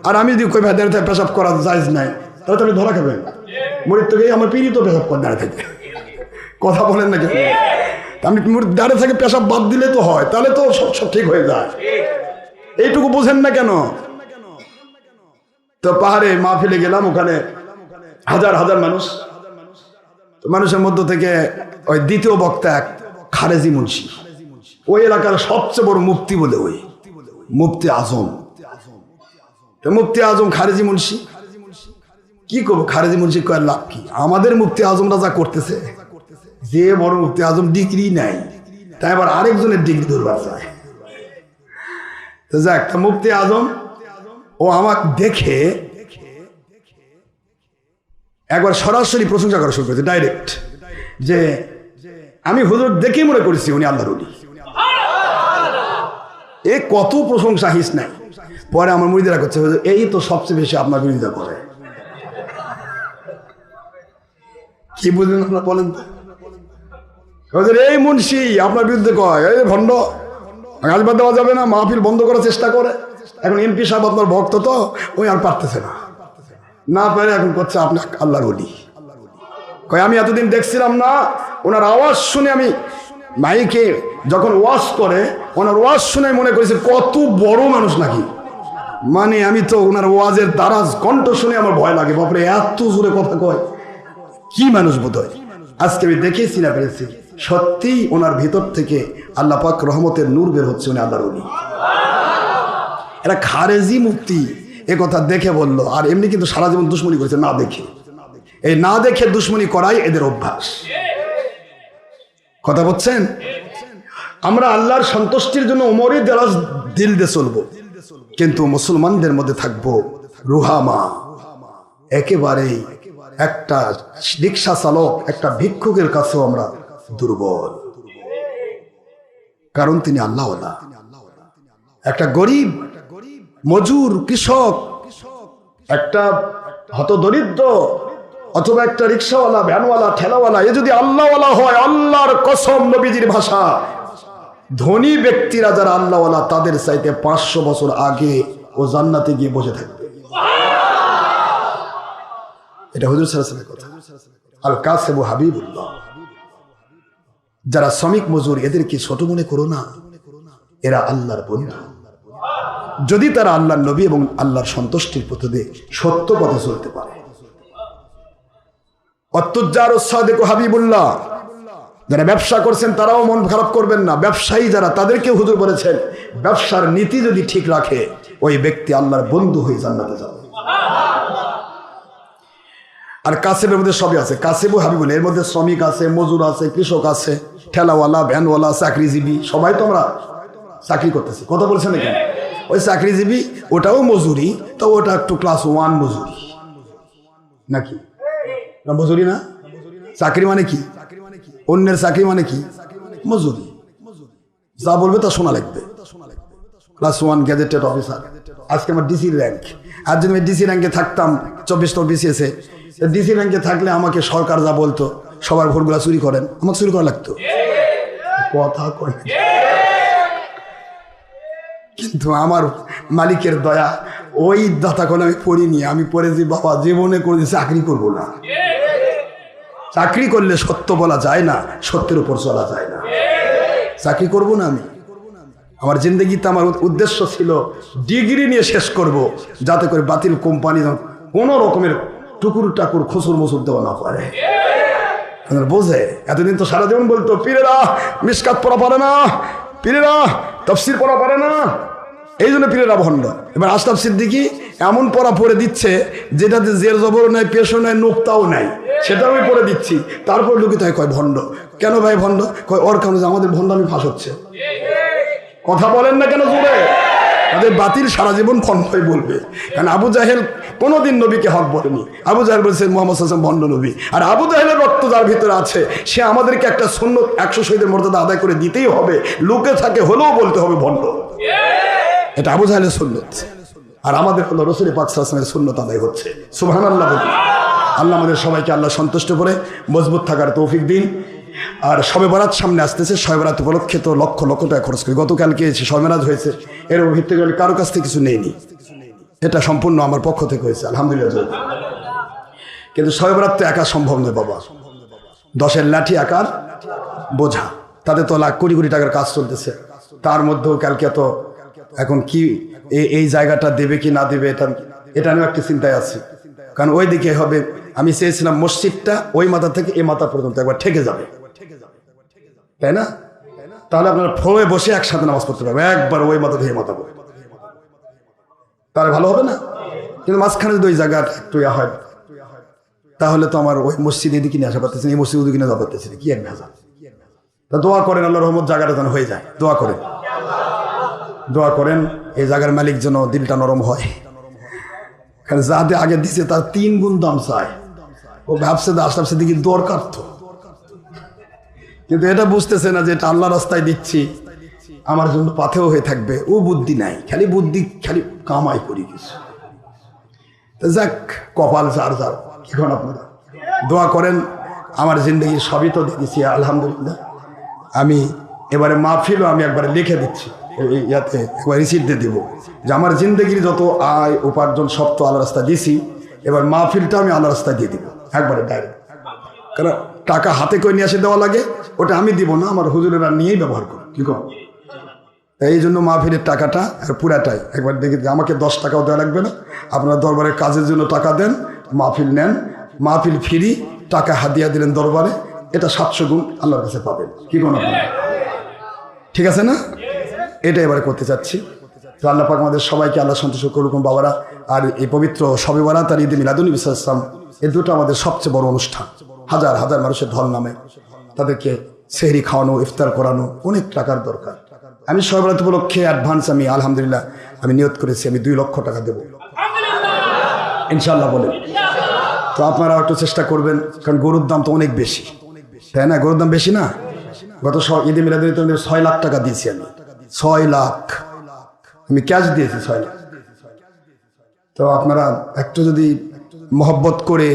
আর আমি যদি কই ভাই দাঁড়িয়ে থেকে পেশাব করা জায়েজ নাই, তাহলে তো আমি ধরা খাবেন। মুরিদ থেকে আমার পীরই তো পেশাব করে দাঁড়িয়ে থেকে, কথা বলেন না কেন? আমি দাঁড়িয়ে থেকে পেশাব বাদ দিলে তো হয়, তাহলে তো সব ঠিক হয়ে যায়। এইটুকু বোঝেন না কেন? তো পাহাড়ে মাহফিলে গেলাম, ওখানে হাজার হাজার মানুষ, মানুষের মধ্য থেকে ওই দ্বিতীয় বক্তা এক খারেজি মুন্সি, ওই এলাকার সবচেয়ে বড় মুফতি বলে, ওই মুফতি আজম। মুফতি আজম খারেজি মুন্সি, কি করবো? খারেজি মুন্সি কয়ার লাভ কি? আমাদের মুফতি আজমরা যা করতেছে, যে বড় মুফতি আজম ডিগ্রি নাই, তাই আবার আরেকজনের ডিগ্রি ধরবার চায়। তো যাক, মুফতি আজম ও আমাকে দেখে একবার সরাসরি প্রশংসা করা শুরু করেছে, ডাইরেক্ট, যে আমি হুজুর দেখেই মনে করেছি উনি আল্লাহর ওলি। এ কত প্রশংসা হিস নাই। পরে আমার মুরিদেরা করছে, এই তো সবচেয়ে বেশি আপনার বিরোধিতা করে। কি বুঝলেন আপনারা বলেন তো? এই মুন্সি আপনার বিরুদ্ধে কয়, এই ভণ্ড, আসবাদ দেওয়া যাবে না, মাহফিল বন্ধ করার চেষ্টা করে। এখন এমপি সাহেব আপনার ভক্ত, তো ওই আর পারতেছে না, না পারে এখন করছে আপনি আল্লাহর ওলি। কয় আমি এতদিন দেখছিলাম না, ওনার আওয়াজ শুনে, আমি মাইকে যখন ওয়াজ করে ওনার ওয়াজ শুনে মনে করেছি কত বড় মানুষ নাকি। মানে আমি তো ওনার ওয়াজের দারাজ কণ্ঠ শুনে আমার ভয় লাগে, বাপরে এত জোরে কথা কয়, কি মানুষ বোধ হয়। আজকে আমি দেখেছি না পেরেছি, সত্যি ওনার ভিতর থেকে আল্লাহ পাক রহমতের নূর বের হচ্ছে, উনি আল্লাহর ওলি। এরা খারেজি মুফতি এ কথা দেখে বললো, আর এমনি কিন্তু সারা জীবন দুশ্মনী করেছে না দেখে। এই না দেখে দুশ্মনী করাই এদের অভ্যাস। কথা বলছেন? আমরা আল্লাহর সন্তুষ্টির জন্য ওমরই দেরাজ দিল দিয়ে চলবো, কিন্তু মুসলমানদের মধ্যে থাকবো রুহামা। একেবারেই একটা রিক্সা চালক, একটা ভিক্ষুকের কাছেও আমরা দুর্বল, কারণ তিনি আল্লাহওয়ালা। একটা গরিব মজুর, কৃষক, একটা হতদরিদ্র, অথবা একটা রিক্সাওয়ালা, ভ্যানওয়ালা, ঠেলাওয়ালা, এ যদি আল্লাহওয়ালা হয়, আল্লাহর কসম, নবীজির ভাষা, ধনী ব্যক্তিরা যারা আল্লাহওয়ালা, তাদের চাইতে 500 বছর আগে ও জান্নাতে গিয়ে বসে থাকবে। এটা হুজুর সাল্লাল্লাহু আলাইহি ওয়াসাল্লামের কথা। আল কাসিবু হাবিবুল্লাহ। যারা শ্রমিক মজুর, এদেরকে ছোট মনে করো না, এরা আল্লাহর বন্ধু। যদি তারা আল্লাহর নবী এবং আল্লাহর সন্তুষ্টির পথে সত্য পথে চলতে পারে। অত্তুজ্জার সাদিক হাবিবুল্লাহ, যারা ব্যবসা করছেন তারাও মন খারাপ করবেন না। ব্যবসায়ী যারা, তাদেরকে হুজুর বলেছেন, ব্যবসার নীতি যদি ঠিক রাখে, ওই ব্যক্তি আল্লাহর বন্ধু হয়ে জান্নাতে যাবে। আর কাসিবের মধ্যে সবই আছে, কাসিবু হাবিবুল্লাহ, এর মধ্যে শ্রমিক আছে, মজুর আছে, কৃষক আছে, ঠেলাওয়ালা, ভ্যানওয়ালা, চাকরিজীবী, সবাই তো আমরা চাকরি করতেছি। কথা বলছেন এখানে, ওই চাকরিজীবী ওটাও মজুরি, তো ওটা একটু ক্লাস 1 মজুরি নাকি? মজুরি না? চাকরি মানে কি? অন্যের চাকরি মানে কি? মজুরি। যা বলবে তা শোনা লাগবে। ক্লাস 1 গ্যাজেটেড অফিসার, আজকে আমার ডিসি র্যাঙ্ক। আর যদি আমি ডিসি র্যাঙ্কে থাকতাম, 24 বিসিএস এ ডিসি র্যাঙ্কে থাকলে আমাকে সরকার যা বলতো, সবার ভোটগুলা চুরি করেন, আমাকে চুরি করা লাগতো। কথা কয়, কিন্তু আমার মালিকের দয়া, ওই দাতা কোন আমি পড়িনি। আমি পড়েছি বাবা, জীবনে করে চাকরি করবো না। চাকরি করলে সত্য বলা যায় না, সত্যের উপর চলা যায় না। চাকরি করবো না আমি, আমার জিন্দগিতে আমার উদ্দেশ্য ছিল ডিগ্রি নিয়ে শেষ করব, যাতে করে বাতিল কোম্পানি কোনো রকমের টুকুর টাকুর খুসুর মুসুর দেওয়া না পারে। বোঝে এতদিন তো সারা জীবন বলতো পীরেরা মিশকাত পড়া পারে না, পীরেরা তাফসীর পড়া পারে না, এই জন্য পীরেরা ভণ্ড। এবার আশরাফ সিদ্দিকী এমন পড়া পড়ে দিচ্ছে যেটাতে জের জবর নাই, পেশও নাই, নোক্তাও নাই, সেটাও আমি পড়ে দিচ্ছি। তারপর লোকে তাই কয় ভণ্ড। কেন ভাই ভণ্ড? কয় ওর কারণে আমাদের ভণ্ডামি ফাঁস হচ্ছে। কথা বলেন না কেন জোরে? তাদের বাতিল সারা জীবন ভণ্ডই বলবে। কারণ আবু জাহেল কোনোদিন নবীকে হক বলেনি। আবু জাহেল বলছে মুহাম্মদ সাল্লাল্লাহু আলাইহি ওয়াসাল্লাম ভণ্ড নবী। আর আবু জাহেলের রক্ত যার ভিতরে আছে সে আমাদেরকে একটা সুন্নত 100 শহীদের মর্যাদা আদায় করে দিতেই হবে, লোকে থাকে হলেও বলতে হবে ভণ্ড। এটা আবু জাহেলের সুন্নত, আর আমাদের হলো রাসূল পাক সাল্লাল্লাহু আলাইহি ওয়াসাল্লামের সুন্নত আদায় হচ্ছে। সুবহানাল্লাহ বলি। আল্লাহ আমাদের সবাইকে আল্লাহ সন্তুষ্ট করে মজবুত থাকার তৌফিক দিন। আর শবে বরাত সামনে আসতেছে, শবে বরাত উপলক্ষে তো লক্ষ লক্ষ টাকা খরচ করি। গতকালকে শবে মেরাজ হয়েছে, এর ভিত্তি করে কারো কাছ থেকে কিছু নেইনি, এটা সম্পূর্ণ আমার পক্ষ থেকে হয়েছে আলহামদুলিল্লাহ। কিন্তু শবে বরাত তো একা সম্ভব নয় বাবা, 10-এর লাঠি আকার বোঝা, তাতে তো লাখ কোটি কোটি টাকার কাজ চলতেছে। তার মধ্যেও কালকে তো এখন কি এই জায়গাটা দেবে কি না দেবে, এটা নিয়েও একটা চিন্তায় আছি। কারণ ওই দিকে হবে, আমি চেয়েছিলাম মসজিদটা ওই মাথা থেকে এই মাথা পর্যন্ত একবার ঠেকে যাবে, তাই না? তাহলে আপনারা ফ্লোরে বসে একসাথে নামাজ পড়তে পারবেন, একবার ওই মাথা থেকে মাথা পড়বে, তাহলে ভালো হবে না? কিন্তু মাঝখানে যদি ওই জায়গাটা একটু হয়, তাহলে তো আমার ওই মসজিদ এদিকে নিয়ে আসা পারতেছি না, এই মসজিদ ওদিকে নিয়ে যাওয়া পারতেছি না, কি এক ভেজা। তা দোয়া করেন আল্লাহ রহমত জায়গাটা যেন হয়ে যায়, দোয়া করেন, দোয়া করেন এই জায়গার মালিক যেন দিলটা নরম হয়। কারণ যাতে আগে দিছে তার 3 গুণ দাম চায়। ও ভাবছে আশরাফ সিদ্দিকীর দরকার তো, কিন্তু এটা বুঝতেছে না যে এটা আল্লাহ রাস্তায় দিচ্ছি, আমার জন্য পাথেও হয়ে থাকবে। ও বুদ্ধি নাই, খালি বুদ্ধি খালি কামাই করি কিছু। যাক, কপাল যার যার। এখন আপনারা দোয়া করেন, আমার জিন্দগির সবই তো দিয়েছি আলহামদুলিল্লাহ। আমি এবারে মাহফিলও আমি একবারে লিখে দিচ্ছি, ইয়াতে একবার রিসিট দিয়ে দিব যে আমার জিন্দগির যত আয় উপার্জন সব তো আল্লাহ রাস্তায় দিয়েছি, এবার মাহফিলটা আমি আল্লাহ রাস্তায় দিয়ে দিব একবারে ডাইরেক্ট। কারণ টাকা হাতে করে নিয়ে এসে দেওয়া লাগে, ওটা আমি দিব না, আমার হুজুরেরা নিয়েই ব্যবহার করো, কি কর। এই জন্য মাহফিলের টাকাটা পুরাটাই একবার দেখে, আমাকে 10 টাকাও দেওয়া লাগবে না। আপনারা দরবারের কাজের জন্য টাকা দেন, মাহফিল নেন, মাহফিল ফ্রি, টাকা হাদিয়া দিলেন দরবারে, এটা 700 গুণ আল্লাহর কাছে পাবেন, কি কোন আপনারা? ঠিক আছে না? এটা এবারে করতে চাচ্ছি। তো আল্লাহ পাক আমাদের সবাইকে আল্লাহ সন্তুষ্ট করুক বাবারা। আর এই পবিত্র শবে বরাত আর ঈদে মিলাদুন্নবী সাল্লাল্লাহু আলাইহি ওয়াসাল্লাম, এই দুটো আমাদের সবচেয়ে বড় অনুষ্ঠান। হাজার হাজার মানুষের ঢল নামে, তাদেরকে সেহরি খাওয়ানো, ইফতার করানো, অনেক টাকার দরকার। আমি শবে বরাত উপলক্ষে অ্যাডভান্স আমি আলহামদুলিল্লাহ আমি নিয়ত করেছি, আমি 2 লক্ষ টাকা দেবো ইনশাল্লাহ বলেন। তো আপনারা একটু চেষ্টা করবেন, কারণ গরুর দাম তো অনেক বেশি, তাই না? গরুর দাম বেশি না? গত ঈদে মিলাদুন্নবী 6 লাখ টাকা দিয়েছি আমি, 6 লাখ আমি ক্যাশ দিয়েছি, 6 লাখ। তো আপনারা একটু যদি মহব্বত করে,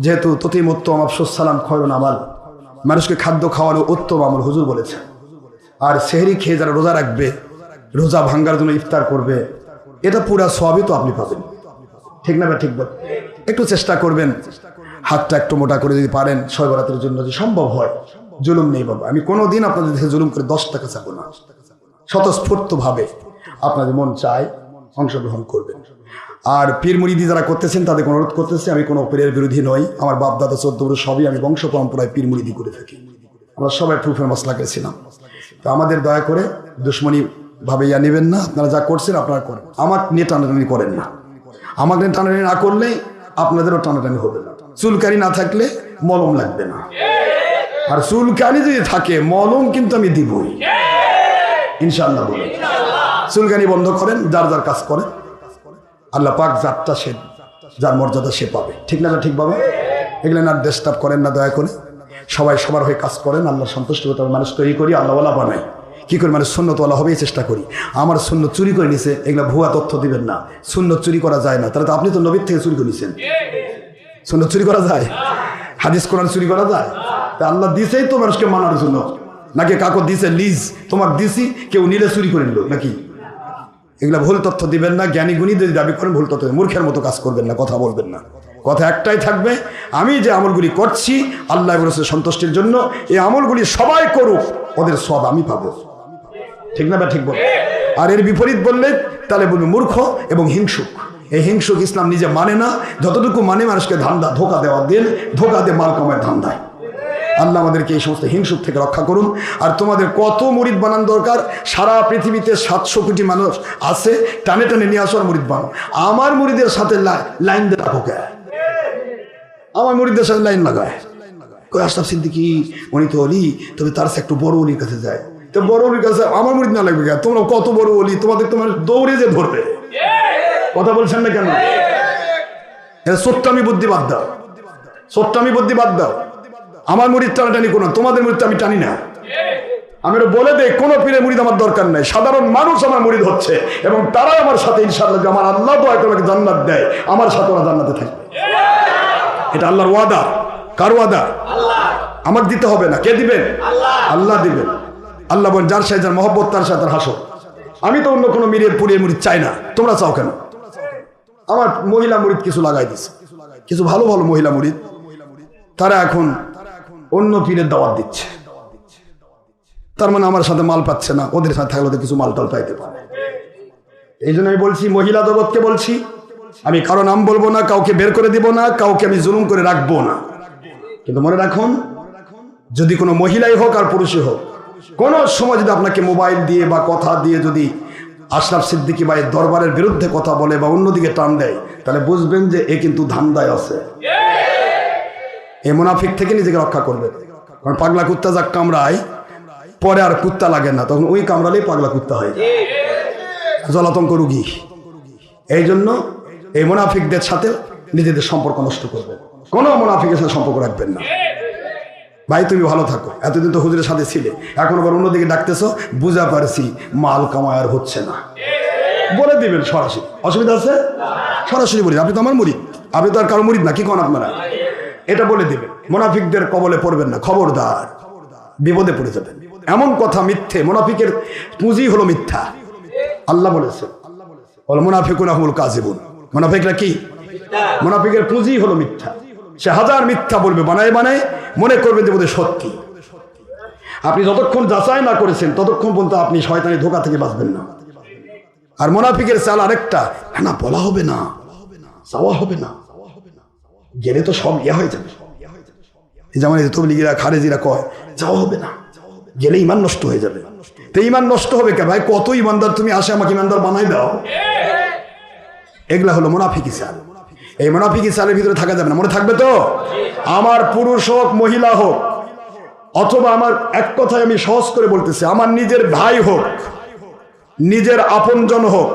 যেহেতু ততিমুত্তম আফসুস সালাম খয়রুন আমাল, মানুষকে খাদ্য খাওয়ানো উত্তম আমল হুজুর বলেছে। আর সেহরি খেয়ে যারা রোজা রাখবে, রোজা ভাঙ্গার জন্য ইফতার করবে, এটা পুরা সবই তো আপনি পাবেন, ঠিক না? ঠিক বল, একটু চেষ্টা করবেন, হাতটা একটু মোটা করে যদি পারেন শবে বরাতের জন্য, যদি সম্ভব হয়। জুলুম নেই বাবা, আমি কোনোদিন আপনাদের দেখে জুলুম করে 10 টাকা চাবো না। স্বতঃস্ফূর্ত ভাবে আপনাদের মন চায় অংশগ্রহণ করবেন। আর পীর মুরিদি যারা করতেছেন তাদেরকে অনুরোধ করতেছে, আমি কোনো পীরের বিরোধী নই, আমার বাপ দাদা 14 বছর সবই আমি বংশ পরম্পরায় পীর মুরিদি করে থাকি, আমরা সবাই প্রুফের মশলা করেছিলাম। তো আমাদের দয়া করে দুশ্মনী ভাবে ইয়া নেবেন না, আপনারা যা করছেন আপনারা করেন, আমার নিয়ে টানাটানি করেন না। আমাকে নিয়ে টানাটানি না করলে আপনাদেরও টানাটানি হবে না। চুলকানি না থাকলে মলম লাগবে না, আর চুলকানি যদি থাকে মলম কিন্তু আমি দিবই ইনশাআল্লাহ বলেন। চুলকানি বন্ধ করেন, যার যার কাজ করেন, আল্লাহ পাক যারটা সে যার মর্যাদা সে পাবে, ঠিক না? ঠিক বাবা, এগুলো না ডিস্টার্ব করেন না দয়া করে, সবাই সবার হয়ে কাজ করেন, আল্লাহ সন্তুষ্ট হতে হবে। মানুষ তৈরি করি, আল্লাহওয়ালা বানাই, কি করে মানুষ সুন্নতওয়ালা হবেই চেষ্টা করি। আমার সুন্নত চুরি করে নিছে, এগুলো ভুয়া তথ্য দিবেন না, সুন্নত চুরি করা যায় না। তাহলে তো আপনি তো নবীর থেকে চুরি করে নিছেন, সুন্নত চুরি করা যায়? হাদিস কোরআন চুরি করা যায়? তা আল্লাহ দিছেই তো মানুষকে মানার জন্য, নাকি কাকো দিছে লিজ, তোমাকে দিছি কেউ নিলে চুরি করে নিল নাকি? এগুলা ভুল তথ্য দিবেন না। জ্ঞানী গুণী যদি দাবি করেন ভুল তথ্য, মূর্খের মতো কাজ করবেন না, কথা বলবেন না। কথা একটাই থাকবে, আমি যে আমলগুলি করছি আল্লাহ এবং রাসূলের সন্তুষ্টির জন্য, এই আমলগুলি সবাই করুক, ওদের সব আমি পাবো, ঠিক না? ঠিক বল। আর এর বিপরীত বললে তাহলে বলবে মূর্খ এবং হিংসুক। এই হিংসুক ইসলাম নিজে মানে না, যতটুকু মানে মানুষকে ধান্দা ধোকা দেওয়া দেন, ধোকা দিয়ে মাল কামায় ধান্দায়। আল্লাহ আমাদেরকে এই সমস্ত হিংসুক থেকে রক্ষা করুন। আর তোমাদের কত মুরিদ বানান দরকার, সারা পৃথিবীতে 700 কোটি মানুষ আছে, টানে টানে নিয়ে আসো আর মুরিদ বানো। আমার মুরিদের সাথে লাইন দিয়ে রাখো কে? আমার মুরিদের সাথে লাইন লাগায় কই আশরাফ সিদ্দিকী উনি তো অলি, তবে তার সে একটু বড় অলির কাছে যায়। তো বড় অলির কাছে আমার মুরিদ না লাগবে কেন? তোমরা কত বড় অলি, তোমাদের তোমার দৌড়ে যে ধরবে। কথা বলছেন না কেন? এটা সত্যি বুদ্ধি বাদ দাও, সত্যি বুদ্ধি বাদ দাও। আমার মুরিদ টানাটানি কোনো, তোমাদের মুরিদ আমি টানি না। আমি বলে দেই কোন পীরের মুরিদ আমার দরকার নাই, সাধারণ মানুষ আমার মুরিদ হচ্ছে এবং তারাই আমার সাথে ইনশাআল্লাহ আমার আল্লাহ দোয়া করে আমাকে জান্নাত দেয়, আমার সাথে ওরা জান্নাতে থাকবে। এটা আল্লাহর ওয়াদা। কার ওয়াদা? আমাকে দিতে হবে না। কে দিবেন? আল্লাহ দিবেন। আল্লাহ বলেন যার সাথে যার মহব্বত তার সাথে হাসো। আমি তো অন্য কোনো মিরের পুরের মুরিদ চাই না। তোমরা চাও কেন? আমার মহিলা মুরিদ কিছু লাগাই দিছে, কিছু ভালো ভালো মহিলা মুরিদ, তারা এখন অন্য পীরের দাওয়াত দিচ্ছে। তার মানে আমার সাথে মাল পাচ্ছে না, ওদের সাথে থাকলে তো কিছু মাল টাল পাইতে পারে। এই জন্য আমি বলছি, মহিলা জগৎকে বলছি, আমি কারো নাম বলবো না, কাউকে বের করে দিব না, কাউকে আমি জুলুম করে রাখবো না। কিন্তু মনে রাখুন, যদি কোনো মহিলাই হোক আর পুরুষই হোক, কোন সময় যদি আপনাকে মোবাইল দিয়ে বা কথা দিয়ে যদি আশরাফ সিদ্দিকী বা এর দরবারের বিরুদ্ধে কথা বলে বা অন্যদিকে টান দেয়, তাহলে বুঝবেন যে এ কিন্তু ধান্দায় আছে। এই মুনাফিক থেকে নিজেকে রক্ষা করবে। কারণ পাগলা কুত্তা যাক কামড়ায়, পরে আর কুত্তা লাগে না, তখন ওই কামড়ালেই পাগলা কুত্তা হয়, জলাতঙ্ক রুগী। এই জন্য এই মুনাফিকদের সাথে নিজেদের সম্পর্ক নষ্ট করবে, কোনো মুনাফিকের সাথে সম্পর্ক রাখবেন না। ভাই তুমি ভালো থাকো, এতদিন তো হুজুরের সাথে ছিলে, এখন আবার অন্যদিকে ডাকতেছো, বুঝা পারছি মাল কামায় আর হচ্ছে না, বলে দিবেন সরাসরি। অসুবিধা আছে? সরাসরি বলি, আপনি তো আমার মুরিদ, আপনি তো আর কারো মুরিদ না, কি কোন আপনারা? এটা বলে দিবেন। মুনাফিকদের কবলে পড়বেন না, খবরদার, বিপদে পড়ে যাবেন। এমন কথা মিথ্যে, মুনাফিকের পুঁজি হলো মিথ্যা। আল্লাহ বলেছেন ওয়াল মুনাফিকুনা হুমুল কাযিবুন। মুনাফিকরা কি? মুনাফিকের পুঁজি হলো মিথ্যা। সে হাজার মিথ্যা বলবে, বানায় বানায়, মনে করবেন যে বোধহয় সত্যি। আপনি যতক্ষণ যাচাই না করেছেন ততক্ষণ পর্যন্ত আপনি শয়তানি ধোঁকা থেকে বাঁচবেন না। আর মুনাফিকের চাল আরেকটা, না বলা হবে না, চাওয়া হবে না, গেলে তো সব ইয়া হয়ে যাবে। যেমন এই তবলিগীরা খারেজিরা কয় যাওয়া হবে না, গেলে ইমান নষ্ট হয়ে যাবে। তো ইমান নষ্ট হবে কে ভাই? কত ইমানদার তুমি আসে, আমাকে ইমানদার বানাই দাও। এগুলা হলো মুনাফিকি চাল। এই মুনাফিকি চালের ভিতরে থাকা যাবে না, মনে থাকবে তো? আমার পুরুষ হোক মহিলা হোক, অথবা আমার এক কথায় আমি সহজ করে বলতেছি, আমার নিজের ভাই হোক, নিজের আপনজন হোক,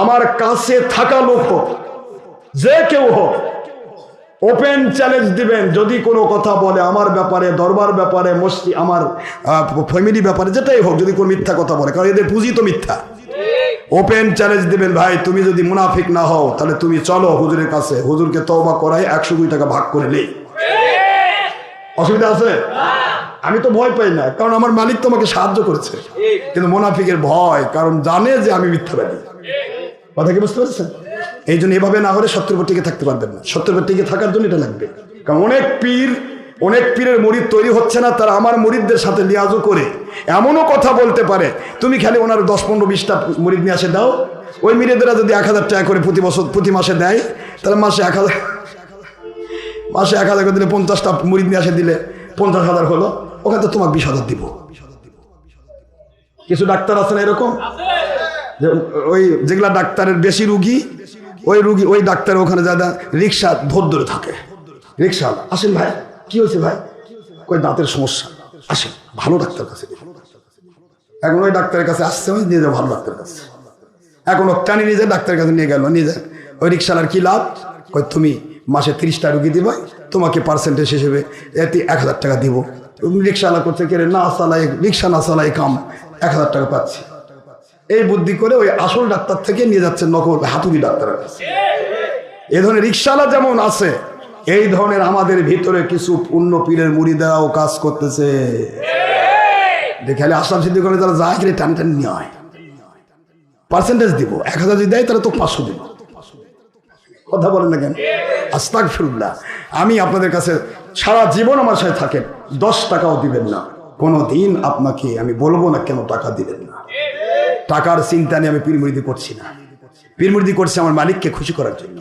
আমার কাছে থাকা লোক হোক, যে কেউ হোক, ওপেন চ্যালেঞ্জ দিবেন। যদি কোনো কথা বলে আমার ব্যাপারে, দরবার ব্যাপারে, মসজিদ, আমার ফ্যামিলি ব্যাপারে, যেটাই হোক, যদি কোনো মিথ্যা কথা বলে, কারণ এদের পুঁজি তো মিথ্যা, ওপেন চ্যালেঞ্জ দিবেন, ভাই তুমি যদি মুনাফিক না হও তাহলে তুমি চলো হুজুরের কাছে, হুজুরকে তওবা করাই 102 টাকা ভাগ করে নেই। অসুবিধা আছে? আমি তো ভয় পাই না, কারণ আমার মালিক তোমাকে সাহায্য করেছে। কিন্তু মুনাফিকের ভয়, কারণ জানে যে আমি মিথ্যাবাদী। কথা কি বুঝতে পারছেন? এই জন্য এভাবে না হলে সত্যের উপর টিকে থাকতে পারবেন না। সত্যের উপর টিকে থাকার জন্য এটা লাগবে। কারণ অনেক পীরের মুরিদ তৈরি হচ্ছে না, তারা আমার মুরিদদের সাথে লিয়াজু করে এমনও কথা বলতে পারে, তুমি খালি ওনার 10-15-20টা মুরিদ নিয়ে আসে দাও, ওই মুরিদেরা যদি 1000 টাকা করে প্রতি মাসে দেয়, তাহলে মাসে 1000 করে দিলে 50টা মুরিদ নিয়ে আসে দিলে 50,000 হলো, ওখানে তো তোমাকে 20,000 দিব। কিছু ডাক্তার আছে না এরকম, যে ওই যেগুলা ডাক্তারের বেশি রুগী, ওই ডাক্তার ওখানে যারা রিক্সা ধরে থাকে, রিক্সা আসেন ভাই, কি হয়েছে ভাই? কই দাঁতের সমস্যা, আসেন ভালো ডাক্তার কাছে। এখন ওই ডাক্তারের কাছে আসছে, ওই নিয়ে যাও ভালো ডাক্তারের কাছে। এখন টানি নিজে ডাক্তারের কাছে নিয়ে গেল, নিজে ওই রিক্সালার কি লাভ? কই তুমি মাসে 30টা রুগী দিবে, তোমাকে পার্সেন্টেজ হিসেবে 1000 টাকা দিব। রিক্সাওয়ালা করছে কে না চালাই, রিক্সা না চালাই কাম, 1000 টাকা পাচ্ছি। এই বুদ্ধি করে ওই আসল ডাক্তার থেকে নিয়ে যাচ্ছে নকল হাতুড়ি ডাক্তারের কাছে। এই ধরনের রিক্সাওয়ালা যেমন আছে, এই ধরনের আমাদের ভিতরে কিছু পূর্ণ পীরের মুরিদাও কাজ করতেছে। দেখালে আশরাফ সিদ্দিকী করে যারা যায় টানি টানি নিয়ে হয়, পার্সেন্টেজ দিব, 1000 যদি দেয় তাহলে তো 500 দিব। কথা বলেন না কেন? আস্তাগফিরুল্লাহ। আমি আপনাদের কাছে সারা জীবন আমার সাথে থাকেন, 10 টাকাও দিবেন না, কোনো দিন আপনাকে আমি বলবো না কেন টাকা দিবেন না। টাকার চিন্তা নিয়ে আমি পীর মুরিদি করছি না। পীর মুরিদি করছি আমার মালিককে খুশি করার জন্য।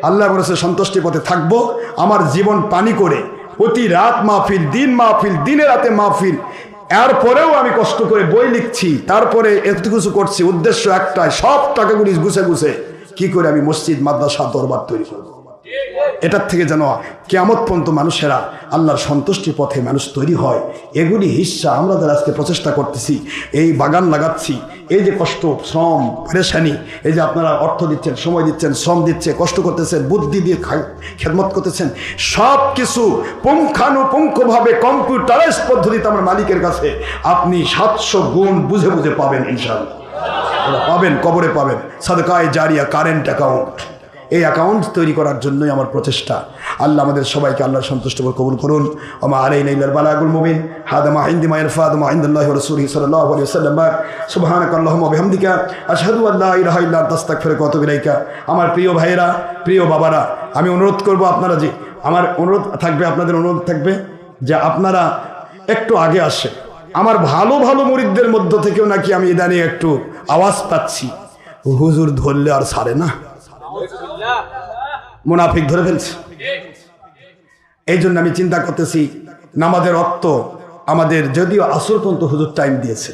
আল্লাহ বলেছে সন্তুষ্টির পথে থাকবো। আমার জীবন পানি করে প্রতি রাত মাহফিল, দিন মাহফিল, দিনে রাতে মাহফিল, এরপরেও আমি কষ্ট করে বই লিখছি, তারপরে এত কিছু করছি। উদ্দেশ্য একটাই, সব টাকাগুলি গুছে গুছে কি করে আমি মসজিদ, মাদ্রাসা, দরবার তৈরি করবো। এটার থেকে যেন কিয়ামত পর্যন্ত মানুষেরা আল্লাহর সন্তুষ্টির পথে মানুষ তৈরি হয়, এগুলি হিস্সা আমরা যারা আজকে প্রচেষ্টা করতেছি, এই বাগান লাগাচ্ছি, এই যে কষ্ট, শ্রম, পেরেশানি, এই যে আপনারা অর্থ দিচ্ছেন, সময় দিচ্ছেন, শ্রম দিচ্ছে, কষ্ট করতেছেন, বুদ্ধি দিয়ে খেদমত করতেছেন, সব কিছু পুঙ্খানুপুঙ্খভাবে কম্পিউটারাইজ পদ্ধতিতে আমার মালিকের কাছে আপনি 700 গুণ বুঝে বুঝে পাবেন ইনশাআল্লাহ। পাবেন, কবরে পাবেন। সাদকায়ে জারিয়া, কারেন্ট অ্যাকাউন্ট, এই অ্যাকাউন্ট তৈরি করার জন্যই আমার প্রচেষ্টা। আল্লাহ আমাদের সবাইকে আল্লাহর সন্তুষ্ট করে কবুল করুন। ওমা আলাইনা ইল্লাল বালাগুল মুবিন। হাদা মা ইনদি মা ইয়ারফাদু মা ইনদাল্লাহি ওয়া রাসূলিহি সাল্লাল্লাহু আলাইহি ওয়াসাল্লাম। সুবহানাকা আল্লাহুম্মা ওয়া বিহামদিকা আশহাদু আল্লা ইলাহা ইল্লা আনতা আস্তাগফিরুকা ওয়া আতুবু ইলাইকা। আমার প্রিয় ভাইয়েরা, প্রিয় বাবারা, আমি অনুরোধ করব আপনারা, যে আমার অনুরোধ থাকবে, আপনাদের অনুরোধ থাকবে যে আপনারা একটু আগে আসেন। আমার ভালো ভালো মুরিদদের মধ্য থেকেও নাকি আমি ইদানিং একটু আওয়াজ পাচ্ছি, হুজুর ধরলে আর ছাড়ে না, মুনাফিক ধরে ফেলছে। এই জন্য আমি চিন্তা করতেছি, নামাজের রক্ত আমাদের যদিও আসর পর্যন্ত হুজুর টাইম দিয়েছে,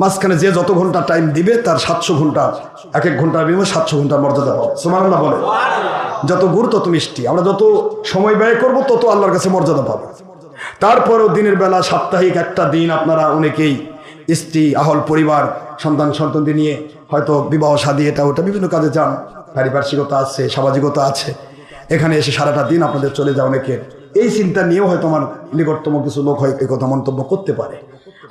মাঝখানে যে যত ঘন্টা টাইম দিবে তার 700 ঘন্টা, এক এক ঘন্টার বিনিময়ে 700 ঘন্টার মর্যাদা পাবে। সুবহানাল্লাহ বলে। যত গুড় তত মিষ্টি, আমরা যত সময় ব্যয় করব তত আল্লাহর কাছে মর্যাদা পাবো। তারপরেও দিনের বেলা সাপ্তাহিক একটা দিন আপনারা অনেকেই স্ত্রী, আহল পরিবার, সন্তানদের নিয়ে হয়তো বিবাহ শাদী, এটা ওটা বিভিন্ন কাজে যান, পারিপার্শ্বিকতা আছে, সামাজিকতা আছে, এখানে এসে সারাটা দিন আপনাদের চলে যায় অনেকের। এই চিন্তা নিয়েও হয়তো আমার নিকটতম কিছু লোক হয় এই কথা মন্তব্য করতে পারে।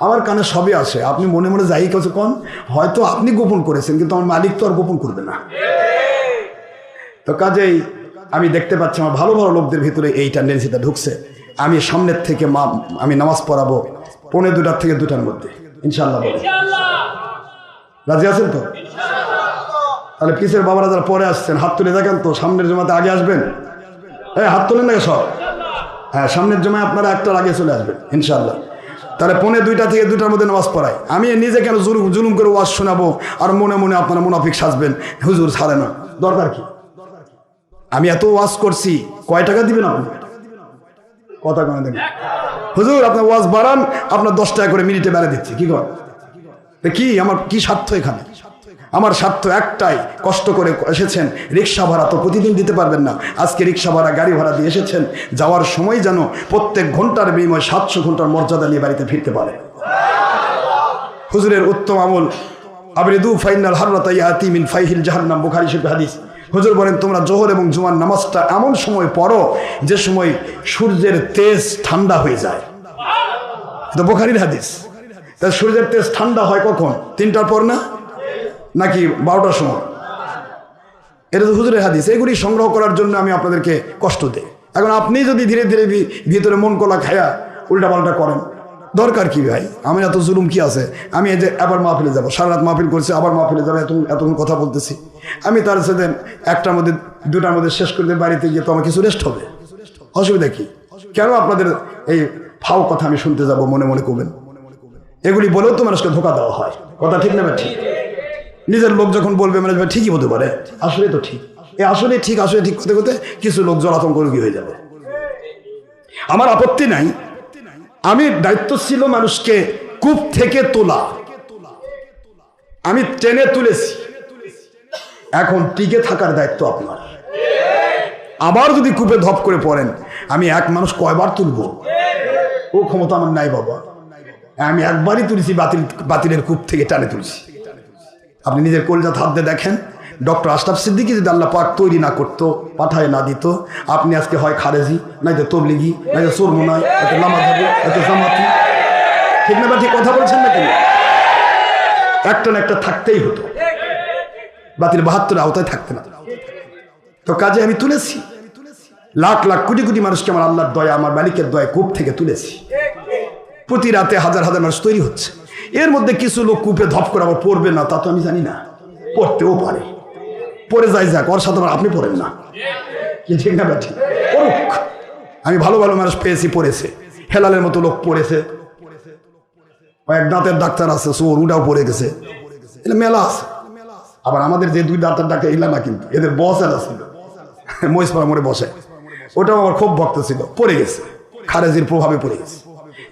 আমার কানে সবই আসে, আপনি মনে মনে যাই কিছু কন, হয়তো আপনি গোপন করেছেন, কিন্তু আমার মালিক তো আর গোপন করবে না। তো কাজেই আমি দেখতে পাচ্ছি আমার ভালো ভালো লোকদের ভিতরে এই টেন্ডেন্সিটা ঢুকছে। আমি সামনের থেকে আমি নামাজ পড়াবো 1:45 থেকে 2টার মধ্যে ইনশাআল্লাহ। রাজি আছেন তো? তাহলে পিসের বাবারা যারা পরে আসছেন হাত তুলে দেখেন তো, সামনের জমাতে আগে আসবেন। হাত তুলেন না সব? হ্যাঁ, সামনের জমায় আপনারা একটার আগে চলে আসবেন ইনশাআল্লাহ। তাহলে 1:45 থেকে 2টার মধ্যে নামাজ পড়াই। আমি নিজে কেন জুলুম করে ওয়াজ শোনাবো আর মনে মনে আপনারা মুনাফিক সাজবেন, হুজুর ছাড়ে না, দরকার কি? আমি এত ওয়াজ করছি, কয় টাকা দিবেন আপনি? কথা কেন দেবেন? হুজুর আপনার ওয়াজ বাড়ান, আপনার 10 টাকা করে মিনিটে বেড়ে দিচ্ছি, কি কর? কি আমার কি স্বার্থ এখানে? আমার স্বার্থ একটাই, কষ্ট করে এসেছেন, রিক্সা ভাড়া তো প্রতিদিন দিতে পারবেন না, আজকে রিক্সা ভাড়া, গাড়ি ভাড়া দিয়ে এসেছেন, যাওয়ার সময় যেন প্রত্যেক ঘন্টার বিনিময়ে 700 ঘন্টার মর্যাদা নিয়ে বাড়িতে ফিরতে পারে। হুজুরের উত্তম আমল, আবরিদু ফাইনাল হাররাতা ইয়াতি মিন ফাইহিল জাহান্নাম, বুখারী শরীফ হাদিস। হুজুর বলেন তোমরা জোহর এবং জুমার নামাজটা এমন সময় পড়ো যে সময় সূর্যের তেজ ঠান্ডা হয়ে যায়। এটা বুখারীর হাদিস। তাই সূর্যের তেজ ঠান্ডা হয় কখন? 3টার পর না, নাকি 12টার সময়? এটা তো হুজুরের হাদিস। এগুলি সংগ্রহ করার জন্য আমি আপনাদেরকে কষ্ট দিই। এখন আপনি যদি ধীরে ধীরে ভিতরে মন কলা খায়া উল্টাপাল্টা করেন, দরকার কি ভাই? আমি এত জুলুম কি আছে? আমি এই যে আবার মাহফিলে যাবো, সারা রাত মাহফিল করছি, আবার মাহফিলে যাবো, এতক্ষণ কথা বলতেছি, আমি তার সাথে 1টার মধ্যে 2টার মধ্যে শেষ করে বাড়িতে গিয়ে তো আমার কিছু রেস্ট হবে, অসুবিধা কি? কেন আপনাদের এই ফাও কথা আমি শুনতে যাব? মনে মনে করবেন, এগুলি বলেও তো মানুষকে ধোকা দেওয়া হয়। কথা ঠিক না? ঠিক। নিজের লোক যখন বলবে মানে ঠিকই হতে পারে, আসলে তো ঠিক, আসলে ঠিক করতে করতে কিছু লোক জলাতঙ্ক রোগী হয়ে যাবে। আমার আপত্তি নাই, আমি দায়িত্ব ছিল মানুষকে কূপ থেকে তোলা, আমি টেনে তুলেছি, এখন টিকে থাকার দায়িত্ব আপনার। আবার যদি কূপে ধপ করে পড়েন, আমি এক মানুষ কয়বার তুলবো? ও ক্ষমতা আমার নাই বাবা। আমি একবারই তুলেছি, বাতিলের কূপ থেকে টানে তুলছি। আপনি নিজের কলজাত হাত দিয়ে দেখেন, ডক্টর আশরাফ সিদ্দিকী যদি আল্লাহ পাক তৈরি না করতো, পাঠায় না দিত, আপনি আজকে হয় খারেজি, নয়তো তবলিগি, নয়তো চোরমোনাই, নয়তো লামাধাবি, নয়তো জামাতি। ঠিক না? ঠিক কথা বলছেন না? কেন একটা না একটা থাকতেই হতো, বাতিল 72 আওতায় থাকতে না। তো কাজে আমি তুলেছি, লাখ লাখ কোটি কোটি মানুষকে আমার আল্লাহর দয়া, আমার মালিকের দয়া কূপ থেকে তুলেছি। প্রতি রাতে হাজার হাজার মানুষ তৈরি হচ্ছে। এর মধ্যে কিছু লোক কূপে ধপ করে আবার পড়বে না, তা তো আমি জানি না, পড়তেও পারে, পড়ে যাই যাক, ওর সাথে আপনি পড়েন না, ঠিক না? ঠিক পড়ুক। আমি ভালো ভালো মানুষ পেয়েছি, পড়েছে, হেলালের মতো লোক পড়েছে, এক দাঁতের ডাক্তার আছে, সোর উটাও পড়ে গেছে, এটা মেলা আছে। আবার আমাদের যে দুই ডাক্তার ডাক্তার এলা না, কিন্তু এদের বস এলা ছিল মহিষপাড়া মোড়ে বসে, ওটাও আমার খুব ভক্ত ছিল, পড়ে গেছে, খারেজির প্রভাবে পড়ে গেছে।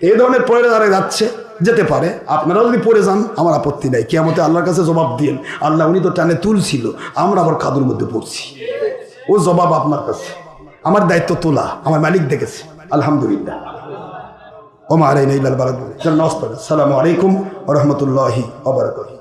এই ধরনের পড়ে যারা যাচ্ছে যেতে পারে, আপনারাও যদি পড়ে যান আমার আপত্তি নাই, কিয়ামতে আল্লাহর কাছে জবাব দিন। আল্লাহ উনি তো টানে তুলছিল, আমরা আবার খাদুর মধ্যে পড়ছি, ও জবাব আপনার কাছে। আমার দায়িত্ব তোলা, আমার মালিক দেখেছে, আলহামদুলিল্লাহ। ওমা আলাইনা ইল্লাল বালাগ। আসসালামু আলাইকুম ওয়া রাহমাতুল্লাহি ওয়া বারাকাতুহু।